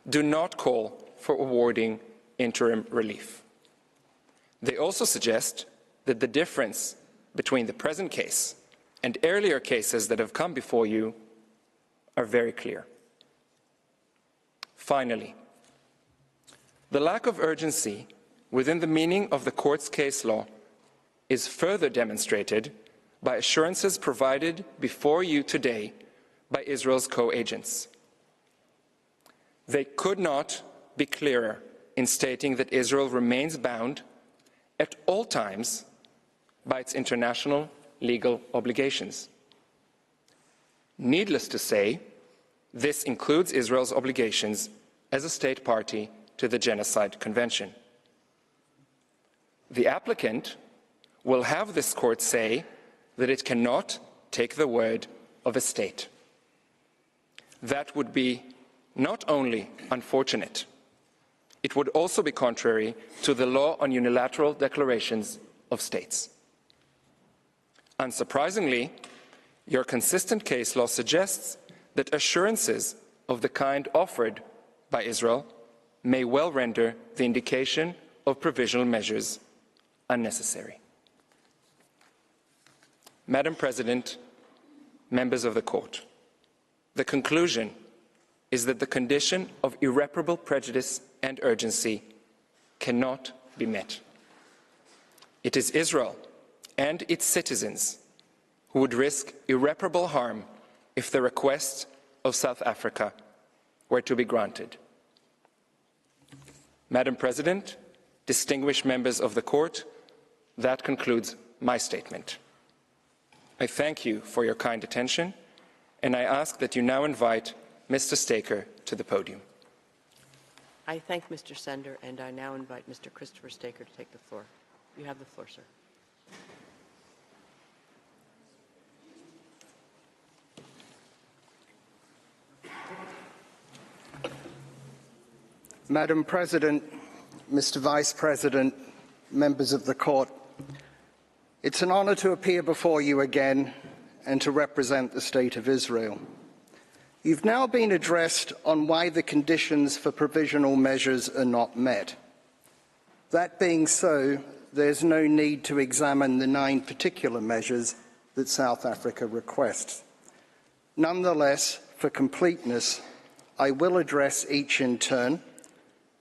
do not call for awarding interim relief. They also suggest that the difference between the present case and earlier cases that have come before you are very clear. Finally, the lack of urgency within the meaning of the court's case law is further demonstrated by assurances provided before you today by Israel's co-agents. They could not be clearer in stating that Israel remains bound at all times by its international legal obligations. Needless to say, this includes Israel's obligations as a state party to the Genocide Convention. The applicant will have this court say that it cannot take the word of a state. That would be not only unfortunate, it would also be contrary to the law on unilateral declarations of states. Unsurprisingly, your consistent case law suggests that assurances of the kind offered by Israel may well render the indication of provisional measures unnecessary. Madam President, members of the court, the conclusion is that the condition of irreparable prejudice and urgency cannot be met. It is Israel and its citizens who would risk irreparable harm if the request of South Africa were to be granted. Madam President, distinguished members of the court, that concludes my statement. I thank you for your kind attention, and I ask that you now invite Mr. Staker to the podium. I thank Mr. Sender, and I now invite Mr. Christopher Staker to take the floor. You have the floor, sir. Madam President, Mr. Vice President, members of the court, it's an honor to appear before you again and to represent the State of Israel. You've now been addressed on why the conditions for provisional measures are not met. That being so, there's no need to examine the 9 particular measures that South Africa requests. Nonetheless, for completeness, I will address each in turn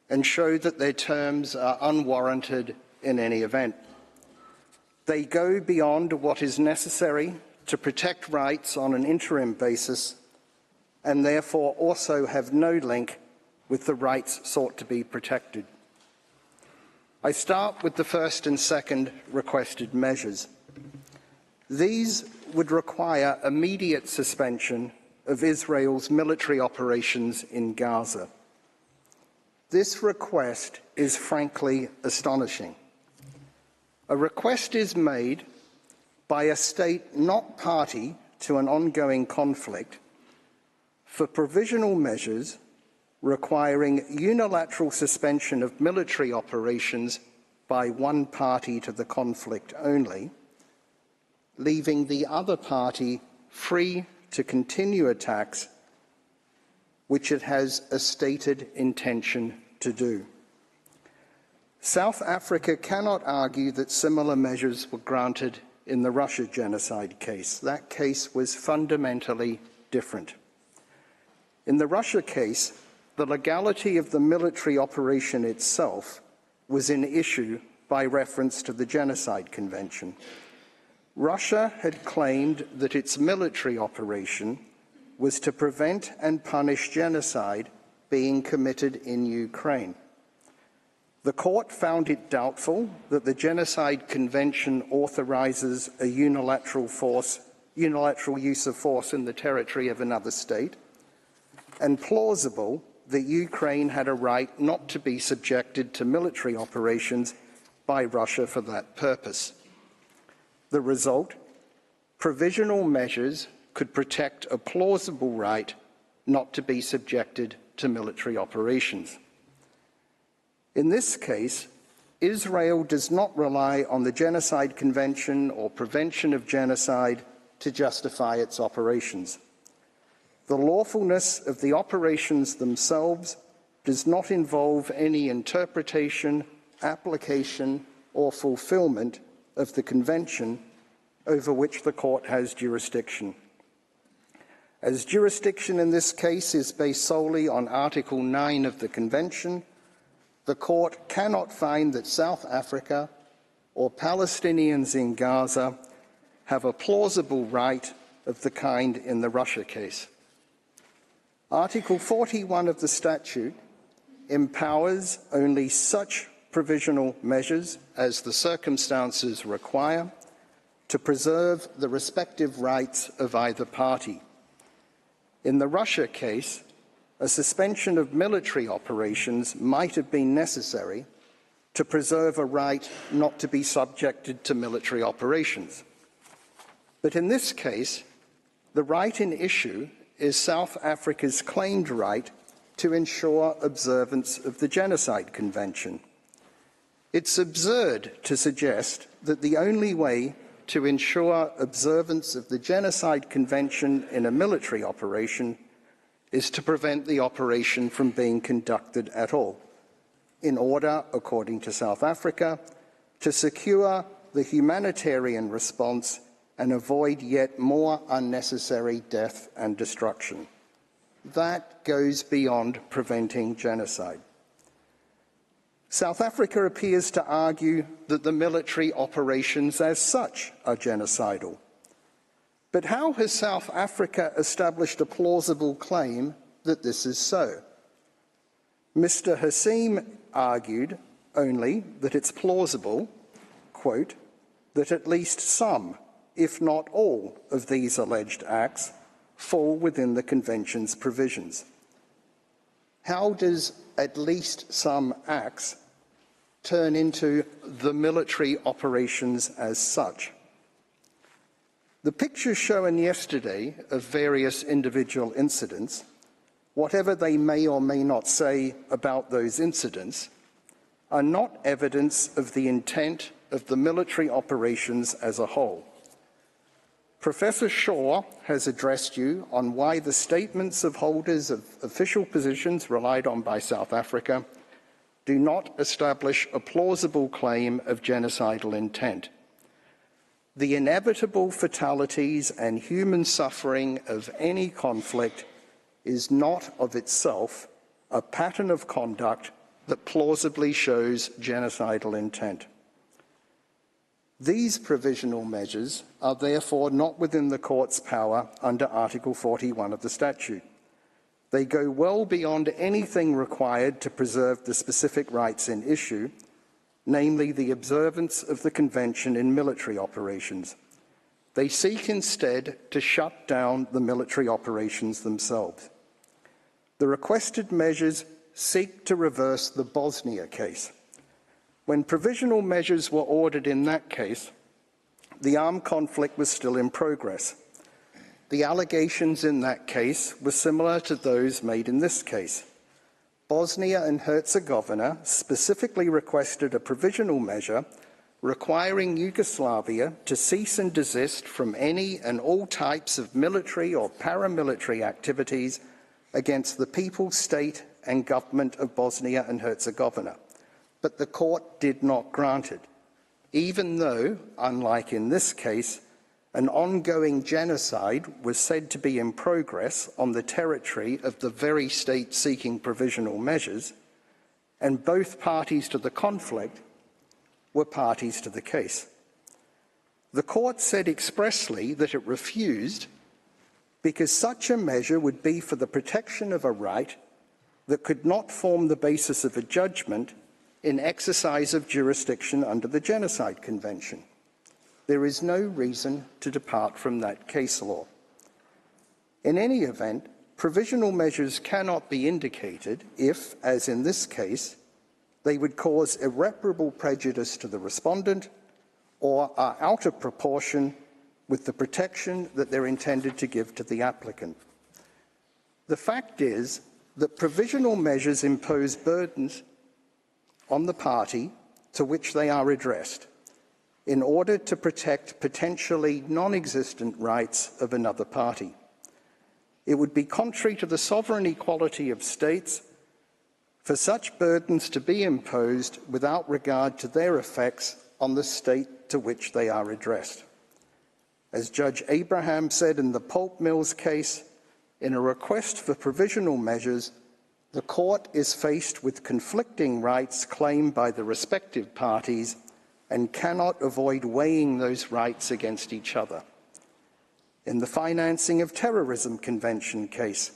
and show that their terms are unwarranted in any event. They go beyond what is necessary to protect rights on an interim basis and therefore also have no link with the rights sought to be protected. I start with the first and second requested measures. These would require immediate suspension of Israel's military operations in Gaza. This request is frankly astonishing. A request is made by a state not party to an ongoing conflict for provisional measures requiring unilateral suspension of military operations by one party to the conflict only, leaving the other party free to continue attacks which it has a stated intention to do. South Africa cannot argue that similar measures were granted in the Russia genocide case. That case was fundamentally different. In the Russia case, the legality of the military operation itself was in issue by reference to the Genocide Convention. Russia had claimed that its military operation was to prevent and punish genocide being committed in Ukraine. The court found it doubtful that the Genocide Convention authorizes a unilateral use of force in the territory of another state, and plausible that Ukraine had a right not to be subjected to military operations by Russia for that purpose. The result? Provisional measures could protect a plausible right not to be subjected to military operations. In this case, Israel does not rely on the Genocide Convention or Prevention of Genocide to justify its operations. The lawfulness of the operations themselves does not involve any interpretation, application, or fulfillment of the Convention over which the court has jurisdiction. As jurisdiction in this case is based solely on Article 9 of the Convention, the court cannot find that South Africa or Palestinians in Gaza have a plausible right of the kind in the Russia case. Article 41 of the statute empowers only such provisional measures as the circumstances require to preserve the respective rights of either party. In the Russia case, a suspension of military operations might have been necessary to preserve a right not to be subjected to military operations. But in this case, the right in issue is South Africa's claimed right to ensure observance of the Genocide Convention. It's absurd to suggest that the only way to ensure observance of the Genocide Convention in a military operation is to prevent the operation from being conducted at all, in order, according to South Africa, to secure the humanitarian response and avoid yet more unnecessary death and destruction. That goes beyond preventing genocide. South Africa appears to argue that the military operations as such are genocidal. But how has South Africa established a plausible claim that this is so? Mr. Hassim argued only that it's plausible, quote, that at least some, if not all, of these alleged acts fall within the Convention's provisions. How does at least some acts turn into the military operations as such? The pictures shown yesterday of various individual incidents, whatever they may or may not say about those incidents, are not evidence of the intent of the military operations as a whole. Professor Shaw has addressed you on why the statements of holders of official positions relied on by South Africa do not establish a plausible claim of genocidal intent. The inevitable fatalities and human suffering of any conflict is not of itself a pattern of conduct that plausibly shows genocidal intent. These provisional measures are therefore not within the court's power under Article 41 of the statute. They go well beyond anything required to preserve the specific rights in issue, namely the observance of the Convention in military operations. They seek instead to shut down the military operations themselves. The requested measures seek to reverse the Bosnia case. When provisional measures were ordered in that case, the armed conflict was still in progress. The allegations in that case were similar to those made in this case. Bosnia and Herzegovina specifically requested a provisional measure requiring Yugoslavia to cease and desist from any and all types of military or paramilitary activities against the people, state, and government of Bosnia and Herzegovina. But the court did not grant it, even though, unlike in this case, an ongoing genocide was said to be in progress on the territory of the very state seeking provisional measures, and both parties to the conflict were parties to the case. The court said expressly that it refused because such a measure would be for the protection of a right that could not form the basis of a judgment in exercise of jurisdiction under the Genocide Convention. There is no reason to depart from that case law. In any event, provisional measures cannot be indicated if, as in this case, they would cause irreparable prejudice to the respondent or are out of proportion with the protection that they're intended to give to the applicant. The fact is that provisional measures impose burdens on the party to which they are addressed in order to protect potentially non-existent rights of another party. It would be contrary to the sovereign equality of states for such burdens to be imposed without regard to their effects on the state to which they are addressed. As Judge Abraham said in the pulp mills case, in a request for provisional measures, the court is faced with conflicting rights claimed by the respective parties and cannot avoid weighing those rights against each other. In the Financing of Terrorism Convention case,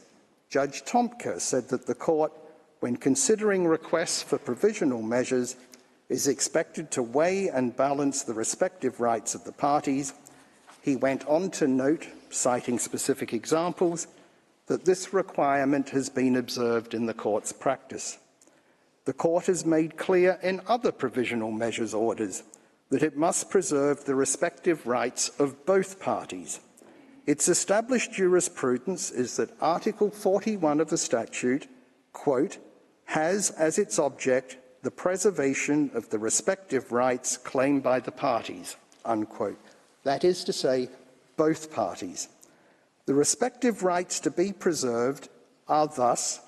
Judge Tomka said that the court, when considering requests for provisional measures, is expected to weigh and balance the respective rights of the parties. He went on to note, citing specific examples, that this requirement has been observed in the court's practice. The court has made clear in other provisional measures orders that it must preserve the respective rights of both parties. Its established jurisprudence is that Article 41 of the statute, quote, has as its object the preservation of the respective rights claimed by the parties, unquote. That is to say, both parties. The respective rights to be preserved are thus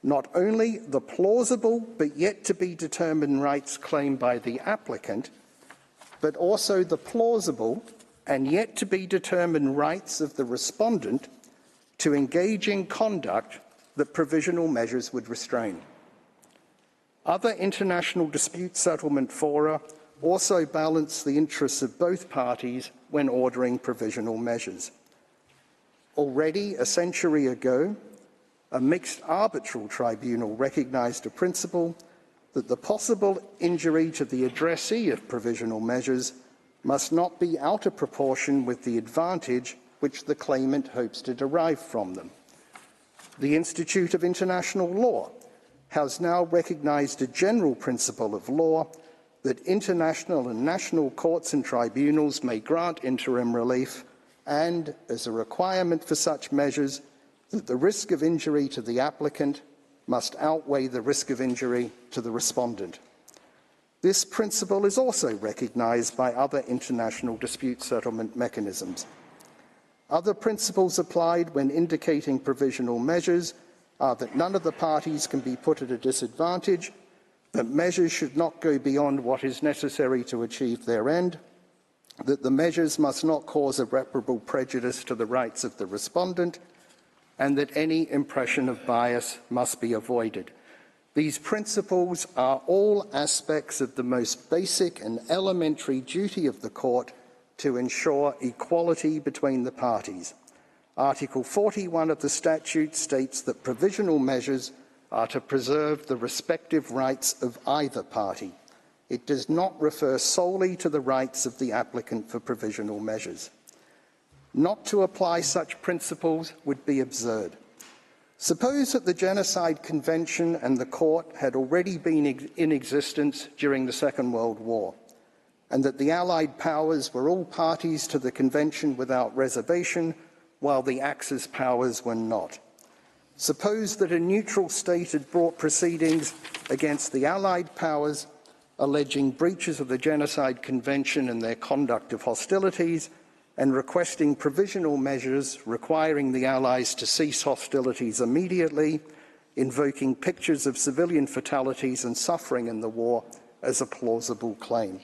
not only the plausible but yet to be determined rights claimed by the applicant, but also the plausible and yet to be determined rights of the respondent to engage in conduct that provisional measures would restrain. Other international dispute settlement fora also balance the interests of both parties when ordering provisional measures. Already a century ago, a mixed arbitral tribunal recognized a principle that the possible injury to the addressee of provisional measures must not be out of proportion with the advantage which the claimant hopes to derive from them. The Institute of International Law has now recognized a general principle of law that international and national courts and tribunals may grant interim relief and, as a requirement for such measures, that the risk of injury to the applicant must outweigh the risk of injury to the respondent. This principle is also recognized by other international dispute settlement mechanisms. Other principles applied when indicating provisional measures are that none of the parties can be put at a disadvantage, that measures should not go beyond what is necessary to achieve their end, that the measures must not cause irreparable prejudice to the rights of the respondent, and that any impression of bias must be avoided. These principles are all aspects of the most basic and elementary duty of the court to ensure equality between the parties. Article 41 of the statute states that provisional measures are to preserve the respective rights of either party. It does not refer solely to the rights of the applicant for provisional measures. Not to apply such principles would be absurd. Suppose that the Genocide Convention and the court had already been in existence during the Second World War, and that the Allied powers were all parties to the Convention without reservation, while the Axis powers were not. Suppose that a neutral state had brought proceedings against the Allied powers, alleging breaches of the Genocide Convention and their conduct of hostilities, and requesting provisional measures requiring the Allies to cease hostilities immediately, invoking pictures of civilian fatalities and suffering in the war as a plausible claim.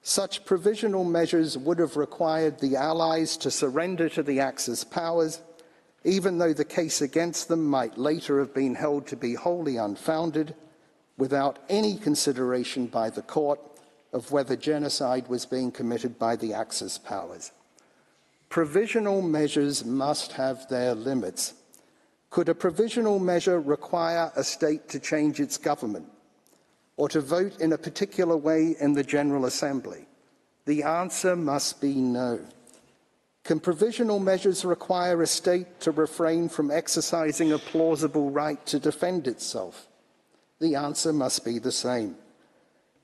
Such provisional measures would have required the Allies to surrender to the Axis powers, even though the case against them might later have been held to be wholly unfounded, without any consideration by the court of whether genocide was being committed by the Axis powers. Provisional measures must have their limits. Could a provisional measure require a state to change its government or to vote in a particular way in the General Assembly? The answer must be no. Can provisional measures require a state to refrain from exercising a plausible right to defend itself? The answer must be the same.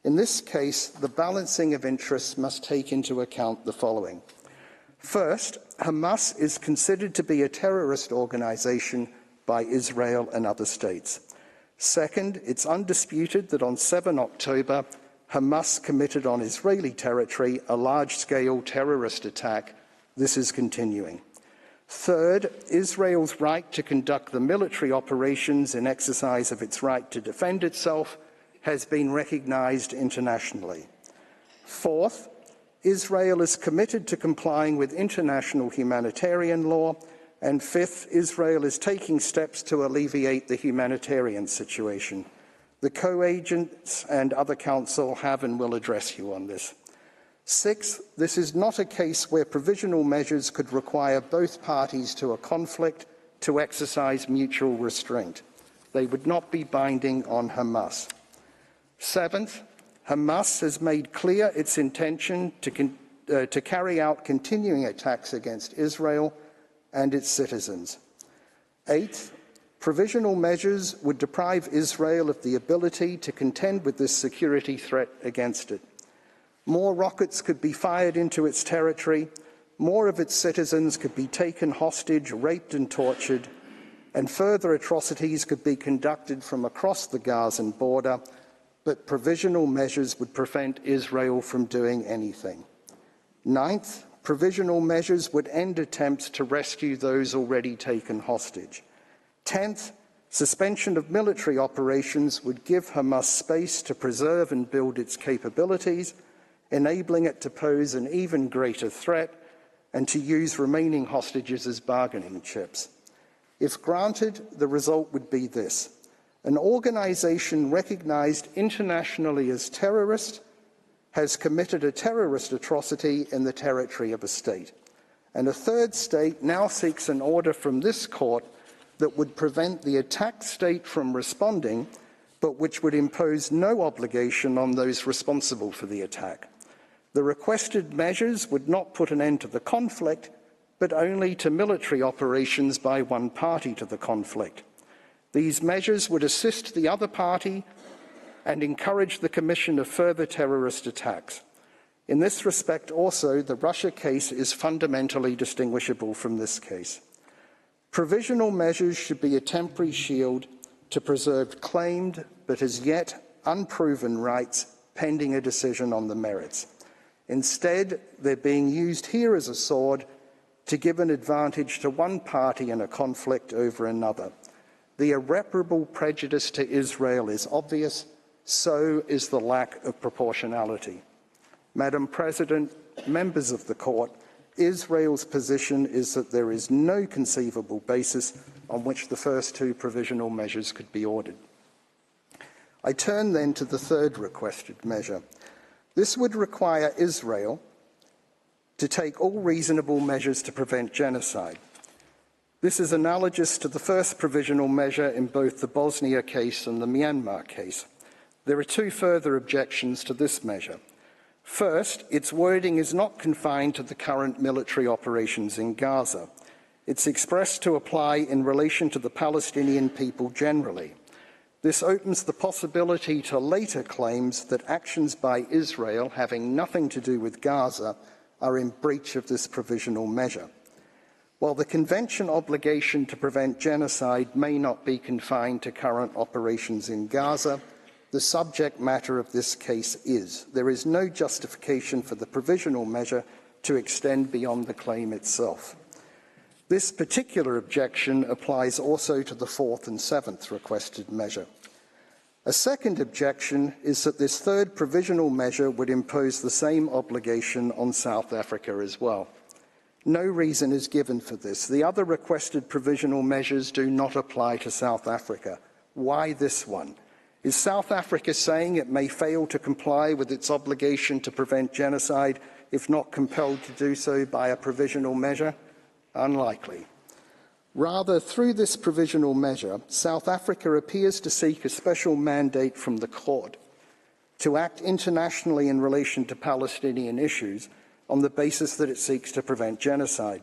In this case, the balancing of interests must take into account the following. First, Hamas is considered to be a terrorist organization by Israel and other states. Second, it's undisputed that on 7 October, Hamas committed on Israeli territory a large-scale terrorist attack. This is continuing. Third, Israel's right to conduct the military operations in exercise of its right to defend itself has been recognized internationally. Fourth, Israel is committed to complying with international humanitarian law. And fifth, Israel is taking steps to alleviate the humanitarian situation. The co-agents and other counsel have and will address you on this. Sixth, this is not a case where provisional measures could require both parties to a conflict to exercise mutual restraint. They would not be binding on Hamas. Seventh, Hamas has made clear its intention to carry out continuing attacks against Israel and its citizens. Eighth, provisional measures would deprive Israel of the ability to contend with this security threat against it. More rockets could be fired into its territory, more of its citizens could be taken hostage, raped and tortured, and further atrocities could be conducted from across the Gazan border, but provisional measures would prevent Israel from doing anything. Ninth, provisional measures would end attempts to rescue those already taken hostage. 10th, suspension of military operations would give Hamas space to preserve and build its capabilities, enabling it to pose an even greater threat and to use remaining hostages as bargaining chips. If granted, the result would be this: an organization recognized internationally as terrorist has committed a terrorist atrocity in the territory of a state. And a third state now seeks an order from this court that would prevent the attacked state from responding, but which would impose no obligation on those responsible for the attack. The requested measures would not put an end to the conflict, but only to military operations by one party to the conflict. These measures would assist the other party and encourage the commission of further terrorist attacks. In this respect also, the Russia case is fundamentally distinguishable from this case. Provisional measures should be a temporary shield to preserve claimed but as yet unproven rights pending a decision on the merits. Instead, they're being used here as a sword to give an advantage to one party in a conflict over another. The irreparable prejudice to Israel is obvious. So is the lack of proportionality. Madam President, members of the court, Israel's position is that there is no conceivable basis on which the first two provisional measures could be ordered. I turn then to the third requested measure. This would require Israel to take all reasonable measures to prevent genocide. This is analogous to the first provisional measure in both the Bosnia case and the Myanmar case. There are two further objections to this measure. First, its wording is not confined to the current military operations in Gaza. It's expressed to apply in relation to the Palestinian people generally. This opens the possibility to later claims that actions by Israel having nothing to do with Gaza are in breach of this provisional measure. While the Convention obligation to prevent genocide may not be confined to current operations in Gaza, the subject matter of this case is. There is no justification for the provisional measure to extend beyond the claim itself. This particular objection applies also to the fourth and seventh requested measure. A second objection is that this third provisional measure would impose the same obligation on South Africa as well. No reason is given for this. The other requested provisional measures do not apply to South Africa. Why this one? Is South Africa saying it may fail to comply with its obligation to prevent genocide if not compelled to do so by a provisional measure? Unlikely. Rather, through this provisional measure, South Africa appears to seek a special mandate from the court to act internationally in relation to Palestinian issues on the basis that it seeks to prevent genocide.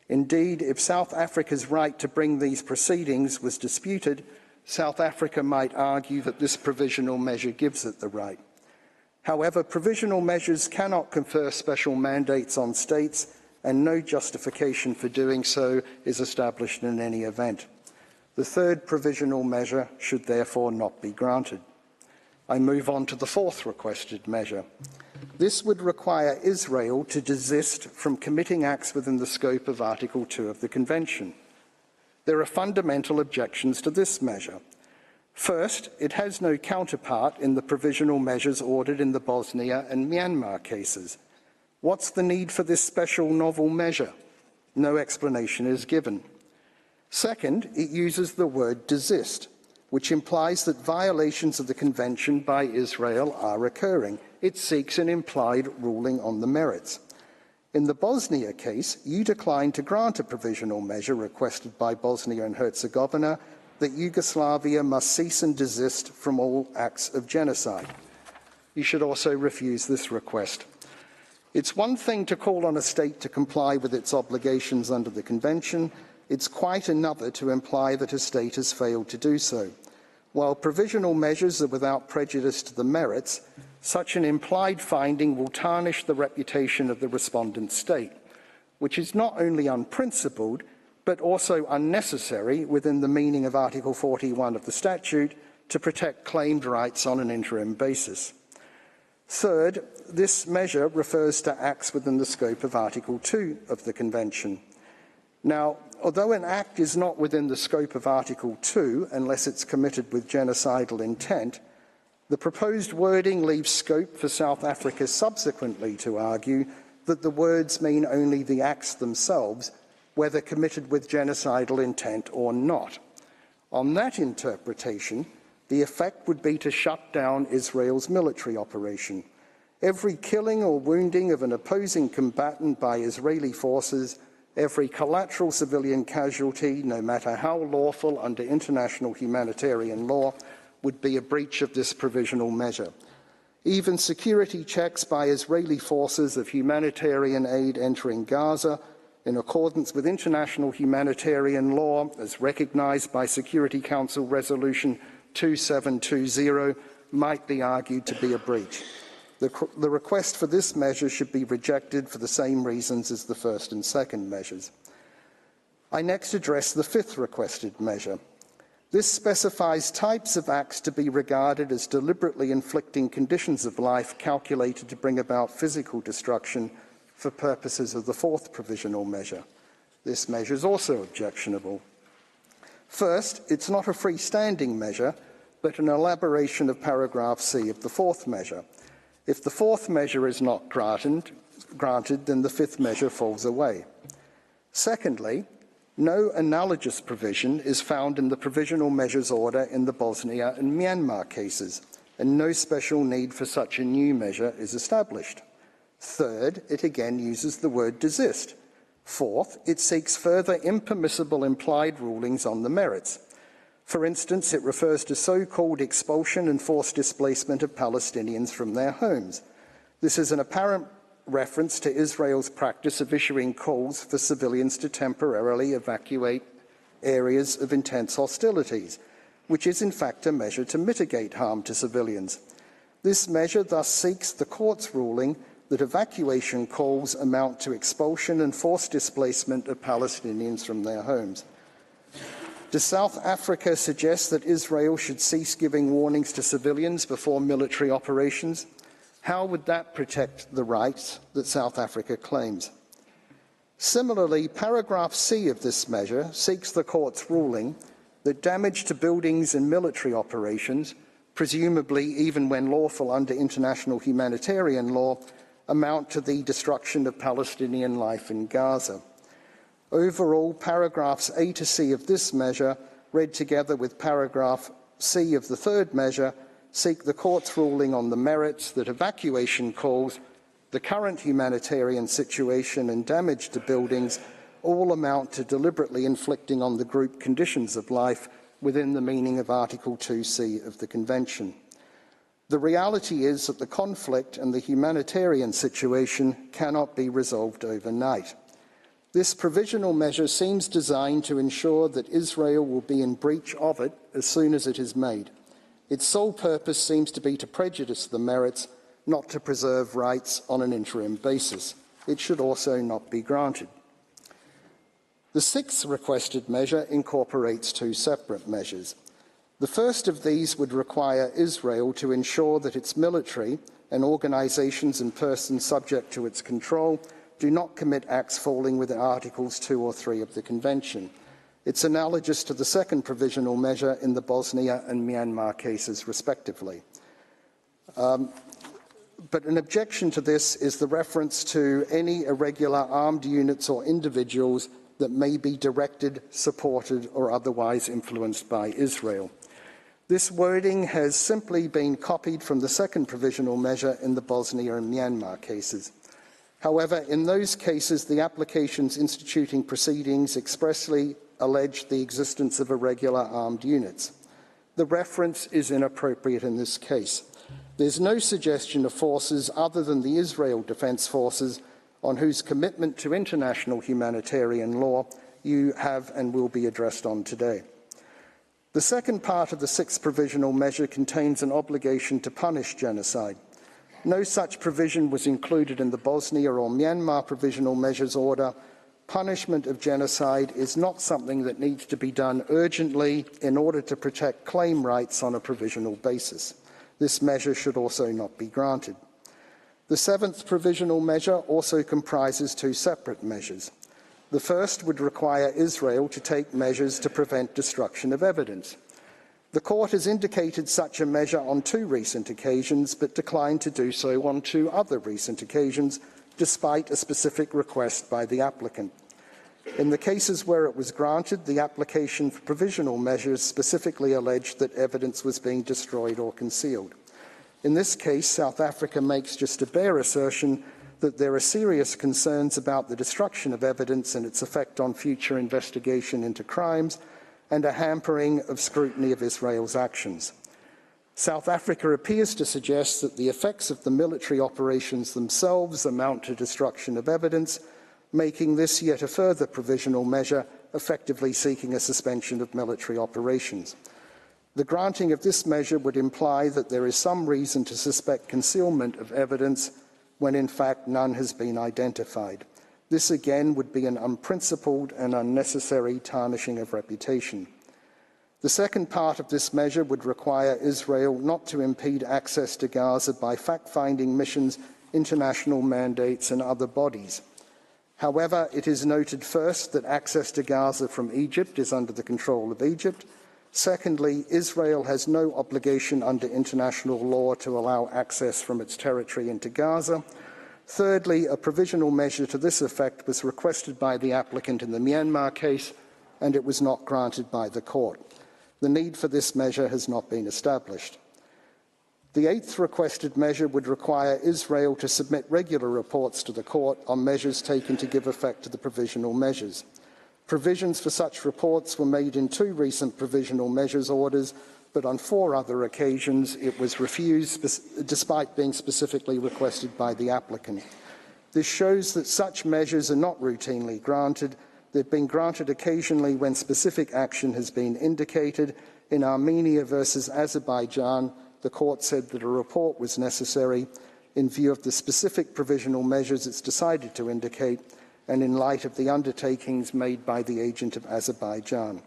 Indeed, if South Africa's right to bring these proceedings was disputed, South Africa might argue that this provisional measure gives it the right. However, provisional measures cannot confer special mandates on states, and no justification for doing so is established in any event. The third provisional measure should therefore not be granted. I move on to the fourth requested measure. This would require Israel to desist from committing acts within the scope of Article 2 of the Convention. There are fundamental objections to this measure. First, it has no counterpart in the provisional measures ordered in the Bosnia and Myanmar cases. What's the need for this special novel measure? No explanation is given. Second, it uses the word desist, which implies that violations of the Convention by Israel are occurring. It seeks an implied ruling on the merits. In the Bosnia case, you declined to grant a provisional measure requested by Bosnia and Herzegovina that Yugoslavia must cease and desist from all acts of genocide. You should also refuse this request. It's one thing to call on a state to comply with its obligations under the Convention. It's quite another to imply that a state has failed to do so. While provisional measures are without prejudice to the merits, such an implied finding will tarnish the reputation of the respondent state, which is not only unprincipled, but also unnecessary within the meaning of Article 41 of the statute to protect claimed rights on an interim basis. Third, this measure refers to acts within the scope of Article 2 of the Convention. Now, although an act is not within the scope of Article 2 unless it's committed with genocidal intent, the proposed wording leaves scope for South Africa subsequently to argue that the words mean only the acts themselves, whether committed with genocidal intent or not. On that interpretation, the effect would be to shut down Israel's military operation. Every killing or wounding of an opposing combatant by Israeli forces, every collateral civilian casualty, no matter how lawful under international humanitarian law, would be a breach of this provisional measure. Even security checks by Israeli forces of humanitarian aid entering Gaza, in accordance with international humanitarian law as recognized by Security Council Resolution 2720, might be argued to be a breach. The request for this measure should be rejected for the same reasons as the first and second measures. I next address the fifth requested measure. This specifies types of acts to be regarded as deliberately inflicting conditions of life calculated to bring about physical destruction for purposes of the fourth provisional measure. This measure is also objectionable. First, it's not a freestanding measure, but an elaboration of paragraph C of the fourth measure. If the fourth measure is not granted, then the fifth measure falls away. Secondly, no analogous provision is found in the provisional measures order in the Bosnia and Myanmar cases, and no special need for such a new measure is established. Third, it again uses the word desist. Fourth, it seeks further impermissible implied rulings on the merits. For instance, it refers to so-called expulsion and forced displacement of Palestinians from their homes. This is an apparent reference to Israel's practice of issuing calls for civilians to temporarily evacuate areas of intense hostilities, which is in fact a measure to mitigate harm to civilians. This measure thus seeks the court's ruling that evacuation calls amount to expulsion and forced displacement of Palestinians from their homes. Does South Africa suggest that Israel should cease giving warnings to civilians before military operations? How would that protect the rights that South Africa claims? Similarly, paragraph C of this measure seeks the court's ruling that damage to buildings in military operations, presumably even when lawful under international humanitarian law, amount to the destruction of Palestinian life in Gaza. Overall, paragraphs A to C of this measure, read together with paragraph C of the third measure, seek the court's ruling on the merits that evacuation calls, the current humanitarian situation and damage to buildings all amount to deliberately inflicting on the group conditions of life within the meaning of Article 2C of the Convention. The reality is that the conflict and the humanitarian situation cannot be resolved overnight. This provisional measure seems designed to ensure that Israel will be in breach of it as soon as it is made. Its sole purpose seems to be to prejudice the merits, not to preserve rights on an interim basis. it should also not be granted. The sixth requested measure incorporates two separate measures. The first of these would require Israel to ensure that its military and organisations and persons subject to its control do not commit acts falling within Articles 2 or 3 of the Convention. It's analogous to the second provisional measure in the Bosnia and Myanmar cases, respectively. But an objection to this is the reference to any irregular armed units or individuals that may be directed, supported, or otherwise influenced by Israel. This wording has simply been copied from the second provisional measure in the Bosnia and Myanmar cases. However, in those cases, the applications instituting proceedings expressly allege the existence of irregular armed units. The reference is inappropriate in this case. There's no suggestion of forces other than the Israel Defense Forces on whose commitment to international humanitarian law you have and will be addressed on today. The second part of the sixth provisional measure contains an obligation to punish genocide. No such provision was included in the Bosnia or Myanmar provisional measures order. Punishment of genocide is not something that needs to be done urgently in order to protect claim rights on a provisional basis. This measure should also not be granted. The seventh provisional measure also comprises two separate measures. The first would require Israel to take measures to prevent destruction of evidence. The Court has indicated such a measure on two recent occasions, but declined to do so on two other recent occasions, despite a specific request by the applicant. In the cases where it was granted, the application for provisional measures specifically alleged that evidence was being destroyed or concealed. In this case, South Africa makes just a bare assertion that there are serious concerns about the destruction of evidence and its effect on future investigation into crimes, and a hampering of scrutiny of Israel's actions. South Africa appears to suggest that the effects of the military operations themselves amount to destruction of evidence, making this yet a further provisional measure, effectively seeking a suspension of military operations. The granting of this measure would imply that there is some reason to suspect concealment of evidence when in fact none has been identified. This again would be an unprincipled and unnecessary tarnishing of reputation. The second part of this measure would require Israel not to impede access to Gaza by fact-finding missions, international mandates and other bodies. However, it is noted first that access to Gaza from Egypt is under the control of Egypt. Secondly, Israel has no obligation under international law to allow access from its territory into Gaza. Thirdly, a provisional measure to this effect was requested by the applicant in the Myanmar case, and it was not granted by the Court. The need for this measure has not been established. The eighth requested measure would require Israel to submit regular reports to the Court on measures taken to give effect to the provisional measures. Provisions for such reports were made in two recent provisional measures orders, but on four other occasions it was refused despite being specifically requested by the applicant. This shows that such measures are not routinely granted. They've been granted occasionally when specific action has been indicated. In Armenia versus Azerbaijan, the Court said that a report was necessary in view of the specific provisional measures it's decided to indicate, and in light of the undertakings made by the agent of Azerbaijan.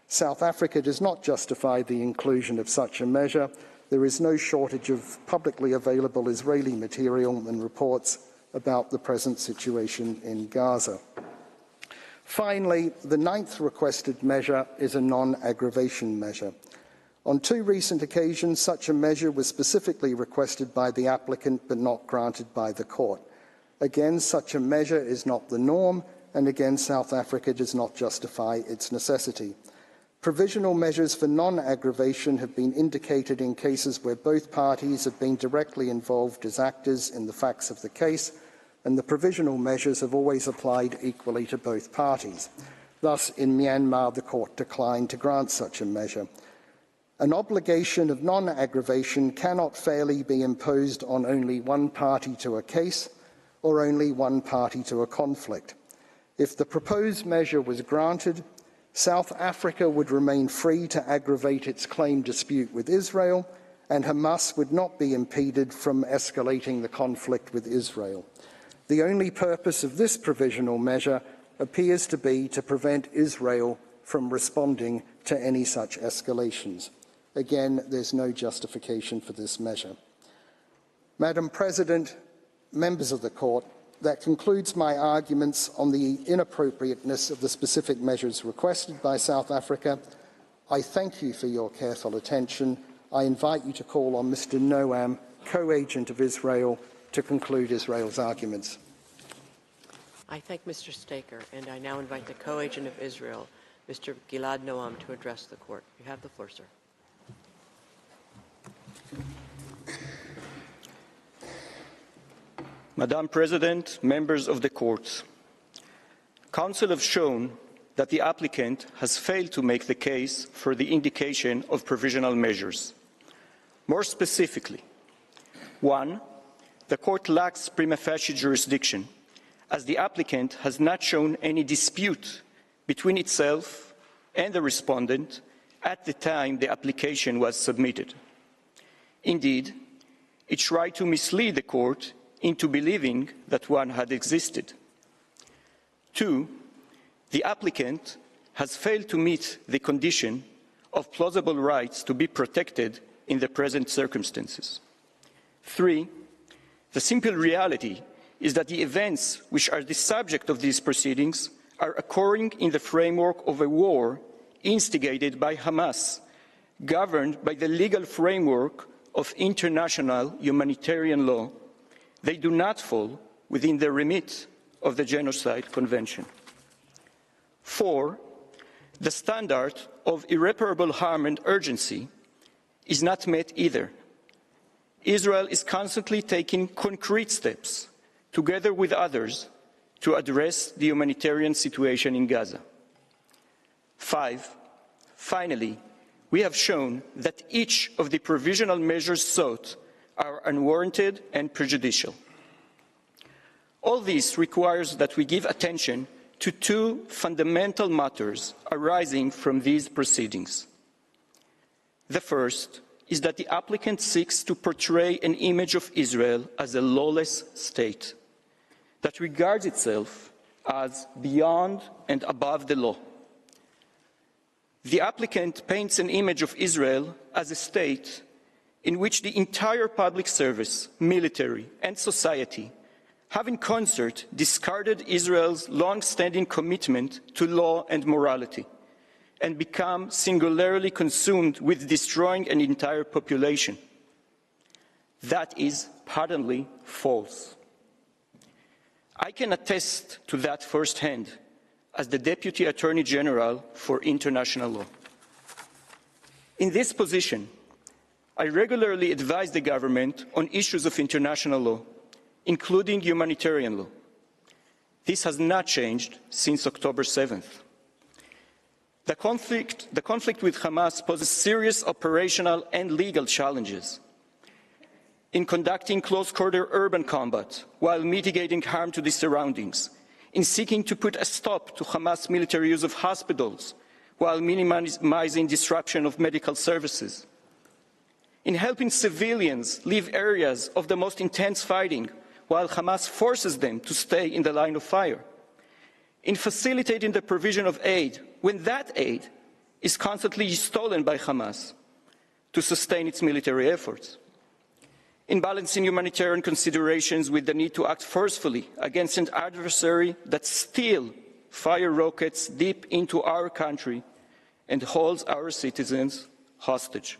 South Africa does not justify the inclusion of such a measure. There is no shortage of publicly available Israeli material and reports about the present situation in Gaza. Finally, the ninth requested measure is a non-aggravation measure. On two recent occasions, such a measure was specifically requested by the applicant but not granted by the Court. Again, such a measure is not the norm, and again, South Africa does not justify its necessity. Provisional measures for non-aggravation have been indicated in cases where both parties have been directly involved as actors in the facts of the case, and the provisional measures have always applied equally to both parties. Thus, in Myanmar, the Court declined to grant such a measure. An obligation of non-aggravation cannot fairly be imposed on only one party to a case or only one party to a conflict. If the proposed measure was granted, South Africa would remain free to aggravate its claim dispute with Israel, and Hamas would not be impeded from escalating the conflict with Israel. The only purpose of this provisional measure appears to be to prevent Israel from responding to any such escalations. Again, there's no justification for this measure. Madam President, members of the Court, that concludes my arguments on the inappropriateness of the specific measures requested by South Africa. I thank you for your careful attention. I invite you to call on Mr. Noam, co-agent of Israel, to conclude Israel's arguments. I thank Mr. Staker, and I now invite the co-agent of Israel, Mr. Gilad Noam, to address the Court. You have the floor, sir. Madam President, members of the Court, Counsel have shown that the applicant has failed to make the case for the indication of provisional measures. More specifically, 1. The Court lacks prima facie jurisdiction, as the applicant has not shown any dispute between itself and the respondent at the time the application was submitted. Indeed, it tried to mislead the Court into believing that one had existed. 2. The applicant has failed to meet the condition of plausible rights to be protected in the present circumstances. 3. The simple reality is that the events which are the subject of these proceedings are occurring in the framework of a war instigated by Hamas, governed by the legal framework of international humanitarian law. They do not fall within the remit of the Genocide Convention. 4. The standard of irreparable harm and urgency is not met either. Israel is constantly taking concrete steps, together with others, to address the humanitarian situation in Gaza. 5. Finally, we have shown that each of the provisional measures sought are unwarranted and prejudicial. All this requires that we give attention to two fundamental matters arising from these proceedings. The first is that the applicant seeks to portray an image of Israel as a lawless state that regards itself as beyond and above the law. The applicant paints an image of Israel as a state in which the entire public service, military, and society have in concert discarded Israel's long-standing commitment to law and morality and become singularly consumed with destroying an entire population. That is patently false. I can attest to that firsthand as the Deputy Attorney General for International Law. In this position, I regularly advise the government on issues of international law, including humanitarian law. This has not changed since October 7th. The conflict with Hamas poses serious operational and legal challenges. In conducting close-quarter urban combat while mitigating harm to the surroundings, in seeking to put a stop to Hamas military use of hospitals while minimizing disruption of medical services, in helping civilians leave areas of the most intense fighting while Hamas forces them to stay in the line of fire, in facilitating the provision of aid when that aid is constantly stolen by Hamas to sustain its military efforts, in balancing humanitarian considerations with the need to act forcefully against an adversary that still fires rockets deep into our country and holds our citizens hostage.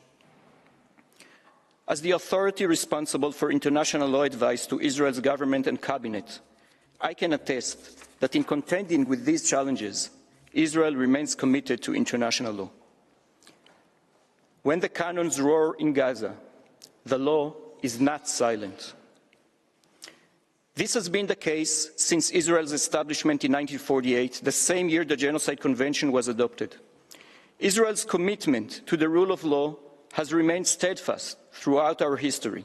As the authority responsible for international law advice to Israel's government and cabinet, I can attest that in contending with these challenges, Israel remains committed to international law. When the cannons roar in Gaza, the law is not silent. This has been the case since Israel's establishment in 1948, the same year the Genocide Convention was adopted. Israel's commitment to the rule of law has remained steadfast throughout our history,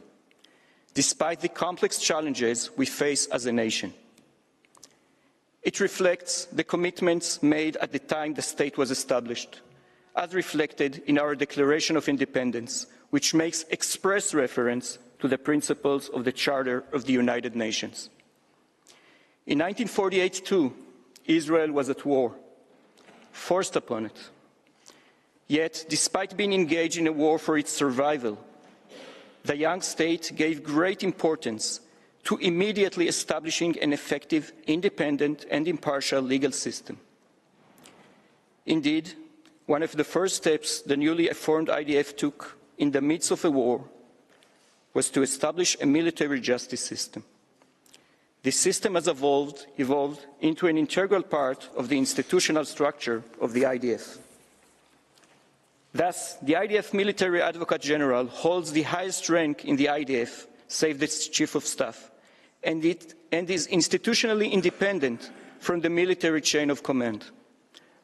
despite the complex challenges we face as a nation. It reflects the commitments made at the time the state was established, as reflected in our Declaration of Independence, which makes express reference to the principles of the Charter of the United Nations. In 1948, too, Israel was at war, forced upon it. Yet, despite being engaged in a war for its survival, the young state gave great importance to immediately establishing an effective, independent, and impartial legal system. Indeed, one of the first steps the newly formed IDF took in the midst of a war was to establish a military justice system. This system has evolved into an integral part of the institutional structure of the IDF. Thus, the IDF Military Advocate General holds the highest rank in the IDF, save the Chief of Staff, and is institutionally independent from the military chain of command.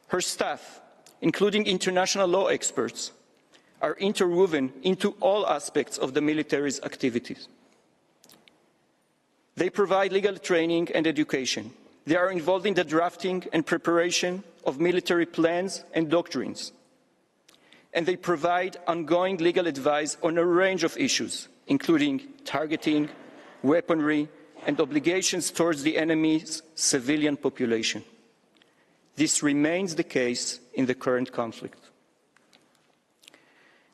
Her staff, including international law experts, are interwoven into all aspects of the military's activities. They provide legal training and education. They are involved in the drafting and preparation of military plans and doctrines. And they provide ongoing legal advice on a range of issues, including targeting, weaponry, and obligations towards the enemy's civilian population. This remains the case in the current conflict.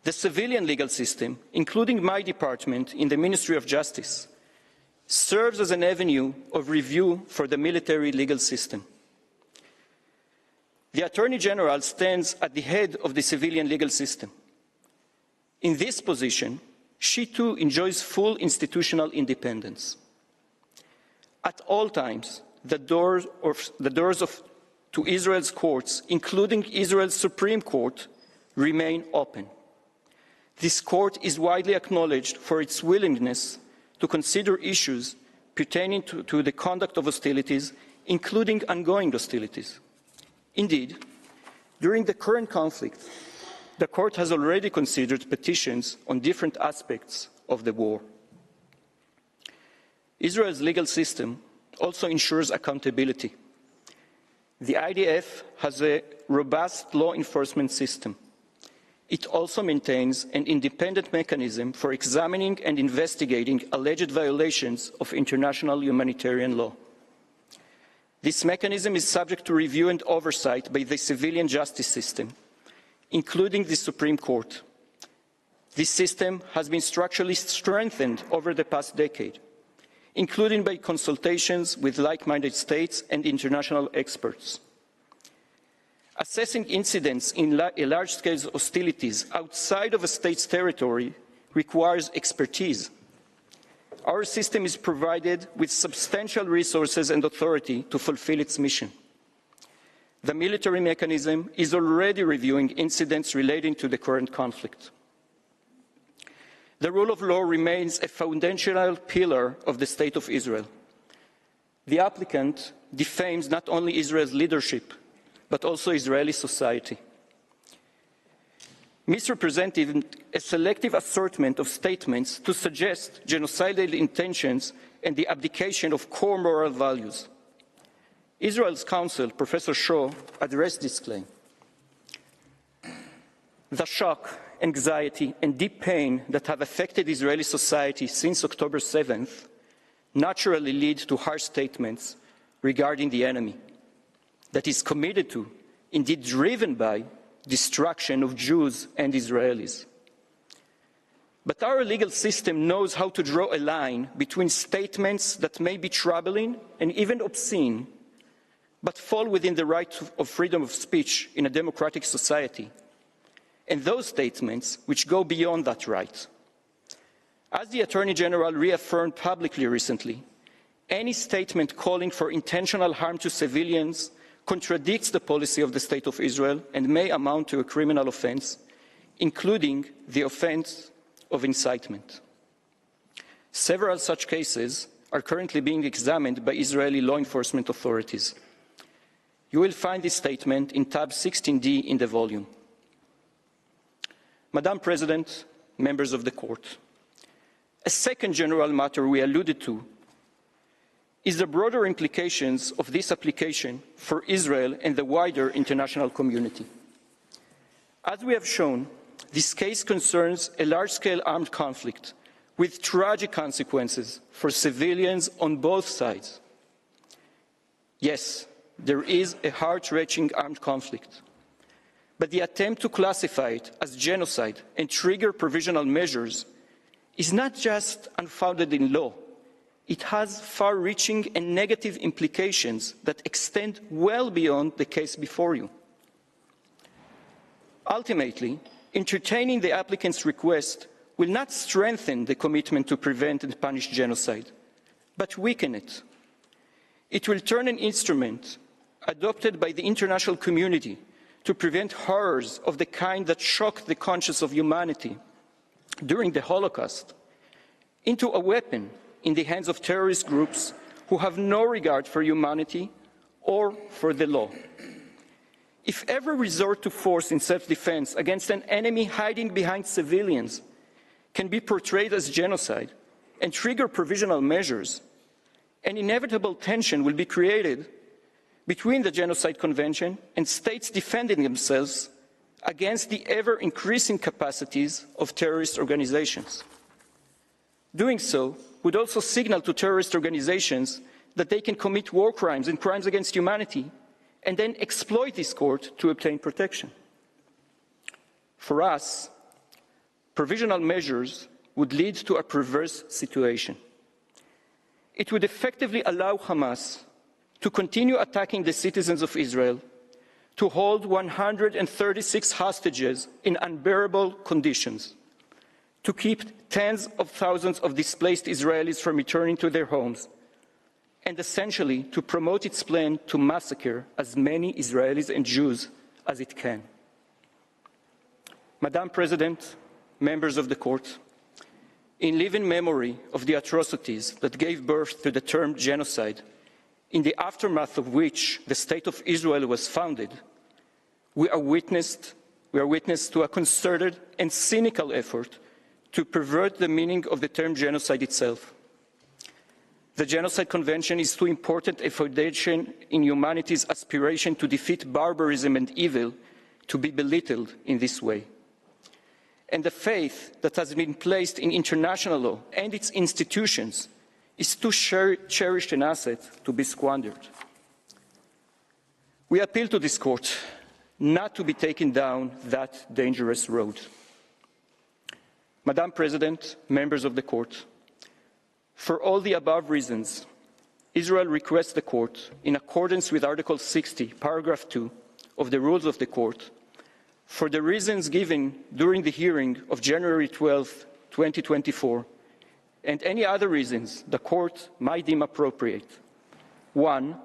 The civilian legal system, including my department in the Ministry of Justice, serves as an avenue of review for the military legal system. The Attorney General stands at the head of the civilian legal system. In this position, she too enjoys full institutional independence. At all times, the doors to Israel's courts, including Israel's Supreme Court, remain open. This court is widely acknowledged for its willingness to consider issues pertaining to the conduct of hostilities, including ongoing hostilities. Indeed, during the current conflict, the court has already considered petitions on different aspects of the war. Israel's legal system also ensures accountability. The IDF has a robust law enforcement system. It also maintains an independent mechanism for examining and investigating alleged violations of international humanitarian law. This mechanism is subject to review and oversight by the civilian justice system, including the Supreme Court. This system has been structurally strengthened over the past decade, including by consultations with like-minded states and international experts. Assessing incidents in large-scale hostilities outside of a state's territory requires expertise. Our system is provided with substantial resources and authority to fulfill its mission. The military mechanism is already reviewing incidents relating to the current conflict. The rule of law remains a foundational pillar of the State of Israel. The applicant defames not only Israel's leadership, but also Israeli society. Misrepresenting a selective assortment of statements to suggest genocidal intentions and the abdication of core moral values. Israel's counsel, Professor Shaw, addressed this claim. The shock, anxiety, and deep pain that have affected Israeli society since October 7th naturally lead to harsh statements regarding the enemy that is committed to, indeed driven by, destruction of Jews and Israelis. But our legal system knows how to draw a line between statements that may be troubling and even obscene, but fall within the right of freedom of speech in a democratic society, and those statements which go beyond that right. As the Attorney General reaffirmed publicly recently, any statement calling for intentional harm to civilians contradicts the policy of the State of Israel and may amount to a criminal offense, including the offense of incitement. Several such cases are currently being examined by Israeli law enforcement authorities. You will find this statement in tab 16D in the volume. Madam President, members of the Court, a second general matter we alluded to is the broader implications of this application for Israel and the wider international community. As we have shown, this case concerns a large-scale armed conflict with tragic consequences for civilians on both sides. Yes, there is a heart-wrenching armed conflict. But the attempt to classify it as genocide and trigger provisional measures is not just unfounded in law. It has far-reaching and negative implications that extend well beyond the case before you. Ultimately, entertaining the applicant's request will not strengthen the commitment to prevent and punish genocide, but weaken it. It will turn an instrument adopted by the international community to prevent horrors of the kind that shocked the conscience of humanity during the Holocaust into a weapon in the hands of terrorist groups who have no regard for humanity or for the law. If ever resort to force in self-defense against an enemy hiding behind civilians can be portrayed as genocide and trigger provisional measures, an inevitable tension will be created between the Genocide Convention and states defending themselves against the ever-increasing capacities of terrorist organizations. Doing so would also signal to terrorist organizations that they can commit war crimes and crimes against humanity and then exploit this court to obtain protection. For us, provisional measures would lead to a perverse situation. It would effectively allow Hamas to continue attacking the citizens of Israel, to hold 136 hostages in unbearable conditions, to keep tens of thousands of displaced Israelis from returning to their homes, and essentially to promote its plan to massacre as many Israelis and Jews as it can. Madam President, members of the court, in living memory of the atrocities that gave birth to the term genocide, in the aftermath of which the State of Israel was founded, we are witness to a concerted and cynical effort to pervert the meaning of the term genocide itself. The Genocide Convention is too important a foundation in humanity's aspiration to defeat barbarism and evil to be belittled in this way. And the faith that has been placed in international law and its institutions is too cherished an asset to be squandered. We appeal to this court not to be taken down that dangerous road. Madam President, members of the court, for all the above reasons, Israel requests the court, in accordance with Article 60, paragraph 2 of the rules of the court, for the reasons given during the hearing of January 12, 2024, and any other reasons the court might deem appropriate. 1,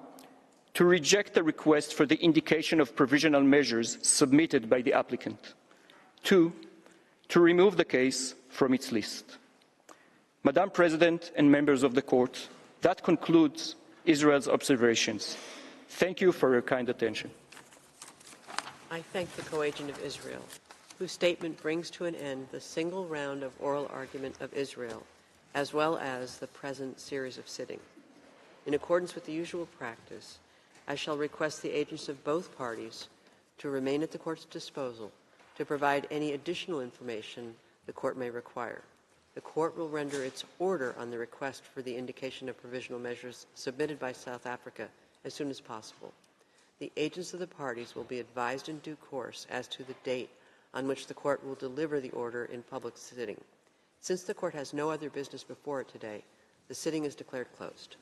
to reject the request for the indication of provisional measures submitted by the applicant. 2, to remove the case from its list. Madam President and members of the court, that concludes Israel's observations. Thank you for your kind attention. I thank the co-agent of Israel, whose statement brings to an end the single round of oral argument of Israel, as well as the present series of sitting. In accordance with the usual practice, I shall request the agents of both parties to remain at the court's disposal to provide any additional information the court may require. The court will render its order on the request for the indication of provisional measures submitted by South Africa as soon as possible. The agents of the parties will be advised in due course as to the date on which the court will deliver the order in public sitting. Since the court has no other business before it today, the sitting is declared closed.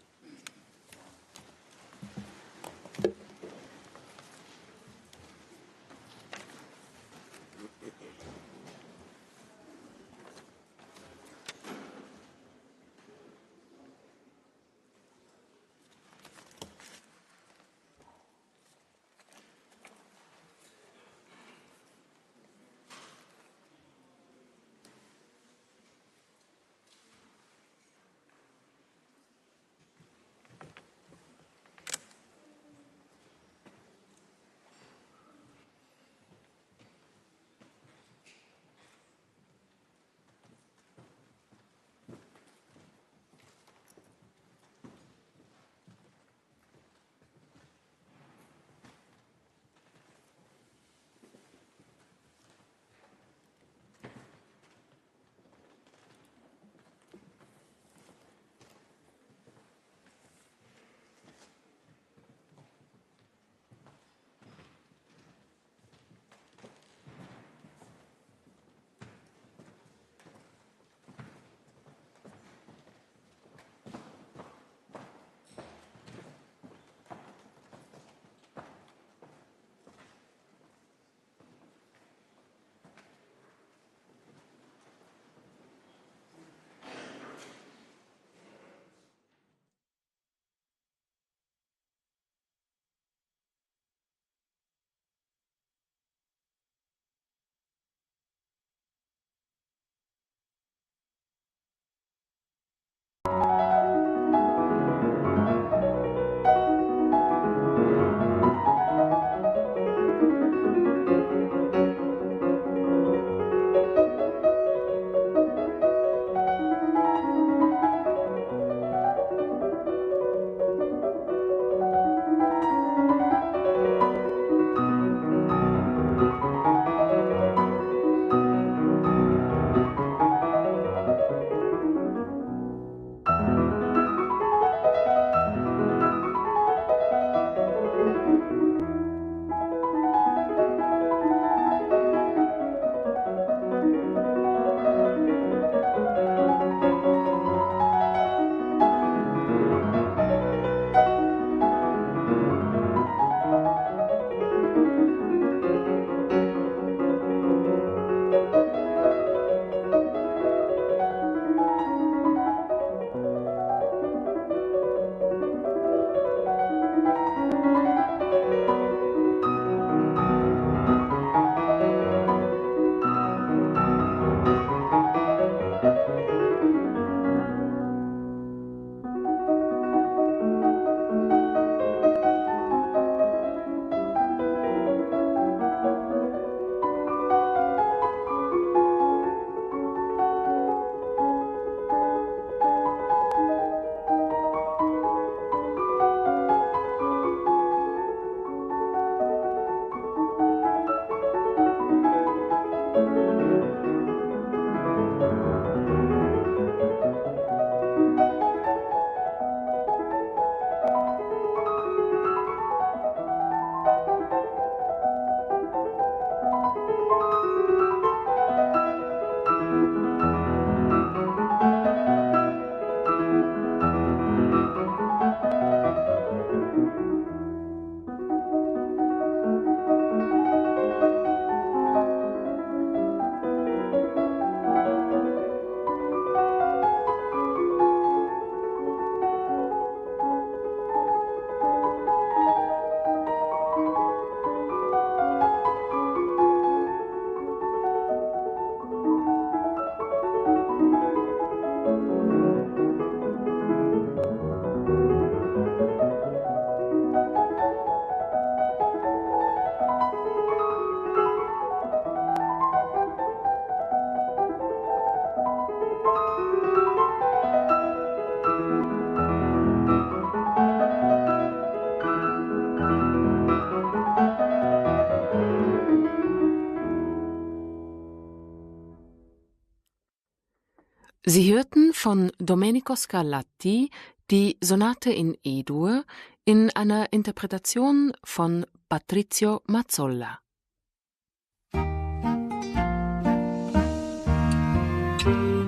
Sie hörten von Domenico Scarlatti die Sonate in E-Dur in einer Interpretation von Patrizio Mazzolla.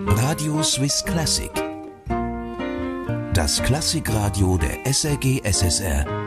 Radio Swiss Classic. Das Klassikradio der SRG SSR